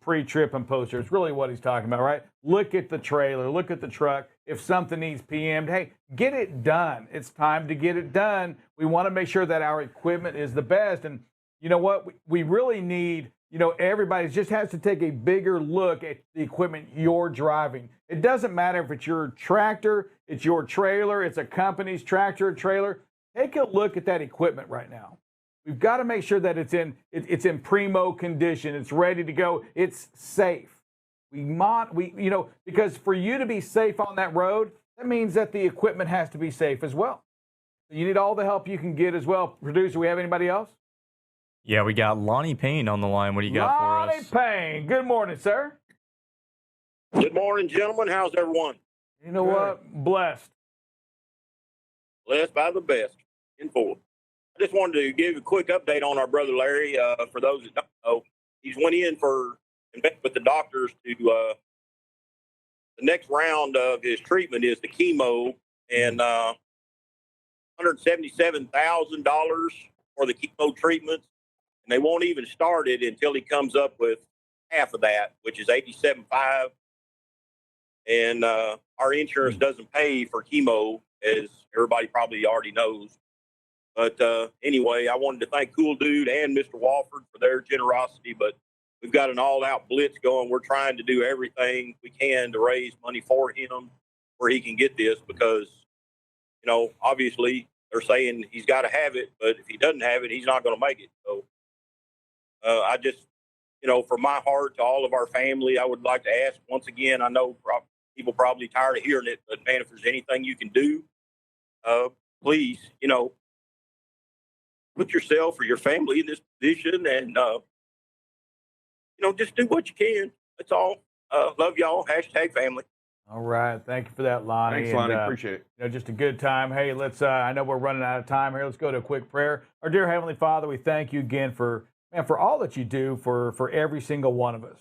pre-trip and post-trip. It's really what he's talking about, right? Look at the trailer. Look at the truck. If something needs PM'd, hey, get it done. It's time to get it done. We want to make sure that our equipment is the best. And you know what? We really need, everybody just has to take a bigger look at the equipment you're driving. It doesn't matter if it's your tractor, it's your trailer, it's a company's tractor or trailer. Take a look at that equipment right now. We've got to make sure that it's in primo condition. It's ready to go. It's safe. Because for you to be safe on that road, that means that the equipment has to be safe as well. You need all the help you can get as well. Producer, we have anybody else? Yeah, we got Lonnie Payne on the line. What do you got for us? Lonnie Payne. Good morning, sir. Good morning, gentlemen. How's everyone? You know what? Blessed. Blessed by the best. In full. I just wanted to give a quick update on our brother Larry. For those that don't know, he's went in with the doctors to the next round of his treatment is the chemo, and $177,000 for the chemo treatments, and they won't even start it until he comes up with half of that, which is $87,500. And our insurance doesn't pay for chemo, as everybody probably already knows. But anyway, I wanted to thank Cool Dude and Mr. Walford for their generosity, but we've got an all-out blitz going. We're trying to do everything we can to raise money for him where he can get this because, obviously they're saying he's got to have it, but if he doesn't have it, he's not going to make it. So I just, from my heart to all of our family, I would like to ask once again, I know people probably tired of hearing it, but man, if there's anything you can do, please, put yourself or your family in this position and, just do what you can. That's all. Love y'all. # family. All right. Thank you for that, Lonnie. Thanks, Lonnie. Appreciate it. Just a good time. Hey, let's, I know we're running out of time here. Let's go to a quick prayer. Our dear Heavenly Father, we thank you again for all that you do for every single one of us.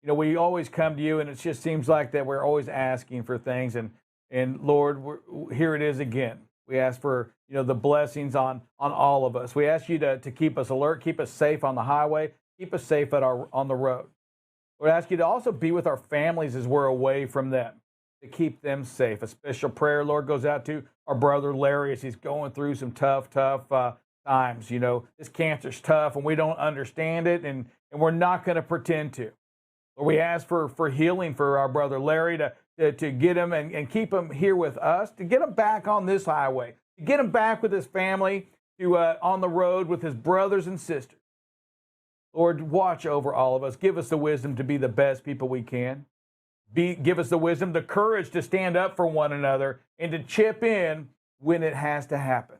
We always come to you and it just seems like that we're always asking for things. And Lord, here it is again. We ask for, the blessings on all of us. We ask you to keep us alert, keep us safe on the highway, keep us safe on the road. We ask you to also be with our families as we're away from them, to keep them safe. A special prayer, Lord, goes out to our brother Larry as he's going through some tough times. This cancer's tough and we don't understand it, and we're not going to pretend to. Lord, we ask for healing for our brother Larry to get him and keep him here with us, to get him back on this highway, to get him back with his family, to on the road with his brothers and sisters. Lord, watch over all of us. Give us the wisdom to be the best people we can. Give us the wisdom, the courage to stand up for one another and to chip in when it has to happen.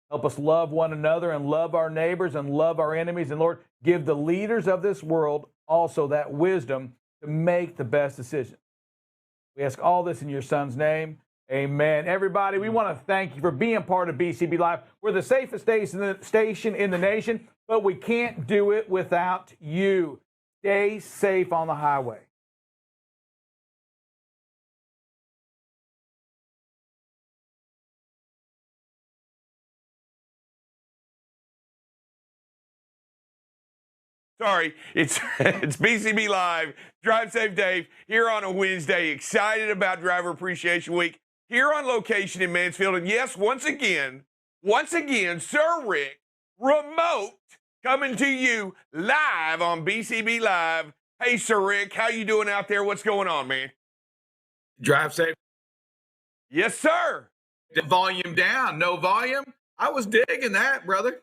Help us love one another and love our neighbors and love our enemies. And Lord, give the leaders of this world also that wisdom to make the best decisions. We ask all this in your son's name. Amen. Everybody, we want to thank you for being part of BCB Live. We're the safest station in the nation, but we can't do it without you. Stay safe on the highway. Sorry, it's BCB Live, Drive Safe Dave, here on a Wednesday. Excited about Driver Appreciation Week here on location in Mansfield. And yes, once again, Sir Rick, remote, coming to you live on BCB Live. Hey, Sir Rick, how you doing out there? What's going on, man? Drive safe. Yes, sir. The volume down, no volume. I was digging that, brother.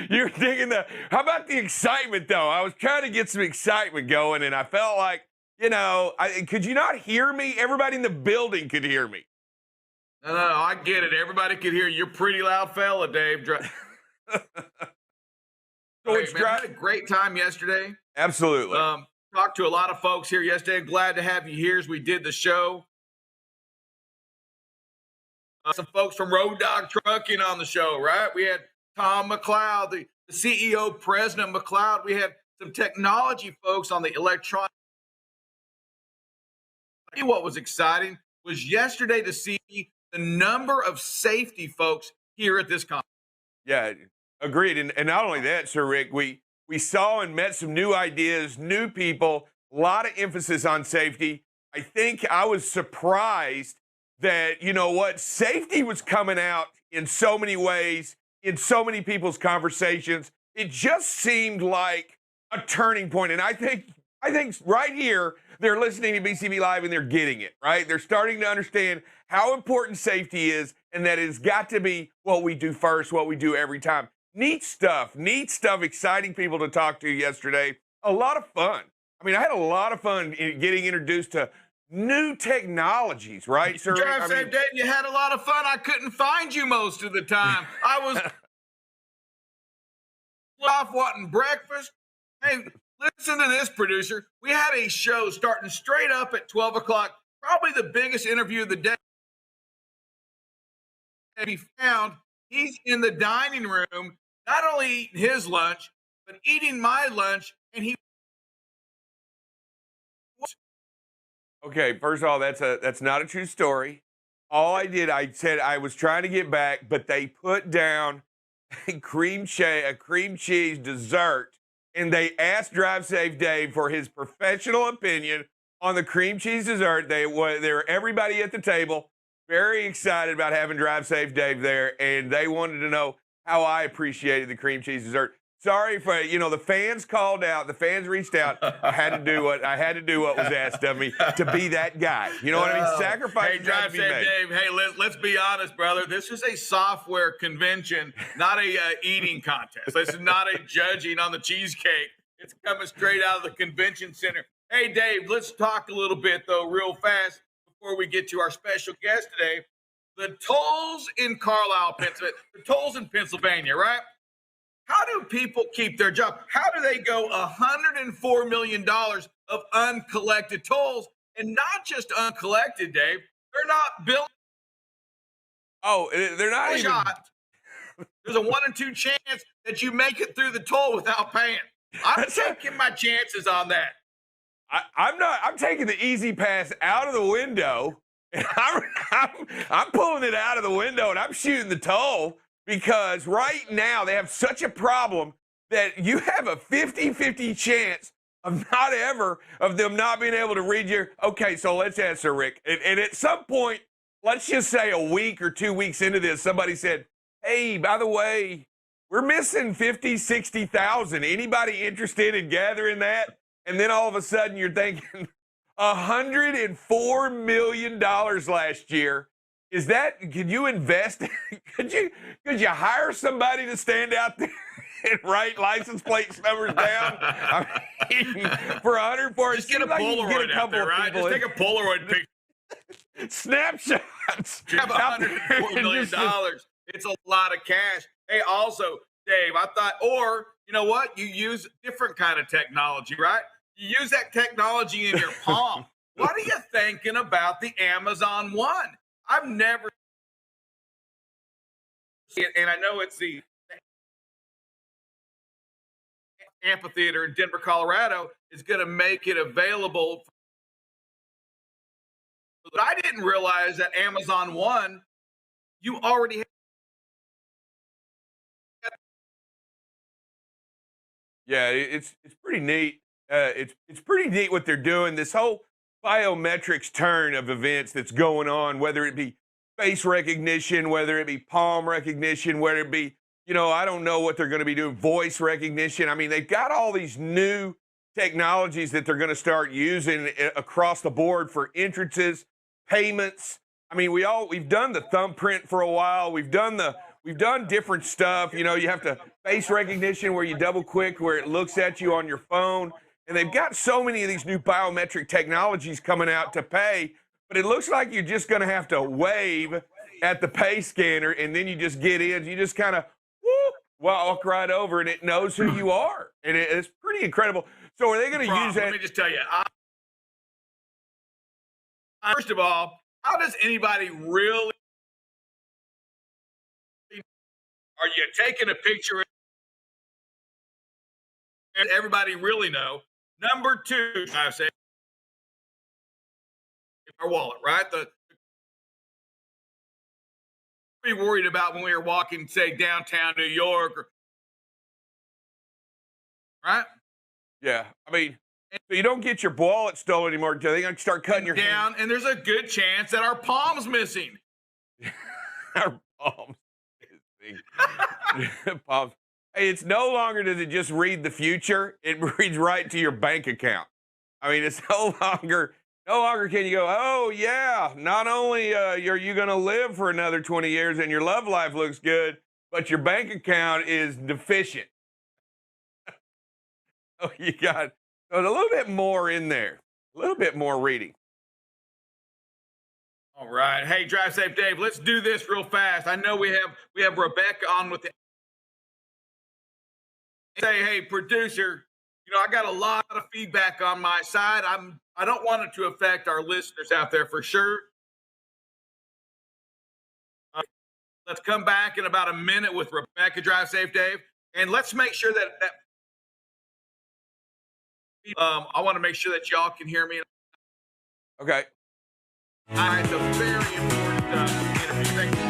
You're digging how about the excitement, though? I was trying to get some excitement going, and I felt like, could you not hear me? Everybody in the building could hear me. No, I get it. Everybody could hear you. You're a pretty loud fella, Dave. So I had a great time yesterday. Absolutely. Talked to a lot of folks here yesterday. Glad to have you here as we did the show. Some folks from Road Dog Trucking on the show, right? We had Tom McLeod, the CEO, President McLeod. We had some technology folks on the electronic. What was exciting was yesterday to see the number of safety folks here at this conference. Yeah, agreed. And not only that, Sir Rick, we saw and met some new ideas, new people, a lot of emphasis on safety. I think I was surprised that, you know what, safety was coming out in so many ways, in so many people's conversations. It just seemed like a turning point. And I think right here, they're listening to BCB Live and they're getting it, right? They're starting to understand how important safety is and that it's got to be what we do first, what we do every time. Neat stuff, exciting people to talk to yesterday. A lot of fun. I mean, I had a lot of fun getting introduced to new technologies, right, sir? Drive safe, Dave. You had a lot of fun. I couldn't find you most of the time. I was off wanting breakfast. Hey, listen to this, producer. We had a show starting straight up at 12 o'clock, probably the biggest interview of the day. And he found he's in the dining room, not only eating his lunch, but eating my lunch. And he Okay, first of all, that's not a true story. All I did, I said I was trying to get back, but they put down a cream cheese dessert, and they asked Drive Safe Dave for his professional opinion on the cream cheese dessert. They were everybody at the table, very excited about having Drive Safe Dave there, and they wanted to know how I appreciated the cream cheese dessert. Sorry for the fans called out, the fans reached out. I had to do what was asked of me to be that guy. You know what I mean? Sacrifice. Hey, Drive Safe Dave. Hey, let's be honest, brother. This is a software convention, not a eating contest. This is not a judging on the cheesecake. It's coming straight out of the convention center. Hey, Dave, let's talk a little bit though, real fast, before we get to our special guest today. The tolls in Carlisle, Pennsylvania. The tolls in Pennsylvania, right? How do people keep their job? How do they go $104 million of uncollected tolls? And not just uncollected, Dave. They're not billing. Oh, they're not even. There's a 1 in 2 chance that you make it through the toll without paying. I'm taking my chances on that. I'm taking the easy pass out of the window. And I'm pulling it out of the window and I'm shooting the toll. Because right now they have such a problem that you have a 50-50 chance of them not being able to read your. Okay, so let's answer, Rick. And at some point, let's just say a week or 2 weeks into this, somebody said, hey, by the way, we're missing 50, 60,000. Anybody interested in gathering that? And then all of a sudden you're thinking $104 million last year. Is that, could you invest? Could you hire somebody to stand out there and write license plate numbers down? I mean, for 104, just get a Polaroid out there, right? Just take a Polaroid picture. Snapshots. You have $104 million. It's a lot of cash. Hey, also, Dave, I thought, or you know what? You use different kind of technology, right? You use that technology in your palm. What are you thinking about the Amazon One? I've never seen it, and I know it's the amphitheater in Denver, Colorado, is going to make it available. But I didn't realize that Amazon One, you already have. Yeah, it's pretty neat. It's pretty neat what they're doing. This whole biometrics turn of events that's going on, whether it be face recognition, whether it be palm recognition, whether it be, I don't know what they're going to be doing, voice recognition. I mean, they've got all these new technologies that they're going to start using across the board for entrances, payments. I mean, we've done the thumbprint for a while. We've done different stuff. You have to face recognition where you double click, where it looks at you on your phone. And they've got so many of these new biometric technologies coming out to pay, but it looks like you're just going to have to wave at the pay scanner, and then you just get in. You just kind of walk right over, and it knows who you are. And it's pretty incredible. So are they going to use that? Let me just tell you. First of all, how does anybody really? Are you taking a picture? And everybody really know. Number two, I say, our wallet, right? be worried about when we were walking, say, downtown New York, right? Yeah, I mean, so you don't get your wallet stolen anymore. They're going to start cutting your down, and there's a good chance that our palm's missing. Our palms missing. Palms. Hey, it's no longer does it just read the future; it reads right to your bank account. I mean, it's no longer can you go, oh yeah, not only are you going to live for another 20 years and your love life looks good, but your bank account is deficient. Oh, you got so a little bit more in there, a little bit more reading. All right, hey, Drive Safe Dave, let's do this real fast. I know we have Rebecca on with the. Say, hey, producer, you know, I got a lot of feedback on my side. I don't want it to affect our listeners out there for sure. Let's come back in about a minute with Rebecca, Drive Safe Dave, and let's make sure that I want to make sure that y'all can hear me. Okay. All right, it's a very important interview. Thank you.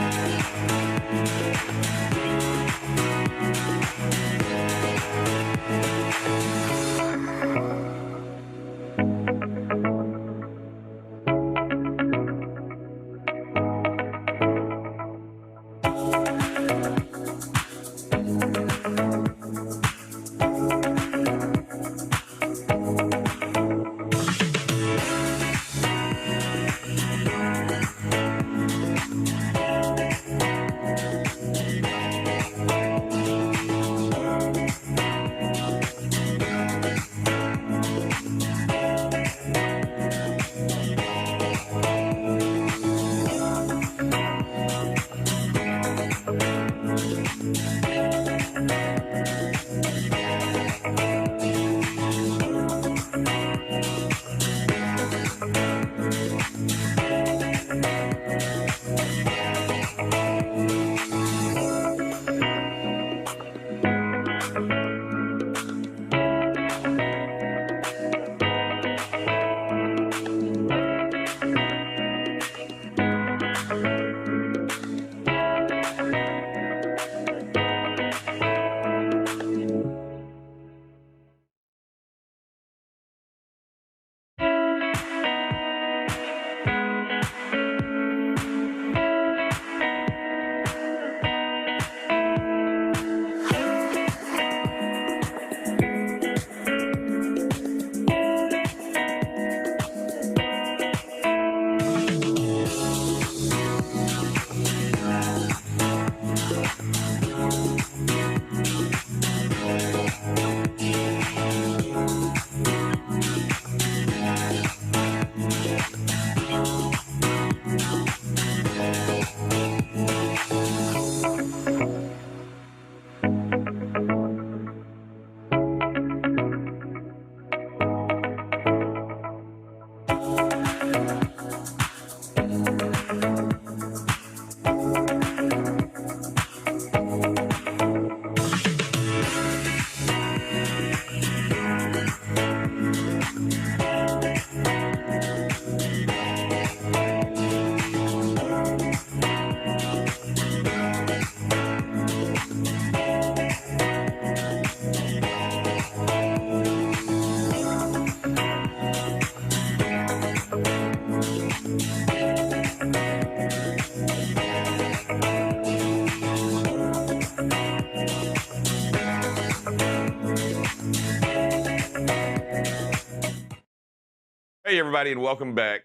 Hey, everybody, and welcome back.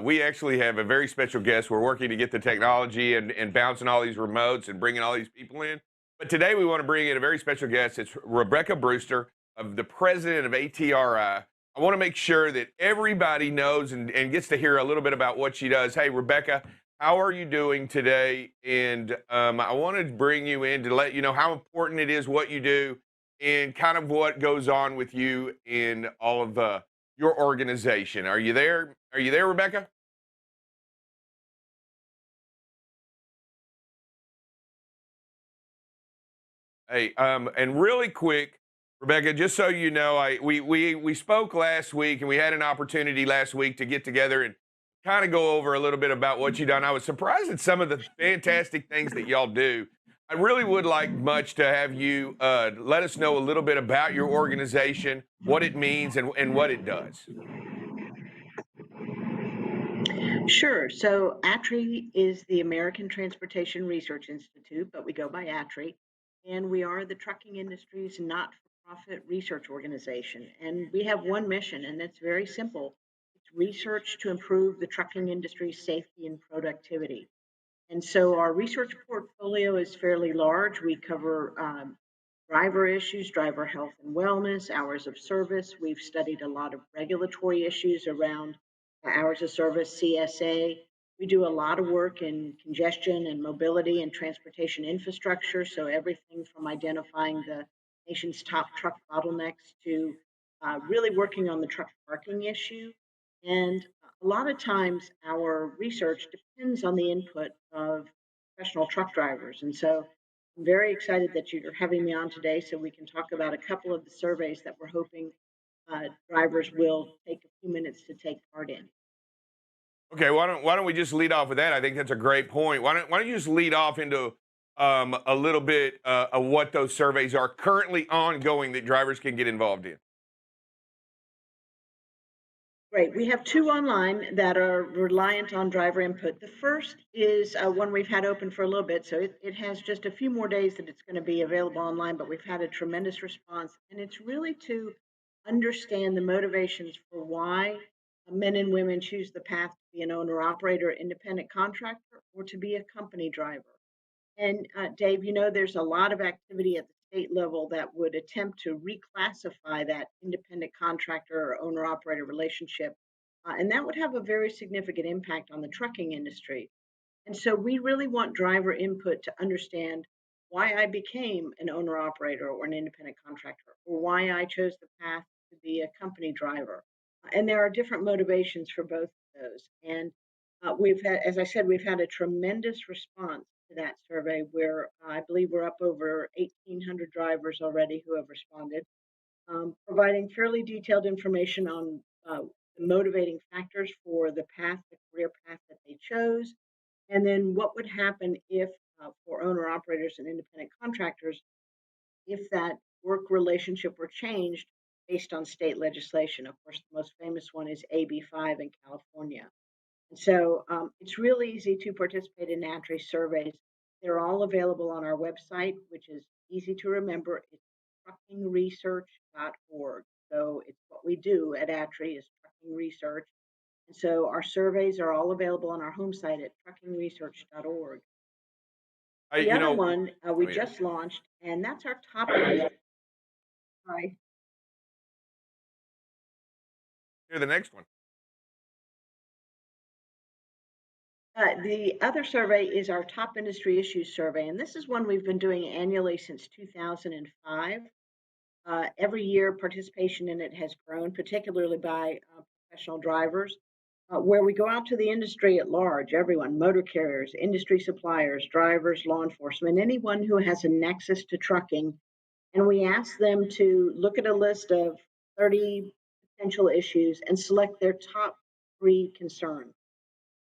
We actually have a very special guest. We're working to get the technology and bouncing all these remotes and bringing all these people in. But today we want to bring in a very special guest. It's Rebecca Brewster, of the president of ATRI. I want to make sure that everybody knows and gets to hear a little bit about what she does. Hey, Rebecca, how are you doing today? And I want to bring you in to let you know how important it is what you do and kind of what goes on with you in all of your organization. Are you there? Are you there, Rebecca? Hey, and really quick, Rebecca, just so you know, we spoke last week and we had an opportunity last week to get together and kind of go over a little bit about what you've done. I was surprised at some of the fantastic things that y'all do. I really would like much to have you let us know a little bit about your organization, what it means, and what it does. Sure. So ATRI is the American Transportation Research Institute, but we go by ATRI, and we are the trucking industry's not-for-profit research organization. And we have one mission, and it's very simple. It's research to improve the trucking industry's safety and productivity. And so our research portfolio is fairly large. We cover driver issues, driver health and wellness, hours of service. We've studied a lot of regulatory issues around hours of service, CSA. We do a lot of work in congestion and mobility and transportation infrastructure. So everything from identifying the nation's top truck bottlenecks to really working on the truck parking issue. And a lot of times our research depends on the input of professional truck drivers. And so I'm very excited that you're having me on today so we can talk about a couple of the surveys that we're hoping drivers will take a few minutes to take part in. Okay, why don't we just lead off with that? I think that's a great point. Why don't you just lead off into a little bit of what those surveys are currently ongoing that drivers can get involved in? Great. We have two online that are reliant on driver input. The first is one we've had open for a little bit, so it has just a few more days that it's going to be available online, but we've had a tremendous response. And it's really to understand the motivations for why men and women choose the path to be an owner operator, independent contractor, or to be a company driver. And Dave, you know, there's a lot of activity at the state level that would attempt to reclassify that independent contractor or owner operator relationship. And that would have a very significant impact on the trucking industry. And so we really want driver input to understand why I became an owner operator or an independent contractor, or why I chose the path to be a company driver. And there are different motivations for both of those. And we've had, as I said, we've had a tremendous response to that survey where I believe we're up over 1,800 drivers already who have responded, providing fairly detailed information on the motivating factors for the path, the career path that they chose, and then what would happen if, for owner operators and independent contractors, if that work relationship were changed based on state legislation. Of course, the most famous one is AB5 in California. And so it's really easy to participate in ATRI surveys. They're all available on our website, which is easy to remember. It's truckingresearch.org. So it's what we do at ATRI is trucking research. And so our surveys are all available on our home site at truckingresearch.org. The other one we just launched, and that's our top. Sorry. Here's the next one. The other survey is our top industry issues survey, and this is one we've been doing annually since 2005. Every year, participation in it has grown, particularly by professional drivers, where we go out to the industry at large, everyone, motor carriers, industry suppliers, drivers, law enforcement, anyone who has a nexus to trucking, and we ask them to look at a list of 30 potential issues and select their top 3 concerns.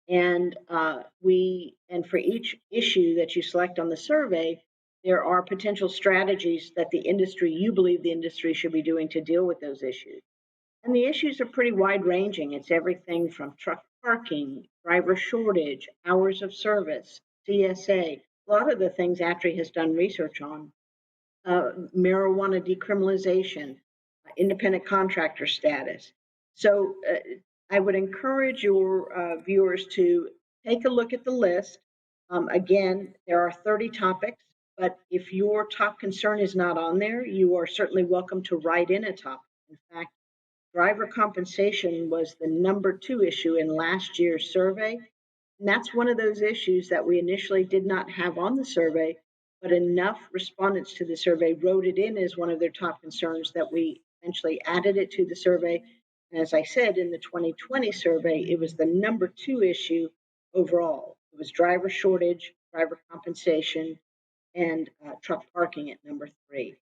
And for each issue that you select on the survey, there are potential strategies that you believe the industry should be doing to deal with those issues. And the issues are pretty wide ranging. It's everything from truck parking, driver shortage, hours of service, CSA, a lot of the things ATRI has done research on, marijuana decriminalization, independent contractor status. So I would encourage your viewers to take a look at the list. Again, there are 30 topics, but if your top concern is not on there, you are certainly welcome to write in a topic. In fact, driver compensation was the number 2 issue in last year's survey. And that's one of those issues that we initially did not have on the survey, but enough respondents to the survey wrote it in as one of their top concerns that we eventually added it to the survey. And as I said, in the 2020 survey, it was the number 2 issue overall. It was driver shortage, driver compensation, and truck parking at number 3.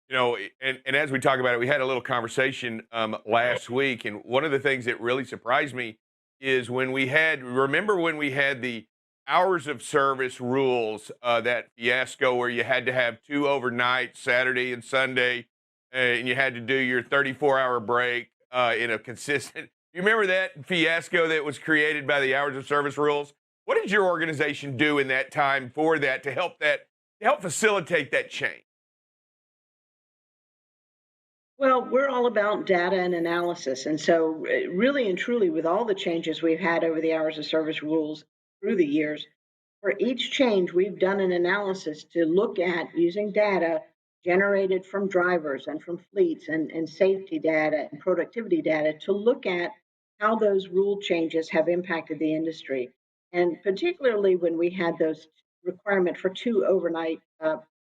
You know, and as we talk about it, we had a little conversation last week, and one of the things that really surprised me is remember when we had the hours of service rules, that fiasco where you had to have 2 overnights, Saturday and Sunday, and you had to do your 34-hour break in a consistent. You remember that fiasco that was created by the hours of service rules? What did your organization do in that time for that to help facilitate that change? Well, we're all about data and analysis. And so, really and truly, with all the changes we've had over the hours of service rules through the years, for each change, we've done an analysis to look at using data generated from drivers and from fleets and safety data and productivity data to look at how those rule changes have impacted the industry. And particularly when we had those requirement for 2 overnight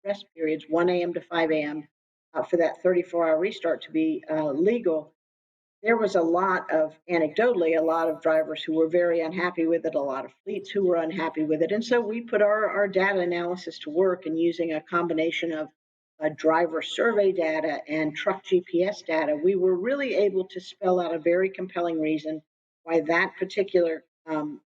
rest periods, 1 a.m. to 5 a.m., for that 34-hour restart to be legal, there was anecdotally, a lot of drivers who were very unhappy with it, a lot of fleets who were unhappy with it. And so we put our data analysis to work, and using a combination of driver survey data and truck GPS data, we were really able to spell out a very compelling reason why that particular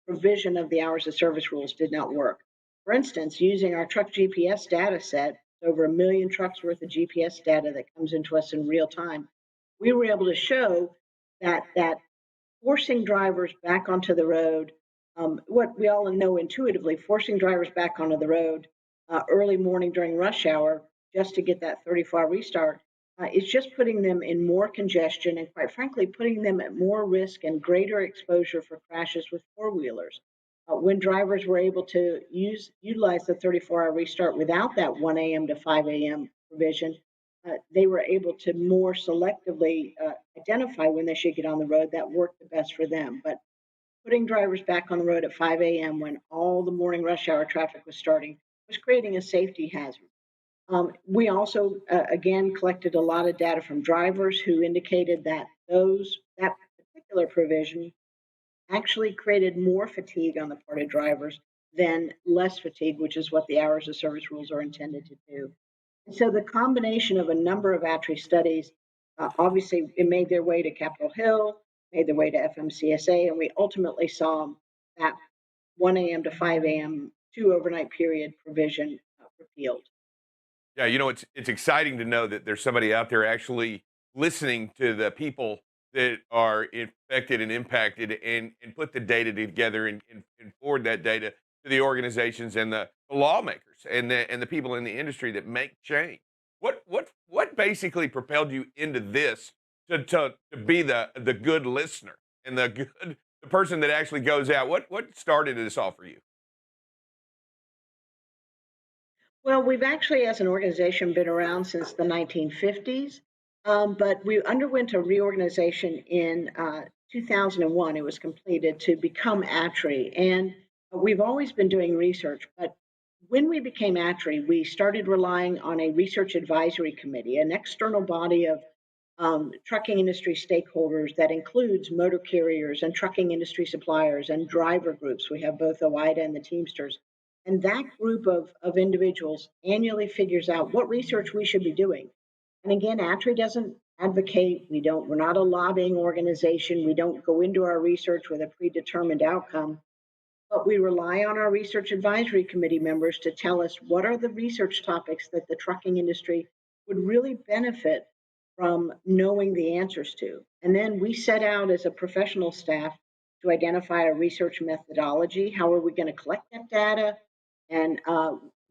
provision of the hours of service rules did not work. For instance, using our truck GPS data set, over 1 million trucks worth of GPS data that comes into us in real time, we were able to show that forcing drivers back onto the road, what we all know intuitively, forcing drivers back onto the road early morning during rush hour just to get that 34-hour restart is just putting them in more congestion and, quite frankly, putting them at more risk and greater exposure for crashes with four-wheelers. When drivers were able to utilize the 34-hour restart without that 1 a.m. to 5 a.m. provision, they were able to more selectively identify when they should get on the road. That worked the best for them. But putting drivers back on the road at 5 a.m. when all the morning rush hour traffic was starting was creating a safety hazard. We also, again, collected a lot of data from drivers who indicated that that particular provision actually created more fatigue on the part of drivers than less fatigue, which is what the hours of service rules are intended to do. And so the combination of a number of ATRI studies, obviously it made their way to Capitol Hill, made their way to FMCSA, and we ultimately saw that 1 a.m. to 5 a.m. 2 overnight period provision repealed. Yeah, it's exciting to know that there's somebody out there actually listening to the people that are infected and impacted, and put the data together and forward that data to the organizations and the lawmakers and the people in the industry that make change. What basically propelled you into this to be the good listener and the person that actually goes out? What started this all for you? Well, we've actually, as an organization, been around since the 1950s, but we underwent a reorganization in 2001. It was completed to become ATRI, and we've always been doing research. But when we became ATRI, we started relying on a research advisory committee, an external body of trucking industry stakeholders that includes motor carriers and trucking industry suppliers and driver groups. We have both OIDA and the Teamsters. And that group of individuals annually figures out what research we should be doing. And again, ATRI doesn't advocate, we're not a lobbying organization, we don't go into our research with a predetermined outcome, but we rely on our research advisory committee members to tell us what are the research topics that the trucking industry would really benefit from knowing the answers to. And then we set out as a professional staff to identify a research methodology. How are we going to collect that data? And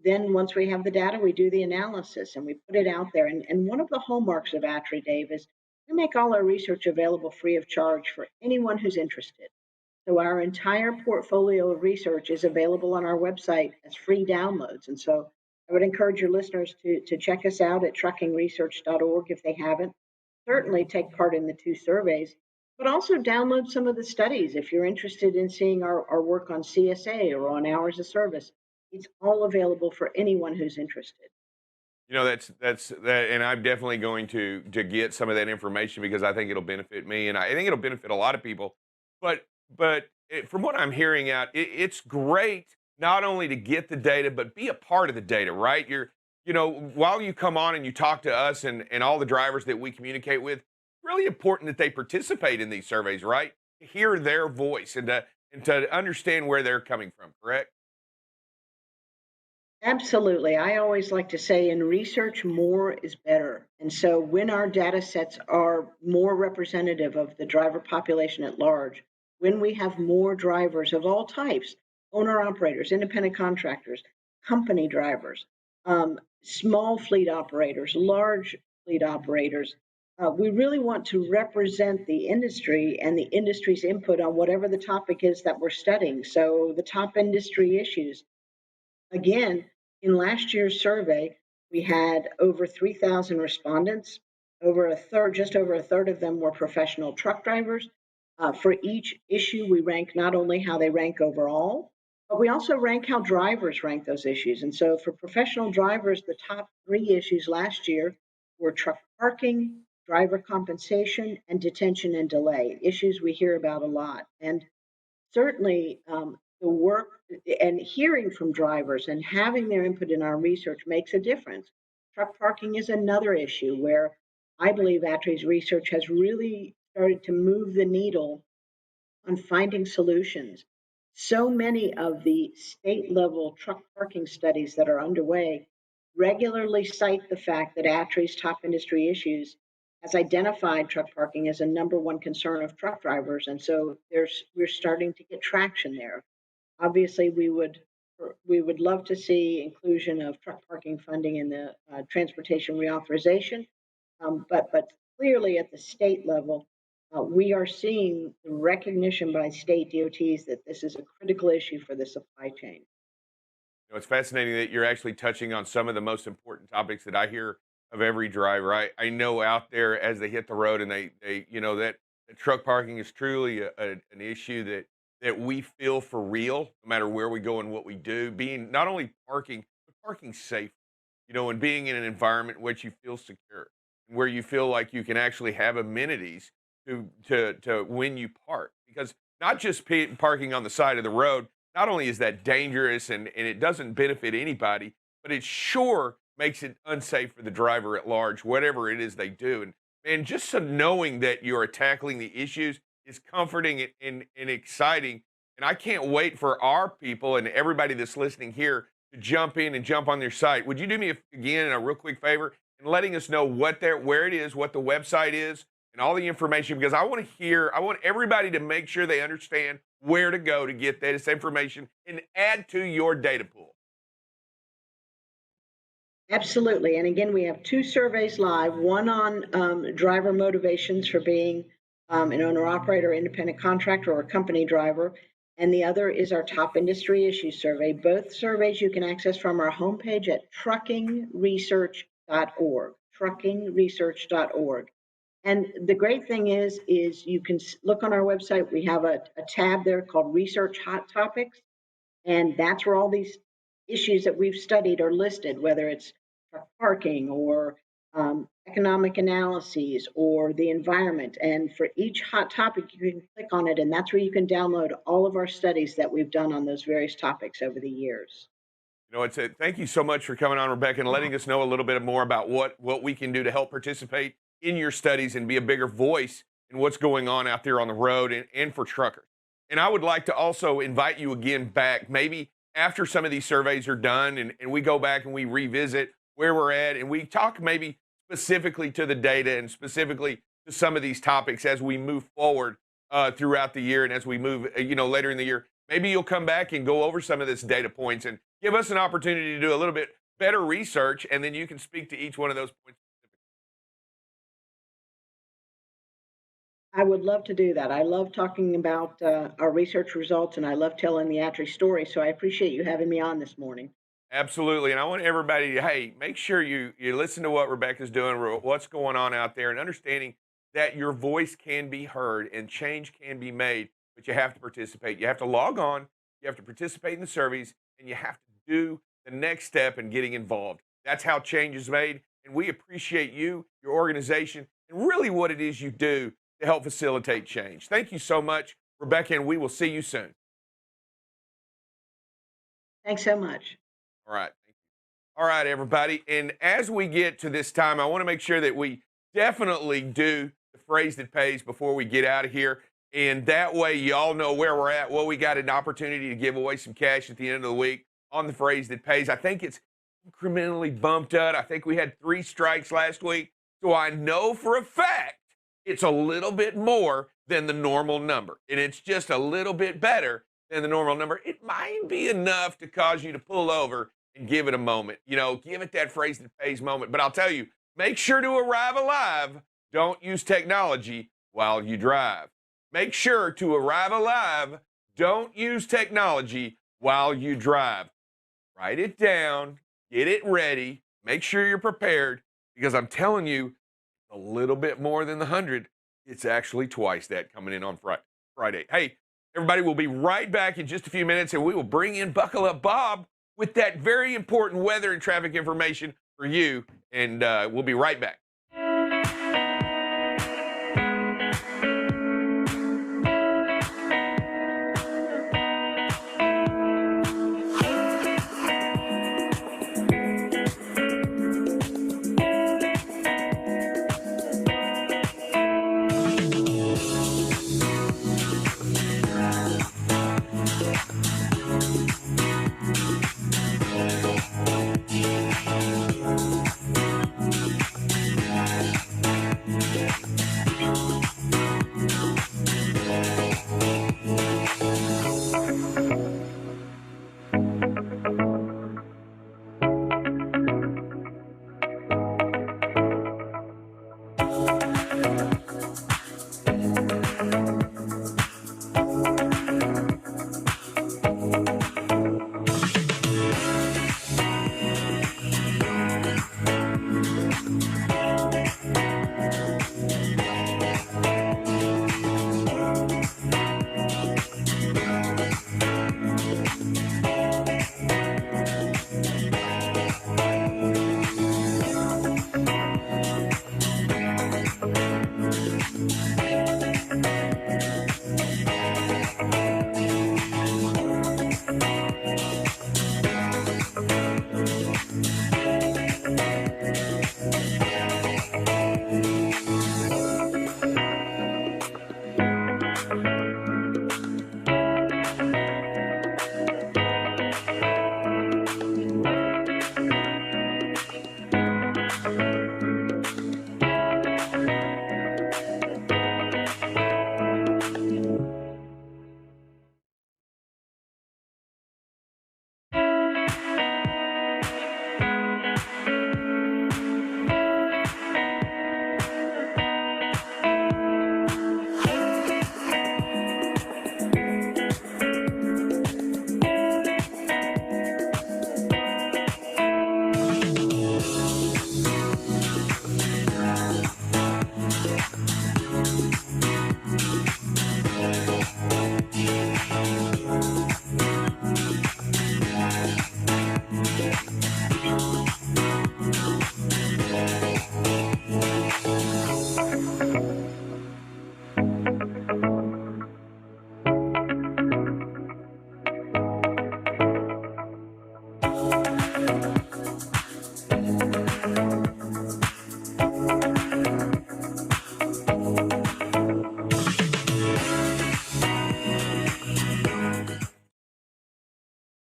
then once we have the data, we do the analysis and we put it out there. And one of the hallmarks of ATRI, Dave, is we make all our research available free of charge for anyone who's interested. So our entire portfolio of research is available on our website as free downloads. And so I would encourage your listeners to check us out at truckingresearch.org if they haven't. Certainly take part in the 2 surveys, but also download some of the studies if you're interested in seeing our work on CSA or on hours of service. It's all available for anyone who's interested. That's that, and I'm definitely going to get some of that information because I think it'll benefit me, and I think it'll benefit a lot of people. But from what I'm hearing out, it's great not only to get the data but be a part of the data, right? While you come on and you talk to us and all the drivers that we communicate with, it's really important that they participate in these surveys, right? hear their voice and to understand where they're coming from, correct? Absolutely. I always like to say in research, more is better. And so when our data sets are more representative of the driver population at large, when we have more drivers of all types, owner operators, independent contractors, company drivers, small fleet operators, large fleet operators, we really want to represent the industry and the industry's input on whatever the topic is that we're studying. So the top industry issues. Again, in last year's survey, we had over 3,000 respondents. Just over a third of them were professional truck drivers. For each issue, we rank not only how they rank overall, but we also rank how drivers rank those issues. And so for professional drivers, the top three issues last year were truck parking, driver compensation, and detention and delay, issues we hear about a lot. And certainly the work and hearing from drivers and having their input in our research makes a difference. Truck parking is another issue where I believe ATRI's research has really started to move the needle on finding solutions. So many of the state level truck parking studies that are underway regularly cite the fact that ATRI's top industry issues has identified truck parking as a number one concern of truck drivers. And so we're starting to get traction there. Obviously, we would love to see inclusion of truck parking funding in the transportation reauthorization, but clearly at the state level, we are seeing the recognition by state DOTs that this is a critical issue for the supply chain. It's fascinating that you're actually touching on some of the most important topics that I hear of every driver. I know out there as they hit the road and they that truck parking is truly an issue that we feel for real, no matter where we go and what we do. Being not only parking, but parking safe, and being in an environment in which you feel secure, where you feel like you can actually have amenities to when you park. Because not just parking on the side of the road, not only is that dangerous and it doesn't benefit anybody, but it sure makes it unsafe for the driver at large, whatever it is they do. And just so knowing that you're tackling the issues is comforting and exciting. And I can't wait for our people and everybody that's listening here to jump in and jump on their site. Would you do me again a real quick favor and letting us know where it is, what the website is, and all the information? Because I want everybody to make sure they understand where to go to get this information and add to your data pool. Absolutely. And again, we have two surveys live, one on driver motivations for being an owner operator, independent contractor, or a company driver. And the other is our top industry issues survey. Both surveys you can access from our homepage at truckingresearch.org, truckingresearch.org. And the great thing is you can look on our website. We have a tab there called Research Hot Topics. And that's where all these issues that we've studied are listed, whether it's parking or economic analyses or the environment. And for each hot topic, you can click on it, and that's where you can download all of our studies that we've done on those various topics over the years. Thank you so much for coming on, Rebecca, and letting us know a little bit more about what we can do to help participate in your studies and be a bigger voice in what's going on out there on the road and for truckers. And I would like to also invite you again back, maybe after some of these surveys are done and we go back and we revisit where we're at and we talk maybe specifically to the data and specifically to some of these topics as we move forward throughout the year and as we move, later in the year. Maybe you'll come back and go over some of this data points and give us an opportunity to do a little bit better research, and then you can speak to each one of those points. I would love to do that. I love talking about our research results, and I love telling the ATRI story. So I appreciate you having me on this morning. Absolutely. And I want everybody to, hey, make sure you listen to what Rebecca's doing, what's going on out there, and understanding that your voice can be heard and change can be made, but you have to participate. You have to log on, you have to participate in the surveys, and you have to do the next step in getting involved. That's how change is made. And we appreciate you, your organization, and really what it is you do to help facilitate change. Thank you so much, Rebecca, and we will see you soon. Thanks so much. All right. Thank you. All right, everybody. And as we get to this time, I want to make sure that we definitely do the phrase that pays before we get out of here. And that way, you all know where we're at. Well, we got an opportunity to give away some cash at the end of the week on the phrase that pays. I think it's incrementally bumped up. I think we had 3 strikes last week. So I know for a fact it's a little bit more than the normal number. And it's just a little bit better than the normal number. It might be enough to cause you to pull over and give it a moment. You know, give it that phrase that pays moment. But I'll tell you, make sure to arrive alive. Don't use technology while you drive. Make sure to arrive alive. Don't use technology while you drive. Write it down. Get it ready. Make sure you're prepared, because I'm telling you, a little bit more than the 100. It's actually twice that coming in on Friday. Hey, everybody, we'll be right back in just a few minutes, and we will bring in Buckle Up Bob with that very important weather and traffic information for you, and we'll be right back.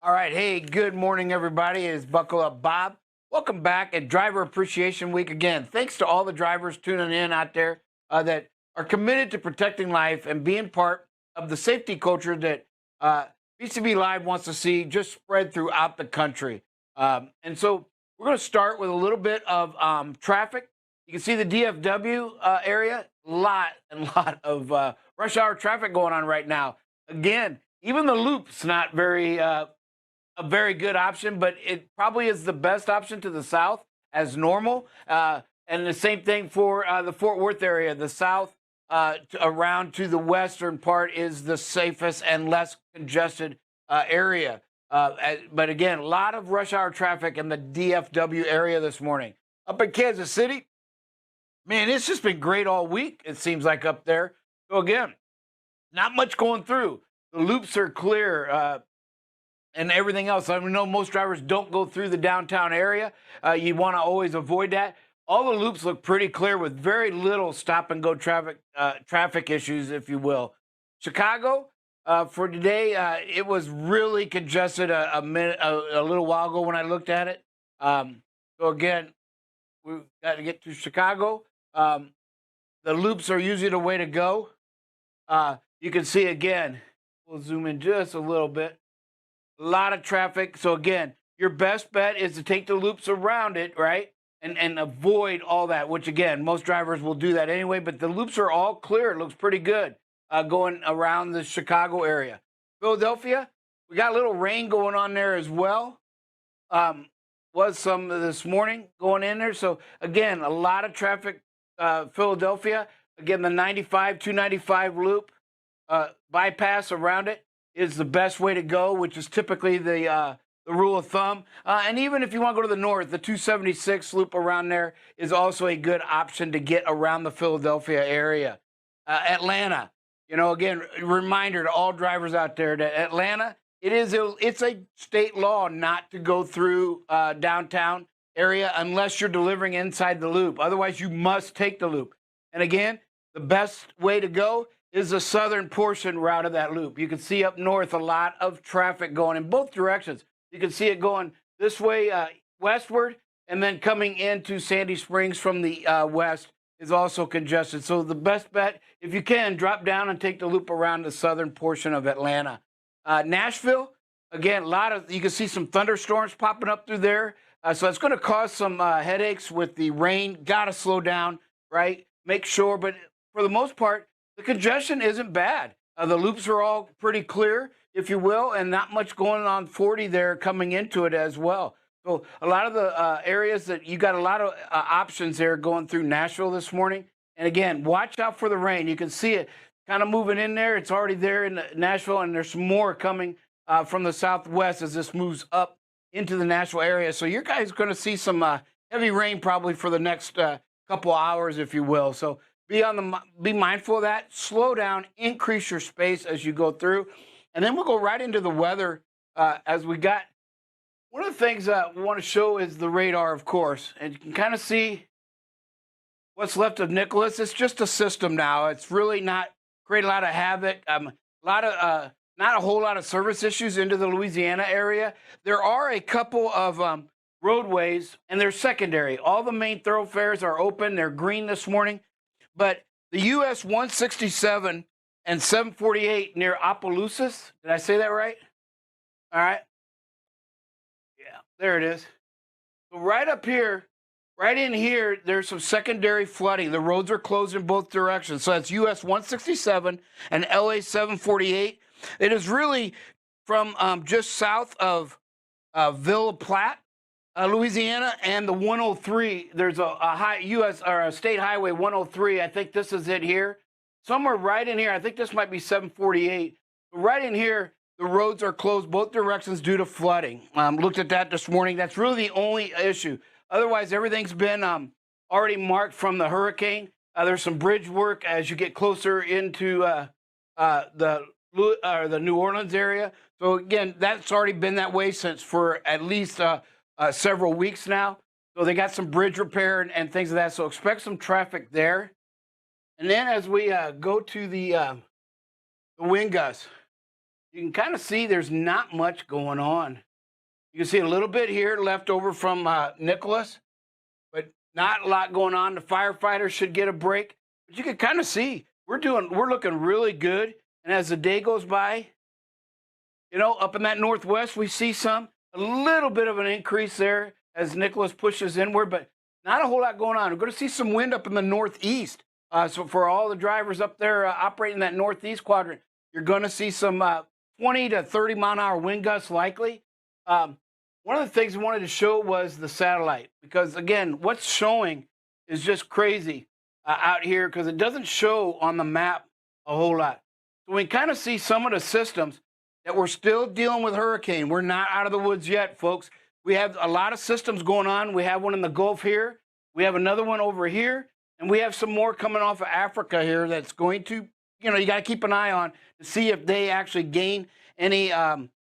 All right, hey, good morning, everybody. It's Buckle Up Bob. Welcome back at Driver Appreciation Week again. Thanks to all the drivers tuning in out there that are committed to protecting life and being part of the safety culture that BCB Live wants to see just spread throughout the country. And so we're going to start with a little bit of traffic. You can see the DFW area, lot of rush hour traffic going on right now. Again, even the loop's not a very good option, but it probably is the best option to the south as normal. And the same thing for the Fort Worth area. The south around to the western part is the safest and less congested area. But again, a lot of rush hour traffic in the DFW area this morning. Up in Kansas City, man, it's just been great all week, it seems like up there. So again, not much going through. The loops are clear. And everything else. I know most drivers don't go through the downtown area. You want to always avoid that. All the loops look pretty clear with very little stop and go traffic issues, if you will. Chicago, for today, it was really congested a little while ago when I looked at it. So again, we've got to get to Chicago. The loops are usually the way to go. You can see again, we'll zoom in just a little bit. A lot of traffic. So again, your best bet is to take the loops around it, right? And avoid all that, which again, most drivers will do that anyway, but the loops are all clear. It looks pretty good going around the Chicago area. Philadelphia, we got a little rain going on there as well. Was some this morning going in there. So again, a lot of traffic, Philadelphia. Again, the 295 loop bypass around it is the best way to go, which is typically the rule of thumb. And even if you want to go to the north, the 276 loop around there is also a good option to get around the Philadelphia area. Atlanta, again, reminder to all drivers out there that Atlanta, it's a state law not to go through downtown area unless you're delivering inside the loop. Otherwise, you must take the loop. And again, the best way to go is the southern portion route of that loop. You can see up north a lot of traffic going in both directions. You can see it going this way westward, and then coming into Sandy Springs from the west is also congested. So the best bet, if you can, drop down and take the loop around the southern portion of Atlanta. Nashville, again, you can see some thunderstorms popping up through there. So it's going to cause some headaches with the rain. Got to slow down, right? Make sure, but for the most part, the congestion isn't bad. The loops are all pretty clear, if you will, and not much going on 40 there coming into it as well. So a lot of the areas that you got a lot of options there going through Nashville this morning. And again, watch out for the rain. You can see it kind of moving in there. It's already there in Nashville, and there's some more coming from the southwest as this moves up into the Nashville area. So you guys are going to see some heavy rain probably for the next couple hours, if you will. So be mindful of that. Slow down, increase your space as you go through. And then we'll go right into the weather as we got. One of the things we want to show is the radar, of course. And you can kind of see what's left of Nicholas. It's just a system now. It's really not create a lot of havoc. Not a whole lot of service issues into the Louisiana area. There are a couple of roadways, and they're secondary. All the main thoroughfares are open. They're green this morning. But the US 167 and 748 near Opelousas, did I say that right? All right. Yeah, there it is. So right up here, right in here, there's some secondary flooding. The roads are closed in both directions. So that's US 167 and LA 748. It is really from just south of Villa Platte, Louisiana, and the 103. There's a high US or a state highway 103. I think this is it here. Somewhere right in here, I think this might be 748. Right in here, the roads are closed both directions due to flooding. Looked at that this morning. That's really the only issue. Otherwise, everything's been already marked from the hurricane. There's some bridge work as you get closer into the New Orleans area. So again, that's already been that way since for at least several weeks now. So they got some bridge repair and things of that. So expect some traffic there. And then as we go to the wind gusts, you can kind of see there's not much going on. You can see a little bit here left over from Nicholas, but not a lot going on. The firefighters should get a break. But you can kind of see we're looking really good. And as the day goes by, up in that northwest, we see a little bit of an increase there as Nicholas pushes inward, but not a whole lot going on. We're going to see some wind up in the northeast. So for all the drivers up there operating that northeast quadrant, you're going to see some 20 to 30 mile an hour wind gusts likely. One of the things we wanted to show was the satellite, because again, what's showing is just crazy out here because it doesn't show on the map a whole lot. So we kind of see some of the systems that we're still dealing with hurricane. We're not out of the woods yet, folks. We have a lot of systems going on. We have one in the Gulf here. We have another one over here. And we have some more coming off of Africa here that's going to, you got to keep an eye on to see if they actually gain any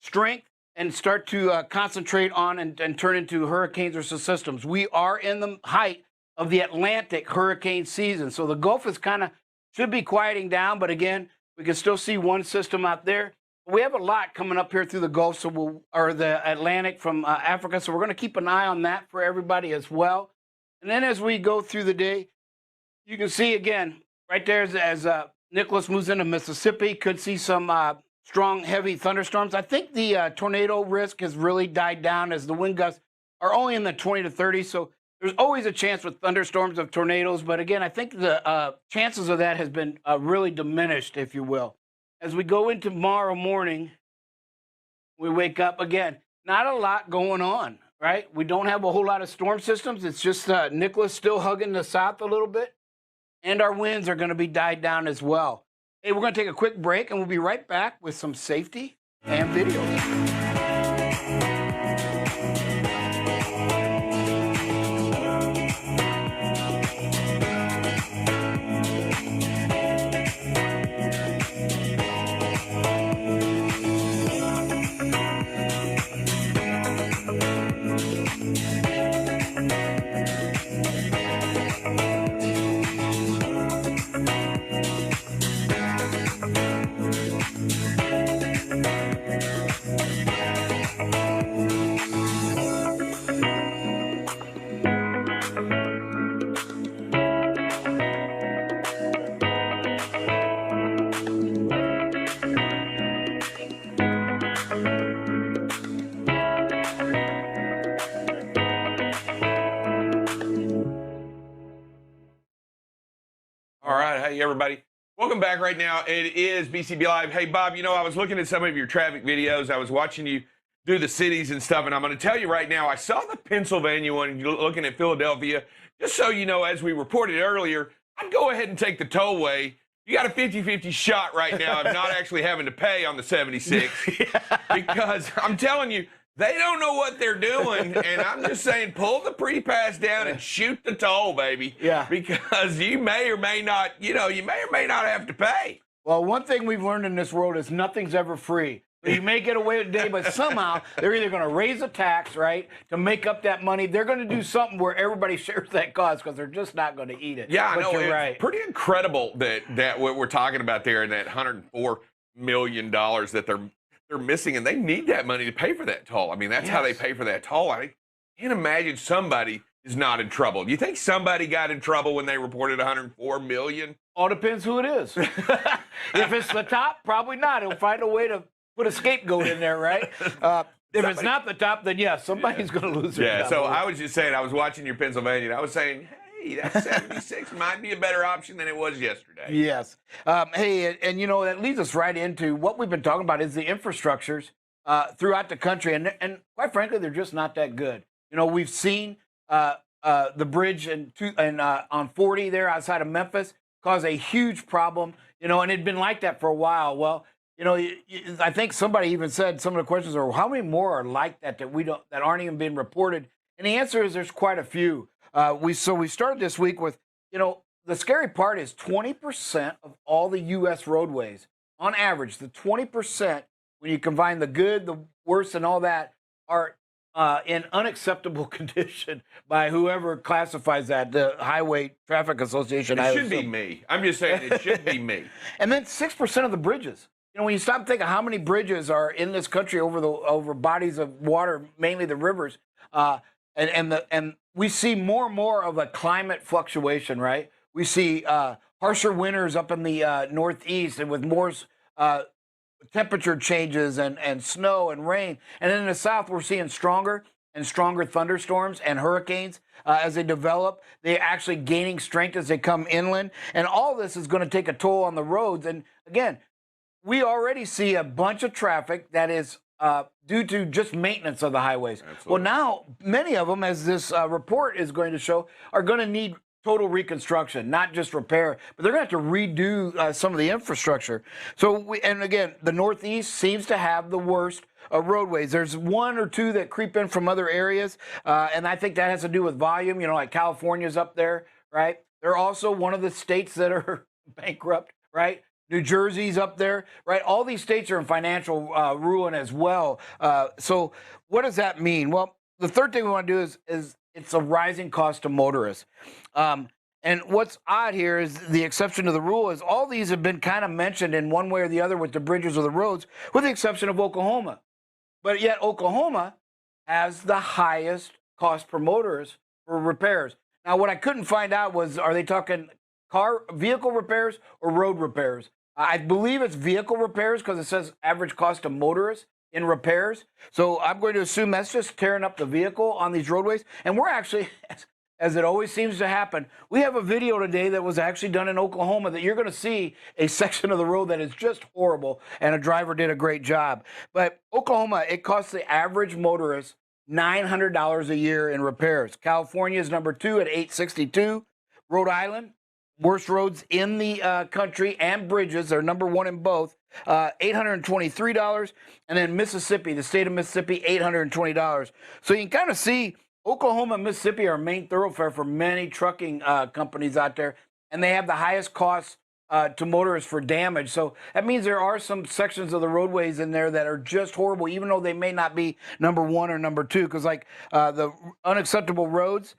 strength and start to concentrate on and turn into hurricanes or systems. We are in the height of the Atlantic hurricane season. So the Gulf is should be quieting down. But again, We can still see one system out there. We have a lot coming up here through the Gulf, or the Atlantic from Africa, so we're going to keep an eye on that for everybody as well. And then as we go through the day, you can see again, right there as Nicholas moves into Mississippi, could see some strong, heavy thunderstorms. I think the tornado risk has really died down as the wind gusts are only in the 20 to 30, so there's always a chance with thunderstorms of tornadoes. But again, I think the chances of that has been really diminished, if you will. As we go into tomorrow morning, we wake up again, not a lot going on, right? We don't have a whole lot of storm systems. It's just Nicholas still hugging the south a little bit, and our winds are going to be died down as well. Hey, we're going to take a quick break, and we'll be right back with some safety and videos. Hey, everybody. Welcome back right now. It is BCB Live. Hey, Bob, you know, I was looking at some of your traffic videos. I was watching you do the cities and stuff, and I'm going to tell you right now, I saw the Pennsylvania one, looking at Philadelphia. Just so you know, as we reported earlier, I'd go ahead and take the tollway. You got a 50-50 shot right now of not actually having to pay on the 76 because I'm telling you, they don't know what they're doing, and I'm just saying, pull the pre-pass down and shoot the toll, baby. Yeah. Because you may or may not, you may or may not have to pay. Well, one thing we've learned in this world is nothing's ever free. So you may get away today, but somehow they're either going to raise a tax, right, to make up that money. They're going to do something where everybody shares that cost because they're just not going to eat it. Yeah, but I know. You're it's right. Pretty incredible that what we're talking about there and that $104 million that they're missing, and they need that money to pay for that toll. I mean, that's how they pay for that toll. I can't imagine somebody is not in trouble. Do you think somebody got in trouble when they reported $104 million? All depends who it is. If it's the top, probably not. He'll find a way to put a scapegoat in there, right? If it's not the top, then yes, somebody's going to lose their job. So I was just saying, I was watching your Pennsylvania, and I was saying, hey, that 76 might be a better option than it was yesterday. Yes. Hey, and you know, that leads us right into what we've been talking about is the infrastructures throughout the country. And quite frankly, they're just not that good. You know, we've seen the bridge on 40 there outside of Memphis cause a huge problem, you know, and it'd been like that for a while. Well, you know, I think somebody even said some of the questions are, how many more are like that that aren't even being reported? And the answer is there's quite a few. We started this week with, you know, the scary part is 20% of all the U.S. roadways, on average, the 20%, when you combine the good, the worst, and all that, are in unacceptable condition by whoever classifies that, the Highway Traffic Association. It should be me. I'm just saying it should be me. And then 6% of the bridges. You know, when you stop thinking how many bridges are in this country over bodies of water, mainly the rivers, and we see more and more of a climate fluctuation, right? We see harsher winters up in the Northeast and with more temperature changes and snow and rain. And then in the South, we're seeing stronger and stronger thunderstorms and hurricanes as they develop. They're actually gaining strength as they come inland. And all this is going to take a toll on the roads. And again, we already see a bunch of traffic that is due to just maintenance of the highways. Absolutely. Well, now many of them, as this report is going to show, are going to need total reconstruction, not just repair, but they're going to have to redo some of the infrastructure. So, and again, the Northeast seems to have the worst roadways. There's one or two that creep in from other areas, and I think that has to do with volume. You know, like California's up there, right? They're also one of the states that are bankrupt, right? New Jersey's up there, right? All these states are in financial ruin as well. So what does that mean? Well, the third thing we want to do is it's a rising cost to motorists. And what's odd here is the exception to the rule is all these have been kind of mentioned in one way or the other with the bridges or the roads, with the exception of Oklahoma. But yet Oklahoma has the highest cost per motorist for repairs. Now, what I couldn't find out was, are they talking vehicle repairs or road repairs? I believe it's vehicle repairs because it says average cost of motorists in repairs. So I'm going to assume that's just tearing up the vehicle on these roadways. And we're actually, as it always seems to happen, we have a video today that was actually done in Oklahoma that you're going to see a section of the road that is just horrible, and a driver did a great job. But Oklahoma, it costs the average motorist $900 a year in repairs. California is number 2 at $862. Rhode Island, worst roads in the country and bridges, they're number 1 in both, $823. And then Mississippi, the state of Mississippi, $820. So you can kind of see Oklahoma and Mississippi are a main thoroughfare for many trucking companies out there, and they have the highest costs to motorists for damage. So that means there are some sections of the roadways in there that are just horrible, even though they may not be number 1 or number 2, because like the unacceptable roads,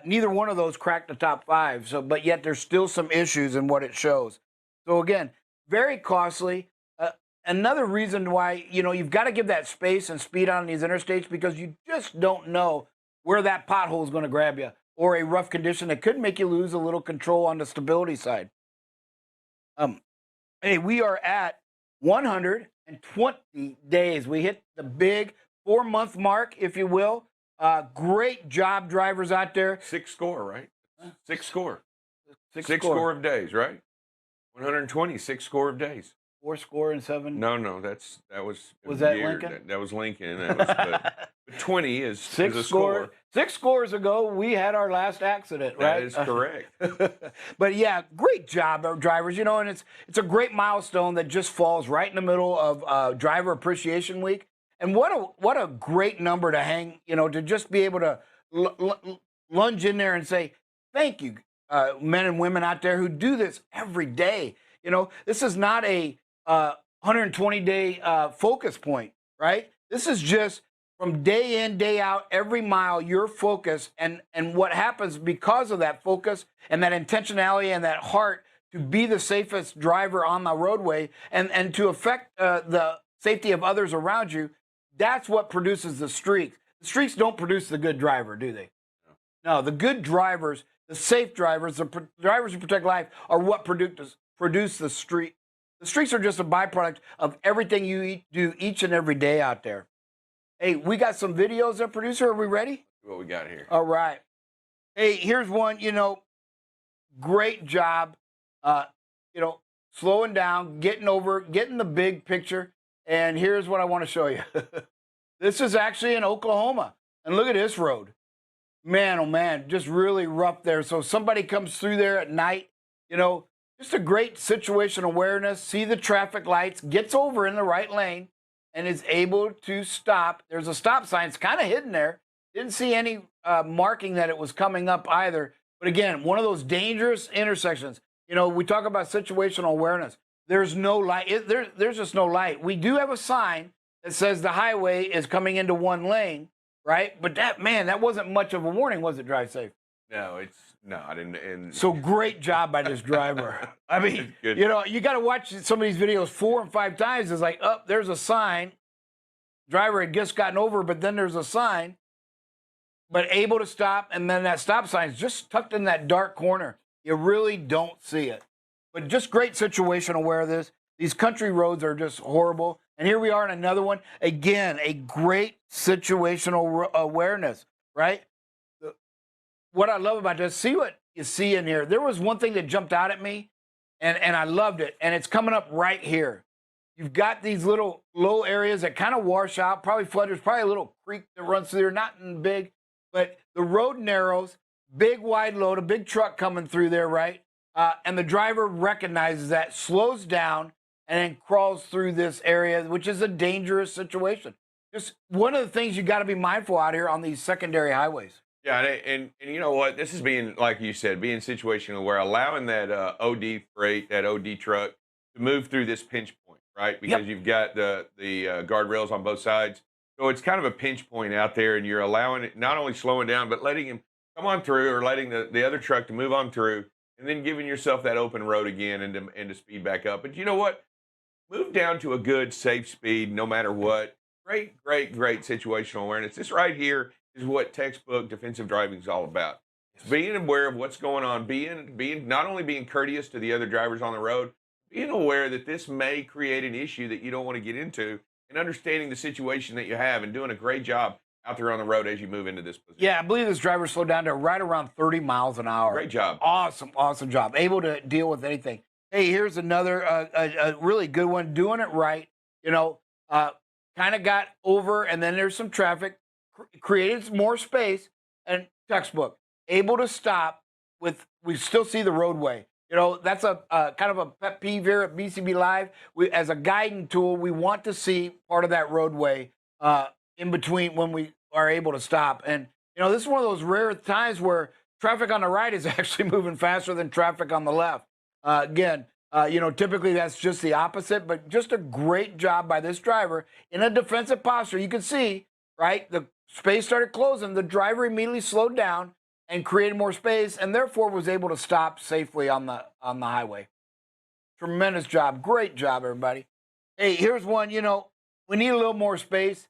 neither one of those cracked the top 5. So, but yet there's still some issues in what it shows. So again, very costly. Another reason why, you've got to give that space and speed on these interstates, because you just don't know where that pothole is going to grab you, or a rough condition that could make you lose a little control on the stability side. Hey, we are at 120 days. We hit the big 4-month mark, if you will. Great job, drivers out there. 6 score, right? 6 score. 6 score of days, right? 120, 6 score of days. 4 score and 7. No, that was that weird. Lincoln? That was Lincoln. That was, but 20 is 6 a score. 6 scores ago, we had our last accident, right? That is correct. But yeah, great job, drivers. And it's a great milestone that just falls right in the middle of Driver Appreciation Week. And what a great number to hang, to just be able to lunge in there and say, thank you, men and women out there who do this every day. This is not a 120-day focus point, right? This is just from day in, day out, every mile, your focus, and what happens because of that focus and that intentionality and that heart to be the safest driver on the roadway and to affect the safety of others around you. That's what produces the streaks. The streaks don't produce the good driver, do they? No, the good drivers, the safe drivers, the drivers who protect life are what produce the streak. The streaks are just a byproduct of everything you do each and every day out there. Hey, we got some videos there, producer. Are we ready? What we got here? All right. Hey, here's one, great job, slowing down, getting the big picture. And here's what I want to show you. This is actually in Oklahoma. And look at this road. Man, oh man, just really rough there. So somebody comes through there at night, just a great situational awareness, see the traffic lights, gets over in the right lane, and is able to stop. There's a stop sign. It's kind of hidden there. Didn't see any marking that it was coming up either. But again, one of those dangerous intersections. We talk about situational awareness. There's no light. There's just no light. We do have a sign that says the highway is coming into one lane, right? But that wasn't much of a warning, was it, Drive Safe? No, it's not. And so great job by this driver. I mean, you got to watch some of these videos 4 and 5 times. It's like, oh, there's a sign. Driver had just gotten over, but then there's a sign. But able to stop, and then that stop sign is just tucked in that dark corner. You really don't see it. But just great situational awareness. These country roads are just horrible. And here we are in another one. Again, a great situational awareness, right? What I love about this, see what you see in here. There was one thing that jumped out at me, and I loved it. And it's coming up right here. You've got these little low areas that kind of wash out, probably flood. There's probably a little creek that runs through there, not big, but the road narrows, big wide load, a big truck coming through there, right? And the driver recognizes that, slows down, and then crawls through this area, which is a dangerous situation. Just one of the things you got to be mindful out here on these secondary highways. Yeah, and you know what? This is being, like you said, being situational where allowing that OD freight, that OD truck, to move through this pinch point, right? Because you've got the guardrails on both sides. So it's kind of a pinch point out there, and you're allowing it, not only slowing down, but letting him come on through, or letting the other truck to move on through, and then giving yourself that open road again and to speed back up. But you know what? Move down to a good, safe speed no matter what. Great, great, great situational awareness. This right here is what textbook defensive driving is all about. It's being aware of what's going on, being not only being courteous to the other drivers on the road, being aware that this may create an issue that you don't want to get into, and understanding the situation that you have, and doing a great job out there on the road as you move into this position. Yeah, I believe this driver slowed down to right around 30 miles an hour. Great job. Awesome, awesome job. Able to deal with anything. Hey, here's another a really good one. Doing it right. You know, kind of got over, and then there's some traffic, created more space, and textbook. Able to stop with, we still see the roadway. You know, that's a kind of a pet peeve here at BCB Live. We, as a guiding tool, we want to see part of that roadway in between when we are able to stop. And, you know, this is one of those rare times where traffic on the right is actually moving faster than traffic on the left. Again, you know, typically that's just the opposite, but just a great job by this driver in a defensive posture. You can see, right, the space started closing. The driver immediately slowed down and created more space, and therefore was able to stop safely on the highway. Tremendous job. Great job, everybody. Hey, here's one. You know, we need a little more space.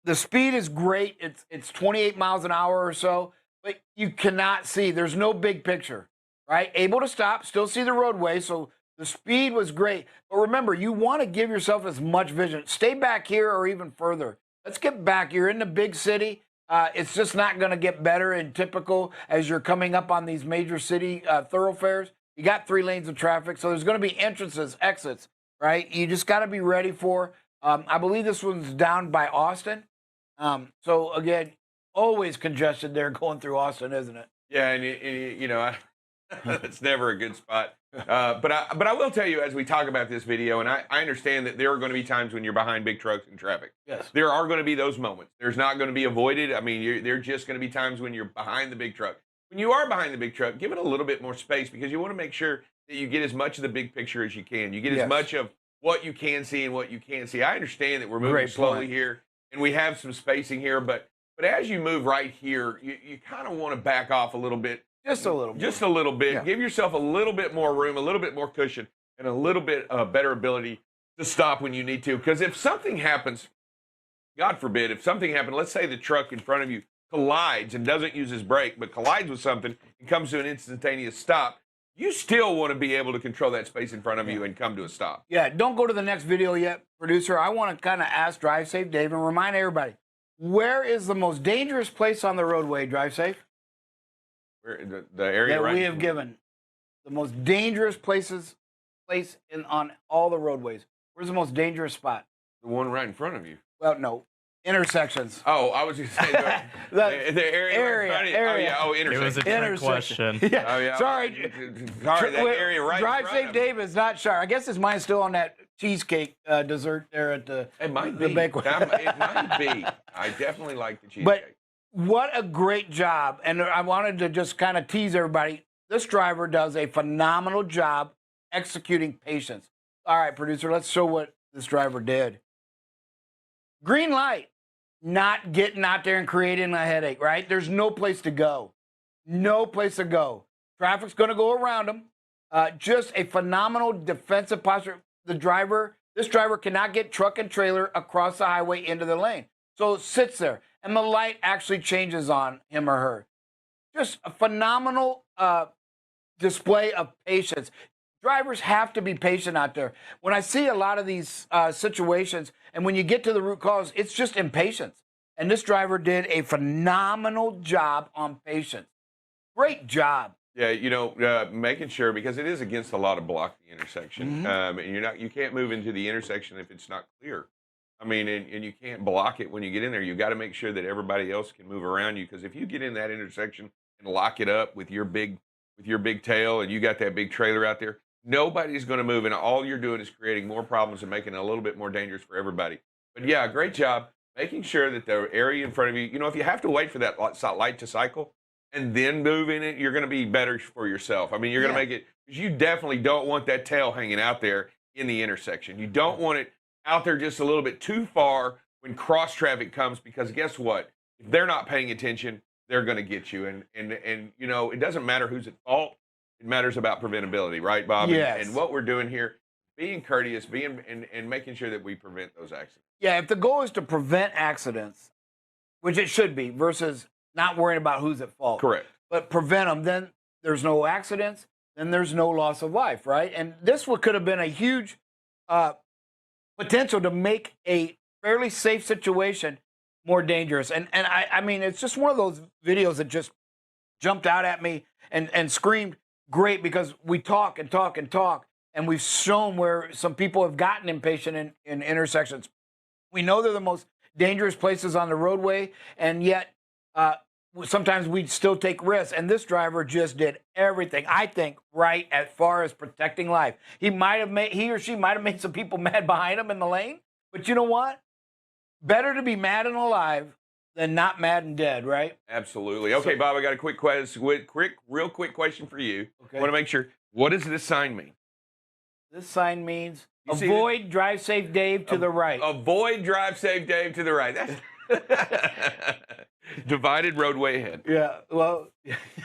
The speed is great. It's 28 miles an hour or so, but you cannot see. There's no big picture, right? Able to stop, still see the roadway, so the speed was great. But remember, you want to give yourself as much vision. Stay back here or even further. Let's get back. You're in the big city. It's just not going to get better and typical as you're coming up on these major city thoroughfares. You got 3 lanes of traffic, so there's going to be entrances, exits, right? You just got to be ready for. I believe this one's down by Austin. So again, always congested there going through Austin, isn't it? Yeah, and you know, it's never a good spot. But I will tell you, as we talk about this video, and I understand that there are going to be times when you're behind big trucks in traffic. Yes. There are going to be those moments. There's not going to be avoided. I mean, there are just going to be times when you're behind the big truck. When you are behind the big truck, give it a little bit more space, because you want to make sure that you get as much of the big picture as you can. You get as much of what you can see and what you can't see. I understand that we're moving slowly here, and we have some spacing here, but as you move right here, you kind of want to back off a little bit. Just a little bit. Just a little bit. Yeah. Give yourself a little bit more room, a little bit more cushion, and a little bit better ability to stop when you need to. Because if something happens, God forbid, if something happened, let's say the truck in front of you collides and doesn't use his brake, but collides with something and comes to an instantaneous stop, you still want to be able to control that space in front of you and come to a stop. Yeah, don't go to the next video yet, producer. I want to kind of ask Drive Safe Dave and remind everybody, where is the most dangerous place on the roadway, Drive Safe? The area that right we have given the most dangerous place on all the roadways. Where's the most dangerous spot? The one right in front of you. Well, no, intersections. Oh, I was going to say the area right in front of you. Oh yeah, oh intersection. It was a trick question. Yeah. Oh yeah. Sorry, that area right. Drive in front Safe Dave is not sure. I guess his mind's still on that cheesecake dessert there at the. It might the be. banquet. It might be. I definitely like the cheesecake. But what a great job. And I wanted to just kind of tease everybody. This driver does a phenomenal job executing patience. All right, producer, let's show what this driver did. Green light, not getting out there and creating a headache, right? There's no place to go. No place to go. Traffic's going to go around him. Just a phenomenal defensive posture. This driver cannot get truck and trailer across the highway into the lane. So it sits there, and the light actually changes on him or her. Just a phenomenal display of patience. Drivers have to be patient out there. When I see a lot of these situations, and when you get to the root cause, it's just impatience. And this driver did a phenomenal job on patience. Great job. Yeah, you know, making sure, because it is against the law to block the intersection. And you can't move into the intersection if it's not clear. I mean, and you can't block it when you get in there. You got to make sure that everybody else can move around you, because if you get in that intersection and lock it up with your big tail, and you got that big trailer out there, nobody's going to move, and all you're doing is creating more problems and making it a little bit more dangerous for everybody. But yeah, great job making sure that the area in front of you, you know, if you have to wait for that light to cycle and then move in it, you're going to be better for yourself. I mean, you're going to make it, because you definitely don't want that tail hanging out there in the intersection. You don't want it out there just a little bit too far when cross traffic comes, because guess what? If they're not paying attention, they're going to get you. And you know, it doesn't matter who's at fault. It matters about preventability, right, Bob? Yes. And what we're doing here, being courteous, and making sure that we prevent those accidents. Yeah, if the goal is to prevent accidents, which it should be, versus not worrying about who's at fault. Correct. But prevent them, then there's no accidents, then there's no loss of life, right? And this could have been a huge potential to make a fairly safe situation more dangerous. And I mean, it's just one of those videos that just jumped out at me and screamed great, because we talk and talk and talk, and we've shown where some people have gotten impatient in intersections. We know they're the most dangerous places on the roadway, and yet sometimes we still take risks. And this driver just did everything, I think, right as far as protecting life. He or she might have made some people mad behind him in the lane, but you know what? Better to be mad and alive than not mad and dead, right? Absolutely. Okay, Bob, I got a real quick question for you. Okay. I want to make sure, what does this sign mean? This sign means You see avoid drive safe Dave to the right. Avoid drive safe Dave to the right. That's divided roadway ahead. Yeah, well,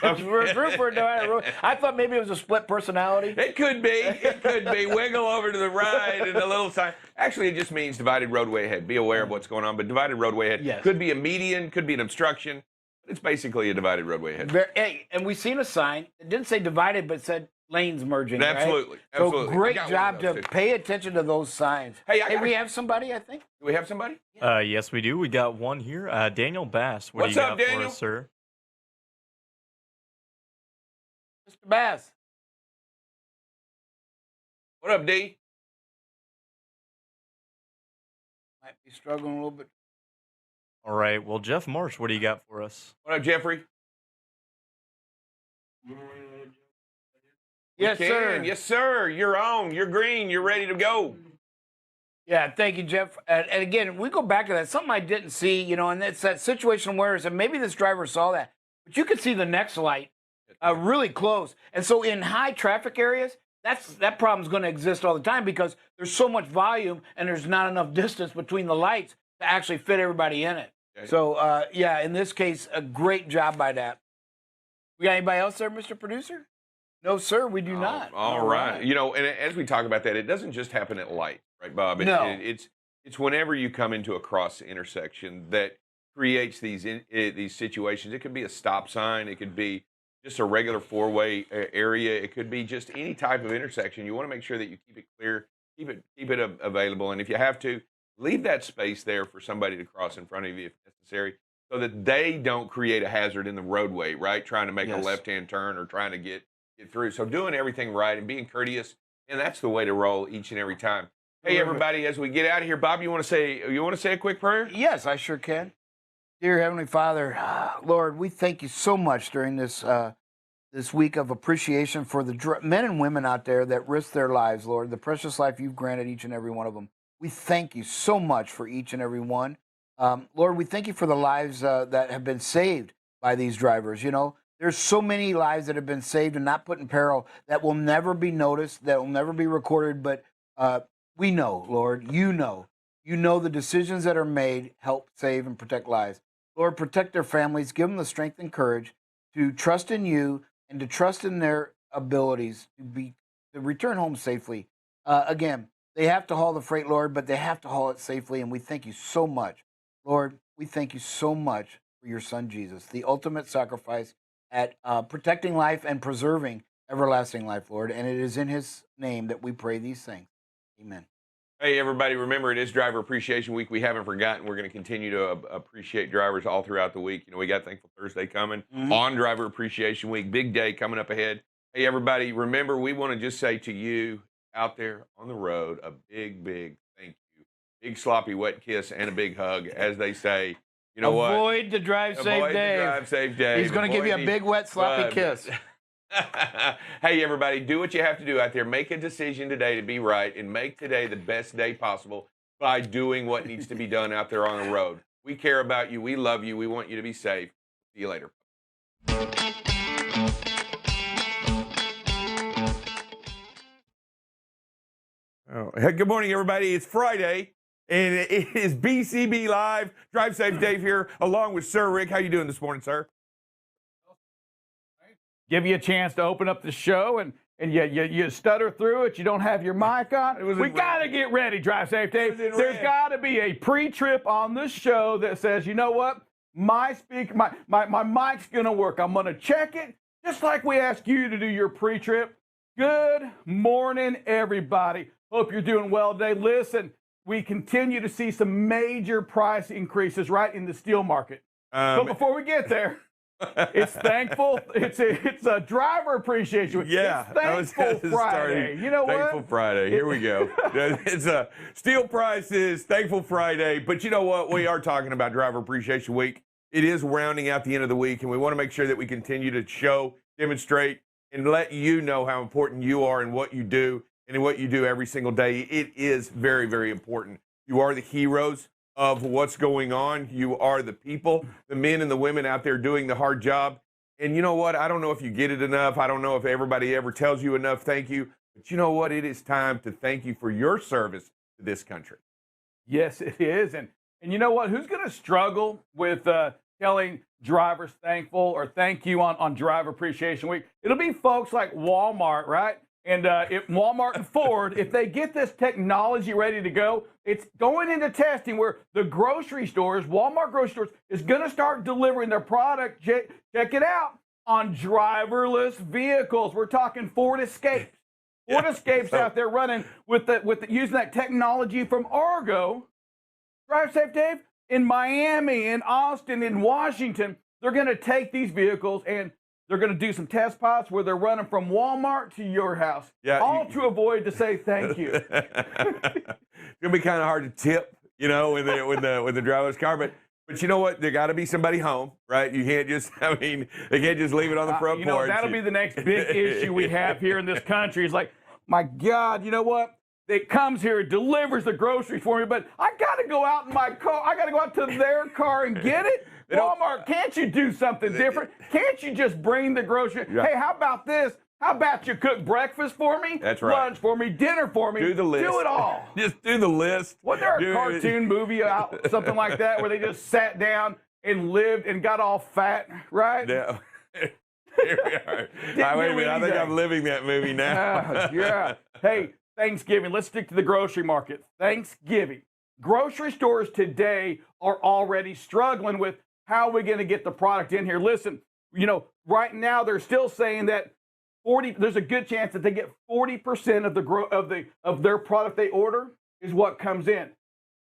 room for a divided road. I thought maybe it was a split personality. It could be. It could be. Wiggle over to the right and a little sign. Actually, it just means divided roadway ahead. Be aware of what's going on, but divided roadway ahead. Yes. Could be a median, could be an obstruction. It's basically a divided roadway ahead. Hey, and we seen a sign. It didn't say divided, but it said lanes merging. Absolutely. Right? Absolutely. So great I got one job of to those, too. pay attention to those signs. Hey, we have somebody, I think. Do we have somebody? Yes, we do. We got one here. Daniel Bass. What What's do you up, got Daniel? for us, sir? Mr. Bass. What up, D? Might be struggling a little bit. All right. Well, Jeff Marsh, what do you got for us? What up, Jeffrey? Yes, We sir. can. Yes, sir. You're on. You're green. You're ready to go. Yeah, thank you, Jeff. And again, we go back to that. Something I didn't see, you know, and it's that situational awareness. And maybe this driver saw that, but you could see the next light really close. And so in high traffic areas, that problem's going to exist all the time, because there's so much volume and there's not enough distance between the lights to actually fit everybody in it. Okay. So, yeah, in this case, a great job by that. We got anybody else there, Mr. Producer? No, sir, we do not. All right. You know, and as we talk about that, it doesn't just happen at light, right, Bob? No. It's whenever you come into a cross intersection that creates these situations. It could be a stop sign. It could be just a regular four-way area. It could be just any type of intersection. You want to make sure that you keep it clear, keep it available, and if you have to, leave that space there for somebody to cross in front of you if necessary, so that they don't create a hazard in the roadway, right? Trying to make a left-hand turn or trying to get through. So doing everything right and being courteous, and that's the way to roll each and every time. Hey, everybody, as we get out of here, Bob, you want to say a quick prayer? Yes, I sure can. Dear Heavenly Father, Lord, we thank you so much during this this week of appreciation for the men and women out there that risk their lives, Lord, the precious life you've granted each and every one of them. We thank you so much for each and every one. Lord, we thank you for the lives that have been saved by these drivers. You know, there's so many lives that have been saved and not put in peril that will never be noticed, that will never be recorded, but we know, Lord, you know the decisions that are made help save and protect lives. Lord, protect their families, give them the strength and courage to trust in you and to trust in their abilities to return home safely. Again, they have to haul the freight, Lord, but they have to haul it safely, and we thank you so much. Lord, we thank you so much for your son, Jesus, the ultimate sacrifice at protecting life and preserving everlasting life, Lord, and it is in his name that we pray these things. Amen. Hey, everybody, remember, it is Driver Appreciation Week. We haven't forgotten. We're going to continue to appreciate drivers all throughout the week. You know, we got Thankful Thursday coming on Driver Appreciation Week. Big day coming up ahead. Hey, everybody, remember, we want to just say to you out there on the road, a big, big thank you. Big sloppy wet kiss and a big hug, as they say. You know what? Avoid the drive safe Avoid Dave. the drive safe Dave. He's going to give you a big, wet, sloppy kiss. Hey, everybody, do what you have to do out there. Make a decision today to be right and make today the best day possible by doing what needs to be done out there on the road. We care about you. We love you. We want you to be safe. See you later. Oh, hey, good morning, everybody. It's Friday, and it is BCB Live. Drive Safe Dave here, along with Sir Rick. How you doing this morning, sir? give you a chance to open up the show, and you stutter through it. You don't have your mic on. We got to get ready, Drive Safe Dave. There's got to be a pre-trip on the show that says, you know what? My mic's going to work. I'm going to check it, just like we ask you to do your pre-trip. Good morning, everybody. Hope you're doing well today. Listen, we continue to see some major price increases right in the steel market. But before we get there, it's thankful. It's a driver appreciation. Yeah, it's Thankful Friday. You know what? Thankful Friday. Here we go. It's a steel prices. Thankful Friday. But you know what? We are talking about Driver Appreciation Week. It is rounding out the end of the week, and we want to make sure that we continue to show, demonstrate, and let you know how important you are and what you do and in what you do every single day. It is very, very important. You are the heroes of what's going on. You are the people, the men and the women out there doing the hard job. And you know what? I don't know if you get it enough. I don't know if everybody ever tells you enough thank you. But you know what? It is time to thank you for your service to this country. Yes, it is. And you know what? Who's going to struggle with telling drivers thankful or thank you on Driver Appreciation Week? It'll be folks like Walmart, right? And if Walmart and Ford, if they get this technology ready to go, it's going into testing where the grocery stores, Walmart grocery stores, is going to start delivering their product, check it out, on driverless vehicles. We're talking Ford Escapes. Ford Escapes out there running with using that technology from Argo. Drive Safe Dave, in Miami, in Austin, in Washington, they're going to take these vehicles and they're going to do some test pilots where they're running from Walmart to your house, all to avoid to say thank you. It's gonna be kind of hard to tip, you know, with the driverless car, but you know what? There got to be somebody home, right? You can't just, I mean, they can't just leave it on the front you know, porch. That'll be the next big issue we have here in this country. It's like, my God, you know what? It comes here, it delivers the groceries for me, but I got to go out in my car. I got to go out to their car and get it. Walmart, can't you do something different? Can't you just bring the grocery? Yeah. Hey, how about this? How about you cook breakfast for me? That's right. Lunch for me, dinner for me. Do the list. Do it all. Just do the list. Wasn't there a cartoon movie out, something like that, where they just sat down and lived and got all fat, right? Yeah. Here we are. Wait a minute. I think I'm living that movie now. Yeah. Hey, Thanksgiving. Let's stick to the grocery market. Thanksgiving. Grocery stores today are already struggling with how are we going to get the product in here. Listen, you know, right now they're still saying that there's a good chance that they get 40% of their product they order is what comes in.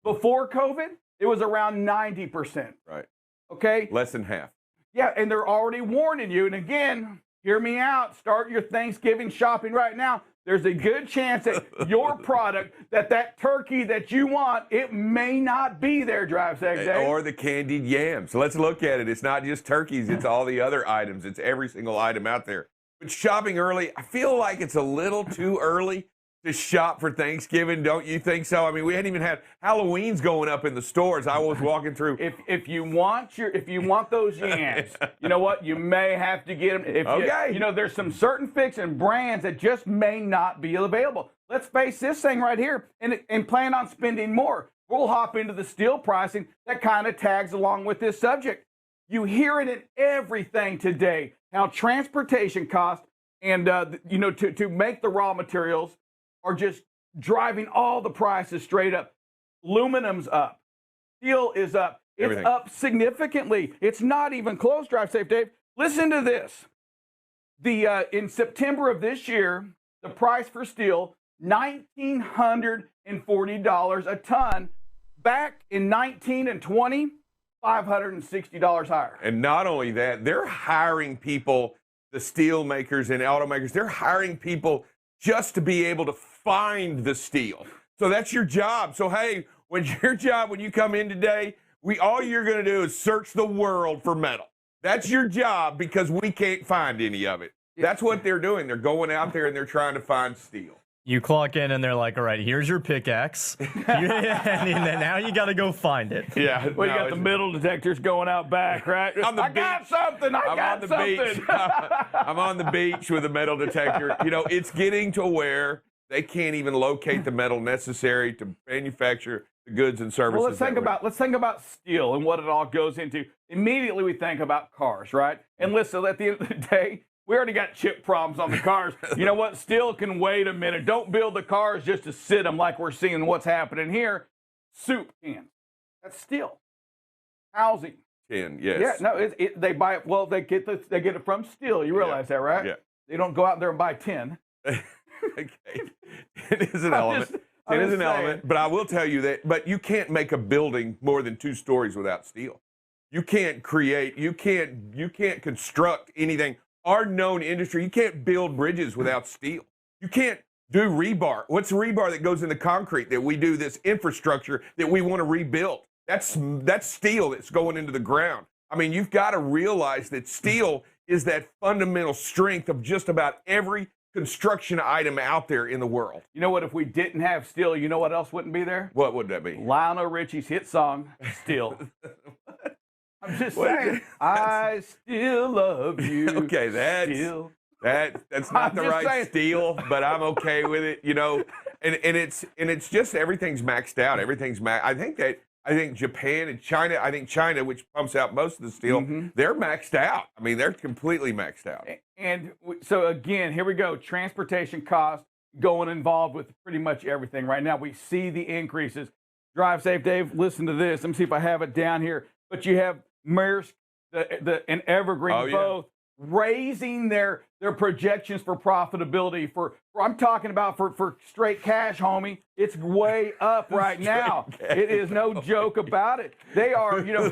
Before COVID, it was around 90%. Right. Okay? Less than half. Yeah, and they're already warning you. And again, hear me out. Start your Thanksgiving shopping right now. There's a good chance that your product, that turkey that you want, it may not be there, Drive Safe Dave. Or the candied yams. So let's look at it. It's not just turkeys. It's all the other items. It's every single item out there. But shopping early, I feel like it's a little too early to shop for Thanksgiving. Don't you think so? I mean, we hadn't even had Halloween's going up in the stores. I was walking through. If you want those yams, you know what? You may have to get them. You know, there's some certain fix and brands that just may not be available. Let's face this thing right here and plan on spending more. We'll hop into the steel pricing that kind of tags along with this subject. You hear it in everything today, how transportation costs and, you know, to make the raw materials are just driving all the prices straight up. Aluminum's up. Steel is up. It's up significantly. It's not even close, Drive Safe Dave. Listen to this. In September of this year, the price for steel, $1,940 a ton. Back in 19 and 20, $560 higher. And not only that, they're hiring people, the steel makers and automakers, they're hiring people just to be able to find the steel. So that's your job. So, hey, when you come in today, all you're going to do is search the world for metal. That's your job because we can't find any of it. That's what they're doing. They're going out there and they're trying to find steel. You clock in and they're like, all right, here's your pickaxe. And then now you got to go find it. Yeah. Well, you got the metal detectors going out back, right? I got something. I got something. Beach. I'm on the beach with a metal detector. You know, it's getting to where they can't even locate the metal necessary to manufacture the goods and services. Well, let's think about steel and what it all goes into. Immediately we think about cars, right? And listen, at the end of the day, We already got chip problems on the cars. You know what? Steel can wait a minute. Don't build the cars just to sit them like we're seeing what's happening here. Soup cans. That's steel. Housing. Yes. Yeah, no, they buy it. Well, they get it from steel. You realize that, right? Yeah. They don't go out there and buy tin. Okay. It is an element. It is an element. But I will tell you that. But you can't make a building more than 2 stories without steel. You can't create. You can't construct anything. Our known industry. You can't build bridges without steel. You can't do rebar. What's rebar that goes into concrete that we do this infrastructure that we want to rebuild? That's steel that's going into the ground. I mean, you've got to realize that steel is that fundamental strength of just about every construction item out there in the world. You know what? If we didn't have steel, you know what else wouldn't be there? What would that be? Lionel Richie's hit song, Steel. I'm just saying, I still love you. Okay, that's not the right steel, but I'm okay with it, you know. And it's just everything's maxed out. Everything's maxed. I think Japan and China, China, which pumps out most of the steel, they're maxed out. I mean, they're completely maxed out. And so, again, here we go. Transportation costs going involved with pretty much everything right now. We see the increases. Drive safe, Dave. Listen to this. Let me see if I have it down here. But you have Maersk and Evergreen both raising their projections for profitability. I'm talking about for straight cash, homie. It's way up right now. It is no joke about it. They are, you know.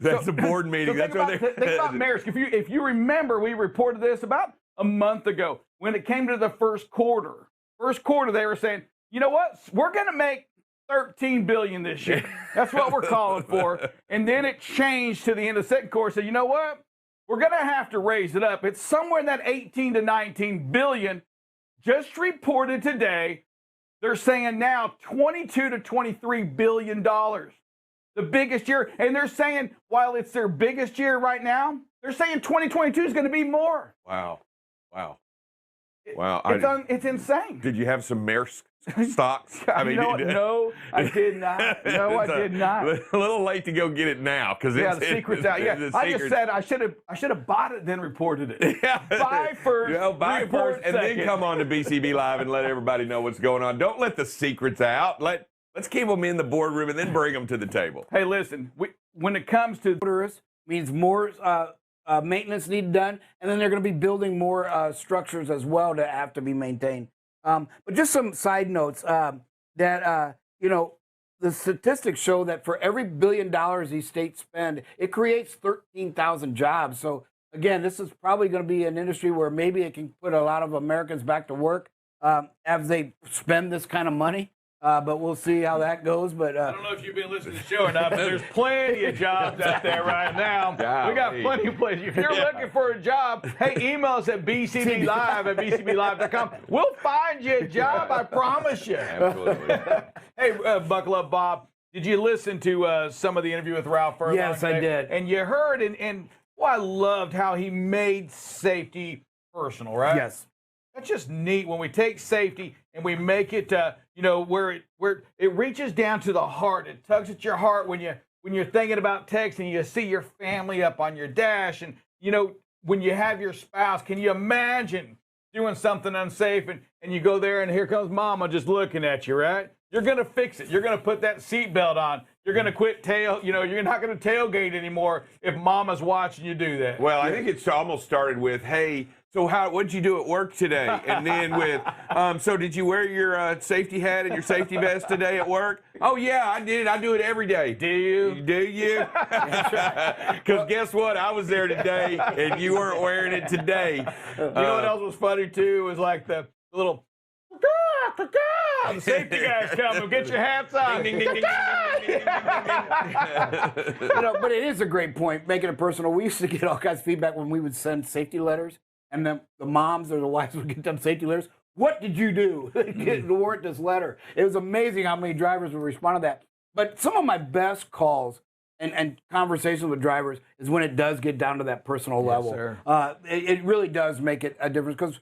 That's a board meeting. Think about Maersk. If you remember, we reported this about a month ago when it came to the first quarter. First quarter, they were saying, you know what? We're going to make $13 billion this year. That's what we're calling for. And then it changed to the end of the second quarter. Said, you know what? We're going to have to raise it up. It's somewhere in that 18 to 19 billion. Just reported today, they're saying now 22 to 23 billion dollars. The biggest year. And they're saying, while it's their biggest year right now, they're saying 2022 is going to be more. Wow. It's insane. Did you have some Maersk stocks? I mean, no, I did not. No, I did not. A little late to go get it now because the secret's out. Yeah, I just said I should have bought it then reported it. Yeah. Buy first, buy first, and then come on to BCB Live and let everybody know what's going on. Don't let the secrets out. Let's keep them in the boardroom and then bring them to the table. Hey, listen, when it comes to tourists, means more maintenance needed done, and then they're going to be building more structures as well to have to be maintained. But just some side notes that, you know, the statistics show that for every $1 billion these states spend, it creates 13,000 jobs. So, again, this is probably going to be an industry where maybe it can put a lot of Americans back to work as they spend this kind of money. But we'll see how that goes. But I don't know if you've been listening to the show or not, but there's plenty of jobs out there right now. We got plenty of places. If you're looking for a job, hey, email us at bcblive@bcblive.com. We'll find you a job, I promise you. Absolutely. Hey, buckle up, Bob. Did you listen to some of the interview with Ralph Furlong? Yes, I did. And you heard, and I loved how he made safety personal, right? Yes. That's just neat when we take safety and we make it, you know, where it reaches down to the heart. It tugs at your heart when you're thinking about texting. You see your family up on your dash, and you know when you have your spouse. Can you imagine doing something unsafe and you go there and here comes Mama just looking at you, right? You're gonna fix it. You're gonna put that seatbelt on. You're gonna quit you're not gonna tailgate anymore if Mama's watching you do that. Well, I think it's almost started with, hey, so what'd you do at work today? And then with, so did you wear your safety hat and your safety vest today at work? Oh, yeah, I did. I do it every day. Do you? Do you? Because guess what? I was there today, and you weren't wearing it today. You know what else was funny, too? Was like the little, the safety guys coming. Get your hats on. Ding, ding, ding, ding, You know, but it is a great point, making it personal. We used to get all kinds of feedback when we would send safety letters. And then the moms or the wives would get them safety letters. What did you do to warrant this letter? It was amazing how many drivers would respond to that. But some of my best calls and conversations with drivers is when it does get down to that personal level. Sir. It really does make it a difference because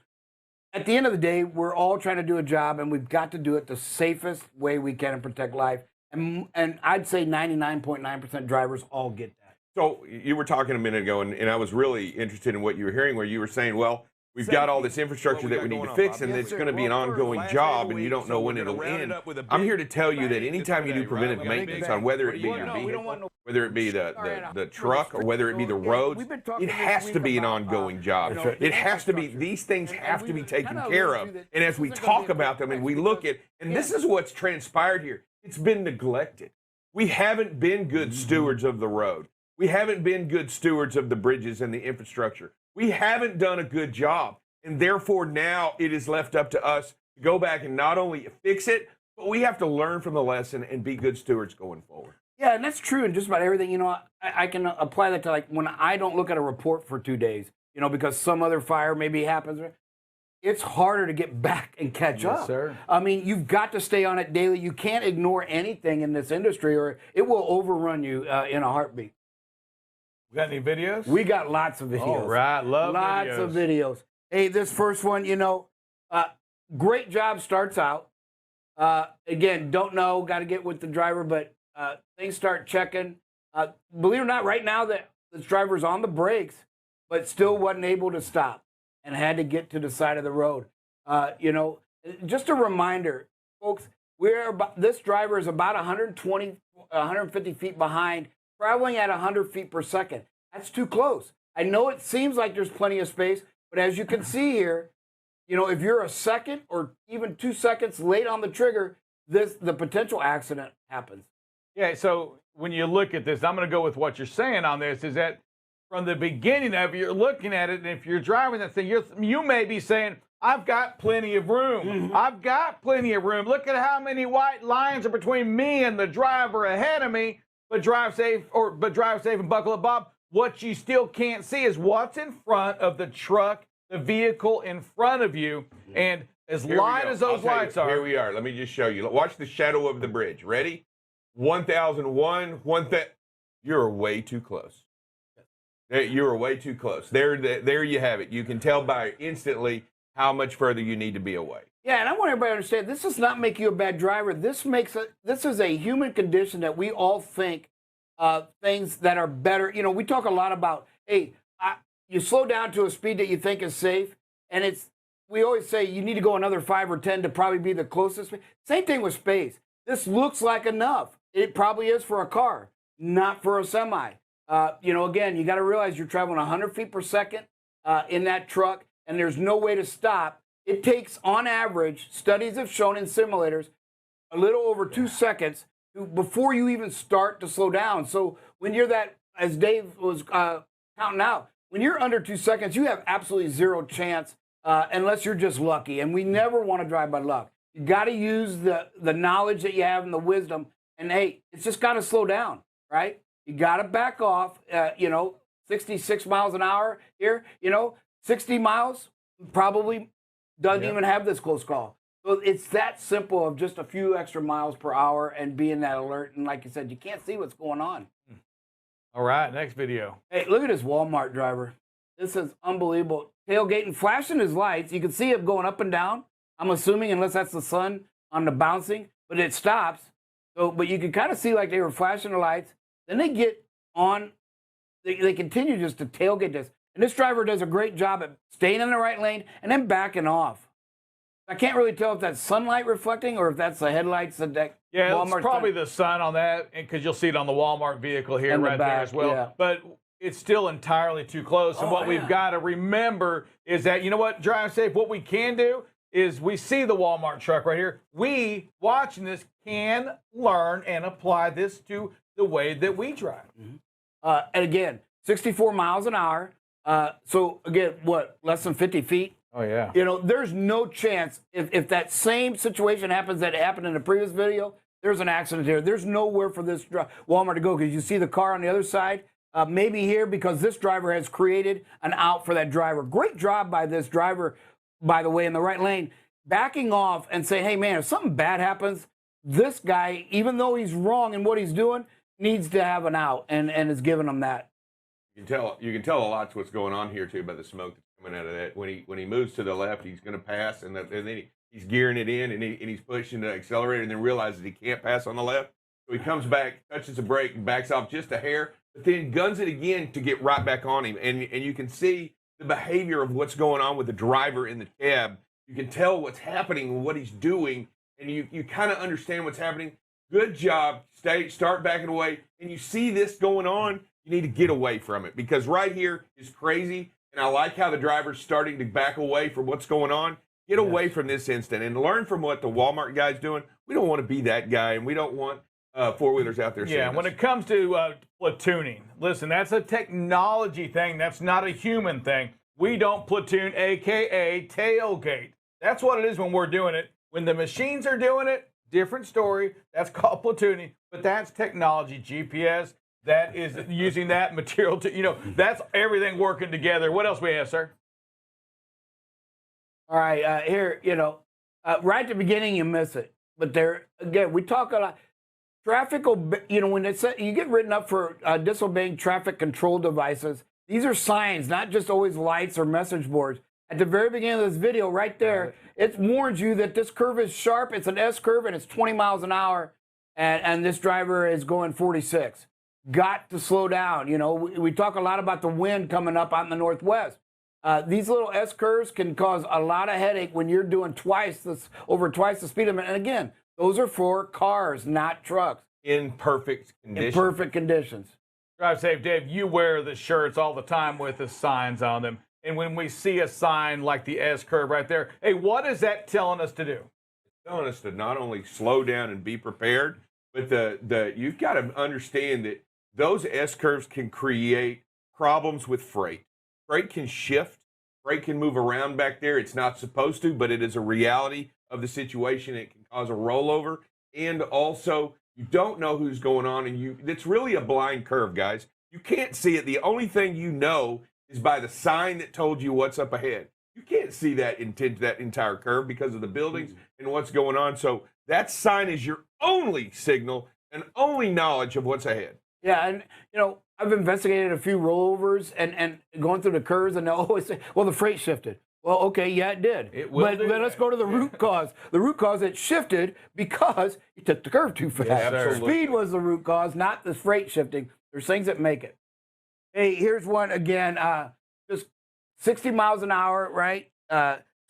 at the end of the day, we're all trying to do a job and we've got to do it the safest way we can and protect life. And I'd say 99.9% drivers all get that. So you were talking a minute ago, and I was really interested in what you were hearing, where you were saying, well, we've got all this infrastructure that we need to fix, and it's going to be an ongoing job, and you don't know when it'll end. I'm here to tell you that anytime you do preventive maintenance on whether it be your vehicle, whether it be the truck, or whether it be the roads, it has to be an ongoing job. It has to be, these things have to be taken care of. And as we talk about them and we look at, and this is what's transpired here, it's been neglected. We haven't been good stewards of the road. We haven't been good stewards of the bridges and the infrastructure. We haven't done a good job. And therefore, now it is left up to us to go back and not only fix it, but we have to learn from the lesson and be good stewards going forward. Yeah, and that's true in just about everything. You know, I can apply that to, like, when I don't look at a report for 2 days, you know, because some other fire maybe happens. It's harder to get back and catch up. Sir. I mean, you've got to stay on it daily. You can't ignore anything in this industry, or it will overrun you in a heartbeat. We got any videos? We got lots of videos. All right, lots of videos. Hey, this first one, you know, great job starts out. Again, don't know, got to get with the driver, but things start checking. Believe it or not, right now the driver's on the brakes, but still wasn't able to stop and had to get to the side of the road. You know, just a reminder, folks, this driver is about 150 feet behind, traveling at 100 feet per second. That's too close. I know it seems like there's plenty of space, but as you can see here, you know, if you're a second or even 2 seconds late on the trigger, the potential accident happens. Yeah, so when you look at this, I'm going to go with what you're saying on this, is that from the beginning of it, you're looking at it, and if you're driving that thing, you may be saying, I've got plenty of room. I've got plenty of room. Look at how many white lines are between me and the driver ahead of me, but drive safe and buckle up, Bob. What you still can't see is what's in front of the truck, the vehicle in front of you. And as light as those lights are. Here we are. Let me just show you. Watch the shadow of the bridge. Ready? 1001, you're way too close. You're way too close. There you have it. You can tell by instantly how much further you need to be away. Yeah, and I want everybody to understand, this does not make you a bad driver. This is a human condition that we all think things that are better. You know, we talk a lot about, hey, you slow down to a speed that you think is safe, and we always say you need to go another 5 or 10 to probably be the closest. Same thing with space. This looks like enough. It probably is for a car, not for a semi. You know, again, you got to realize you're traveling 100 feet per second in that truck, and there's no way to stop. It takes, on average, studies have shown in simulators, a little over 2 seconds before you even start to slow down. So when you're that, as Dave was counting out, when you're under 2 seconds, you have absolutely zero chance unless you're just lucky. And we never want to drive by luck. You got to use the knowledge that you have and the wisdom. And hey, it's just got to slow down, right? You got to back off. You know, 66 miles an hour here. You know, 60 miles probably doesn't even have this close call. So it's that simple of just a few extra miles per hour and being that alert. And like you said, you can't see what's going on. All right, next video. Hey, look at this Walmart driver. This is unbelievable. Tailgating, flashing his lights. You can see it going up and down. I'm assuming, unless that's the sun on the bouncing, but it stops. So, but you can kind of see like they were flashing the lights. Then they get on. They continue just to tailgate this. And this driver does a great job at staying in the right lane and then backing off. I can't really tell if that's sunlight reflecting or if that's the headlights that yeah, Walmart's it's probably the sun on that, because you'll see it on the Walmart vehicle here, And the right there back, as well. yeah. But it's still entirely too close. And what we've got to remember is that, you know what, drive safe, what we can do is we see the Walmart truck right here. We, watching this, can learn and apply this to the way that we drive. And again, 64 miles an hour. So again, what, less than 50 feet? Oh, yeah. You know, there's no chance if that same situation happens that happened in the previous video, there's an accident here. There's nowhere for this Walmart to go, because you see the car on the other side. Maybe here because this driver has created an out for that driver. Great job by this driver, by the way, in the right lane, backing off and saying, hey, man, if something bad happens, this guy, even though he's wrong in what he's doing, needs to have an out, and is giving him that. You can tell a lot's what's going on here too by the smoke that's coming out of that. When he moves to the left, he's going to pass, and then he's gearing it in, and he's pushing the accelerator, and then realizes he can't pass on the left. So he comes back, touches the brake, and backs off just a hair. but then guns it again to get right back on him. And you can see the behavior of what's going on with the driver in the cab. You can tell what's happening and what he's doing, and you kind of understand what's happening. Good job. Start backing away. And you see this going on, you need to get away from it, because right here is crazy. And I like how the driver's starting to back away from what's going on. Get away from this instant and learn from what the Walmart guy's doing. We don't want to be that guy, and we don't want four-wheelers out there. Yeah, when it comes to platooning, listen, that's a technology thing. That's not a human thing. We don't platoon, a.k.a. tailgate. That's what it is when we're doing it. When the machines are doing it, different story. That's called platooning, but that's technology, GPS. That is using that material to, that's everything working together. What else we have, sir? All right, here, right at the beginning, you miss it. But there, again, we talk a lot. Traffic, when you get written up for disobeying traffic control devices, these are signs, not just always lights or message boards. At the very beginning of this video, right there, it warns you that this curve is sharp. It's an S curve, and it's 20 miles an hour, and this driver is going 46. Got to slow down. We talk a lot about the wind coming up out in the northwest. These little S curves can cause a lot of headache when you're doing over twice the speed limit. And again, those are for cars, not trucks. In perfect conditions. In perfect conditions. Drive safe, Dave. You wear the shirts all the time with the signs on them. And when we see a sign like the S curve right there, hey, what is that telling us to do? It's telling us to not only slow down and be prepared, but you've got to understand that those S curves can create problems with freight. Freight can shift. Freight can move around back there. It's not supposed to, but it is a reality of the situation. It can cause a rollover. And also, you don't know who's going on, and it's really a blind curve, guys. You can't see it. The only thing you know is by the sign that told you what's up ahead. You can't see that entire curve because of the buildings and what's going on. So that sign is your only signal and only knowledge of what's ahead. Yeah, and I've investigated a few rollovers and going through the curves, and they'll always say, well, the freight shifted. Well, okay, yeah, it did. But let's go to the root cause. The root cause, it shifted because you took the curve too fast. Yeah, speed was the root cause, not the freight shifting. There's things that make it. Hey, here's one again. Just 60 miles an hour, right?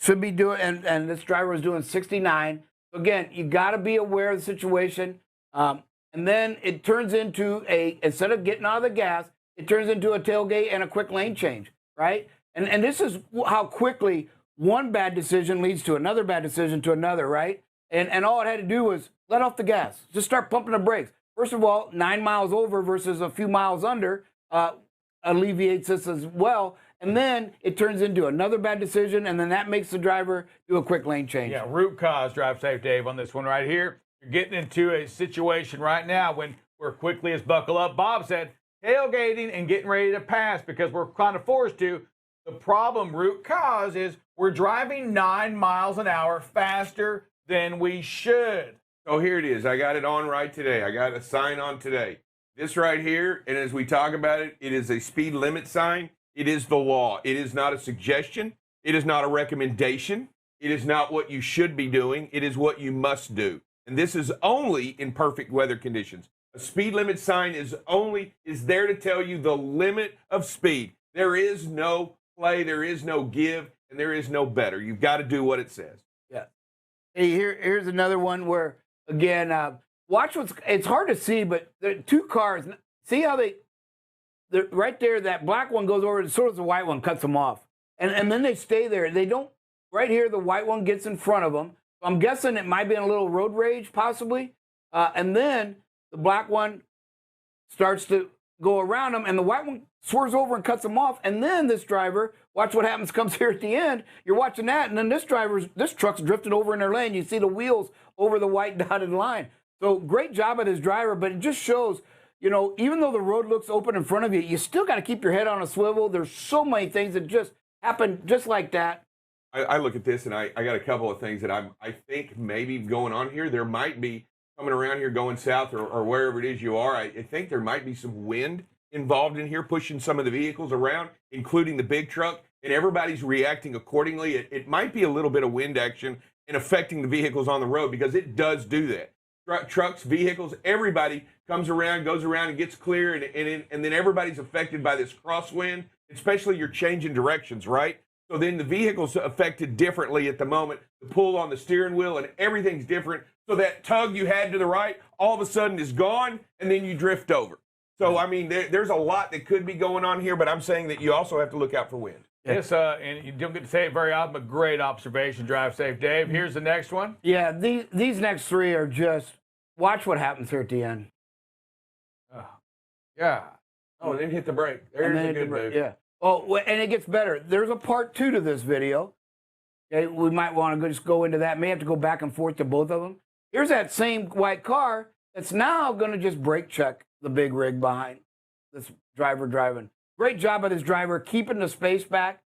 Should be doing, and this driver was doing 69. So again, you got to be aware of the situation. And then it turns into instead of getting out of the gas, it turns into a tailgate and a quick lane change, right? And this is how quickly one bad decision leads to another bad decision to another, right? And all it had to do was let off the gas. Just start pumping the brakes. First of all, 9 miles over versus a few miles under alleviates this as well. And then it turns into another bad decision, and then that makes the driver do a quick lane change. Yeah, root cause, drive safe, Dave, on this one right here. You're getting into a situation right now when we're quickly as buckle up. Bob said, tailgating and getting ready to pass because we're kind of forced to. The problem, root cause, is we're driving 9 miles an hour faster than we should. So here it is. I got it on right today. I got a sign on today. This right here, and as we talk about it, it is a speed limit sign. It is the law. It is not a suggestion. It is not a recommendation. It is not what you should be doing. It is what you must do. And this is only in perfect weather conditions. A speed limit sign is there to tell you the limit of speed. There is no play, there is no give, and there is no better. You've got to do what it says. Yeah. Hey, here's another one where, again, watch it's hard to see, but there are two cars. See how they're right there, that black one goes over, so does the white one, cuts them off. And then they stay there. They don't, right here, the white one gets in front of them. I'm guessing it might be in a little road rage, possibly. And then the black one starts to go around them, and the white one swerves over and cuts them off. And then this driver, watch what happens, comes here at the end. You're watching that, and then this truck's drifting over in their lane. You see the wheels over the white dotted line. So great job of this driver, but it just shows, even though the road looks open in front of you, you still got to keep your head on a swivel. There's so many things that just happen just like that. I look at this, and I got a couple of things that I think maybe going on here. There might be coming around here going south or wherever it is you are. I think there might be some wind involved in here, pushing some of the vehicles around, including the big truck, and everybody's reacting accordingly. It might be a little bit of wind action and affecting the vehicles on the road because it does do that. trucks, vehicles, everybody comes around, goes around, and gets clear, and then everybody's affected by this crosswind, especially you're changing directions, right? So then the vehicle's affected differently at the moment. The pull on the steering wheel and everything's different. So that tug you had to the right all of a sudden is gone, and then you drift over. So, I mean, there's a lot that could be going on here, but I'm saying that you also have to look out for wind. Yes, and you don't get to say it very often, but great observation. Drive safe, Dave. Here's the next one. Yeah, these next three are just, watch what happens here at the end. Yeah. Oh, and then hit the brake. There's a good move. Yeah. Oh, and it gets better. There's a part 2 to this video. Okay, we might want to just go into that. May have to go back and forth to both of them. Here's that same white car that's now going to just brake check the big rig behind this driver driving. Great job by this driver keeping the space back.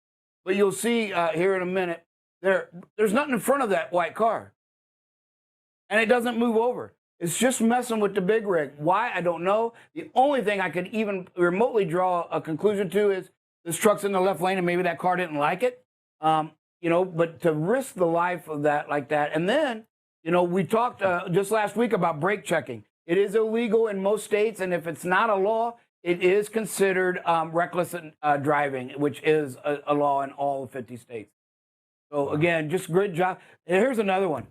But you'll see here in a minute, there's nothing in front of that white car. And it doesn't move over. It's just messing with the big rig. Why? I don't know. The only thing I could even remotely draw a conclusion to is this truck's in the left lane and maybe that car didn't like it. You know, but to risk the life of that like that. And then, you know, we talked just last week about brake checking. It is illegal in most states, and if it's not a law, it is considered reckless driving, which is a law in all 50 states. So again, just great job. And here's another one.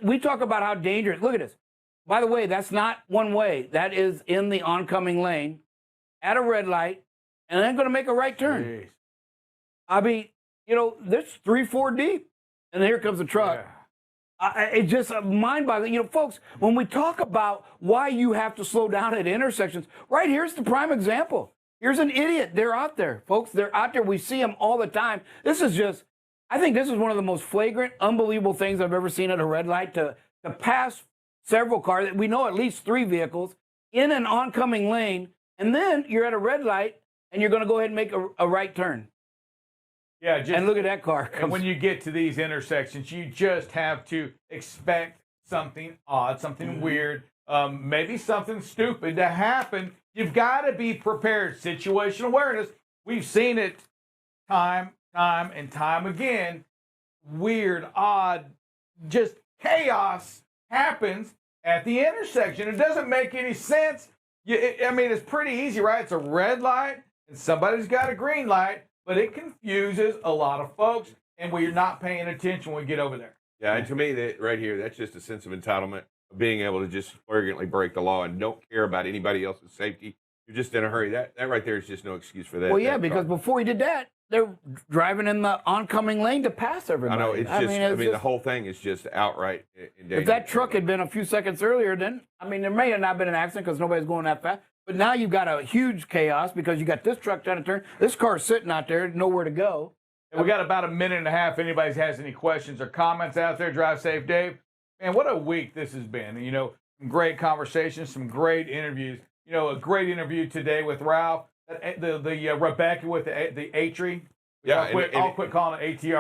We talk about how dangerous. Look at this. By the way, that's not one way. That is in the oncoming lane at a red light, and then going to make a right turn. Jeez. I mean, you know, there's 3-4 deep, and here comes a truck. It's just mind-boggling. You know, folks, when we talk about why you have to slow down at intersections, right here's the prime example. Here's an idiot. They're out there, folks. They're out there. We see them all the time. This is just, I think this is one of the most flagrant, unbelievable things I've ever seen at a red light, to pass several cars. We know at least 3 vehicles in an oncoming lane, and then you're at a red light, and you're going to go ahead and make a right turn. Yeah, and look at that car. And when you get to these intersections, you just have to expect something odd, something weird, maybe something stupid to happen. You've got to be prepared. Situational awareness. We've seen it time and time again. Weird, odd, just chaos happens at the intersection. It doesn't make any sense. I mean, it's pretty easy, right? It's a red light, and somebody's got a green light. But it confuses a lot of folks, and we're not paying attention when we get over there. Yeah, and to me, that right here, that's just a sense of entitlement, of being able to just flagrantly break the law and don't care about anybody else's safety. You're just in a hurry. That right there is just no excuse for that. Well, yeah, because before he did that, they're driving in the oncoming lane to pass everybody. I know, it's just, I mean, the whole thing is just outright endangered. If that truck had been a few seconds earlier, then, I mean, there may have not been an accident because nobody's going that fast. But now you've got a huge chaos because you got this truck trying to turn. This car's sitting out there, nowhere to go. And we got about a minute and a half. If anybody has any questions or comments out there, drive safe, Dave. Man, what a week this has been. You know, some great conversations, some great interviews. You know, a great interview today with Ralph, the Rebecca with the Atri. Yeah, I'll quit calling it ATR.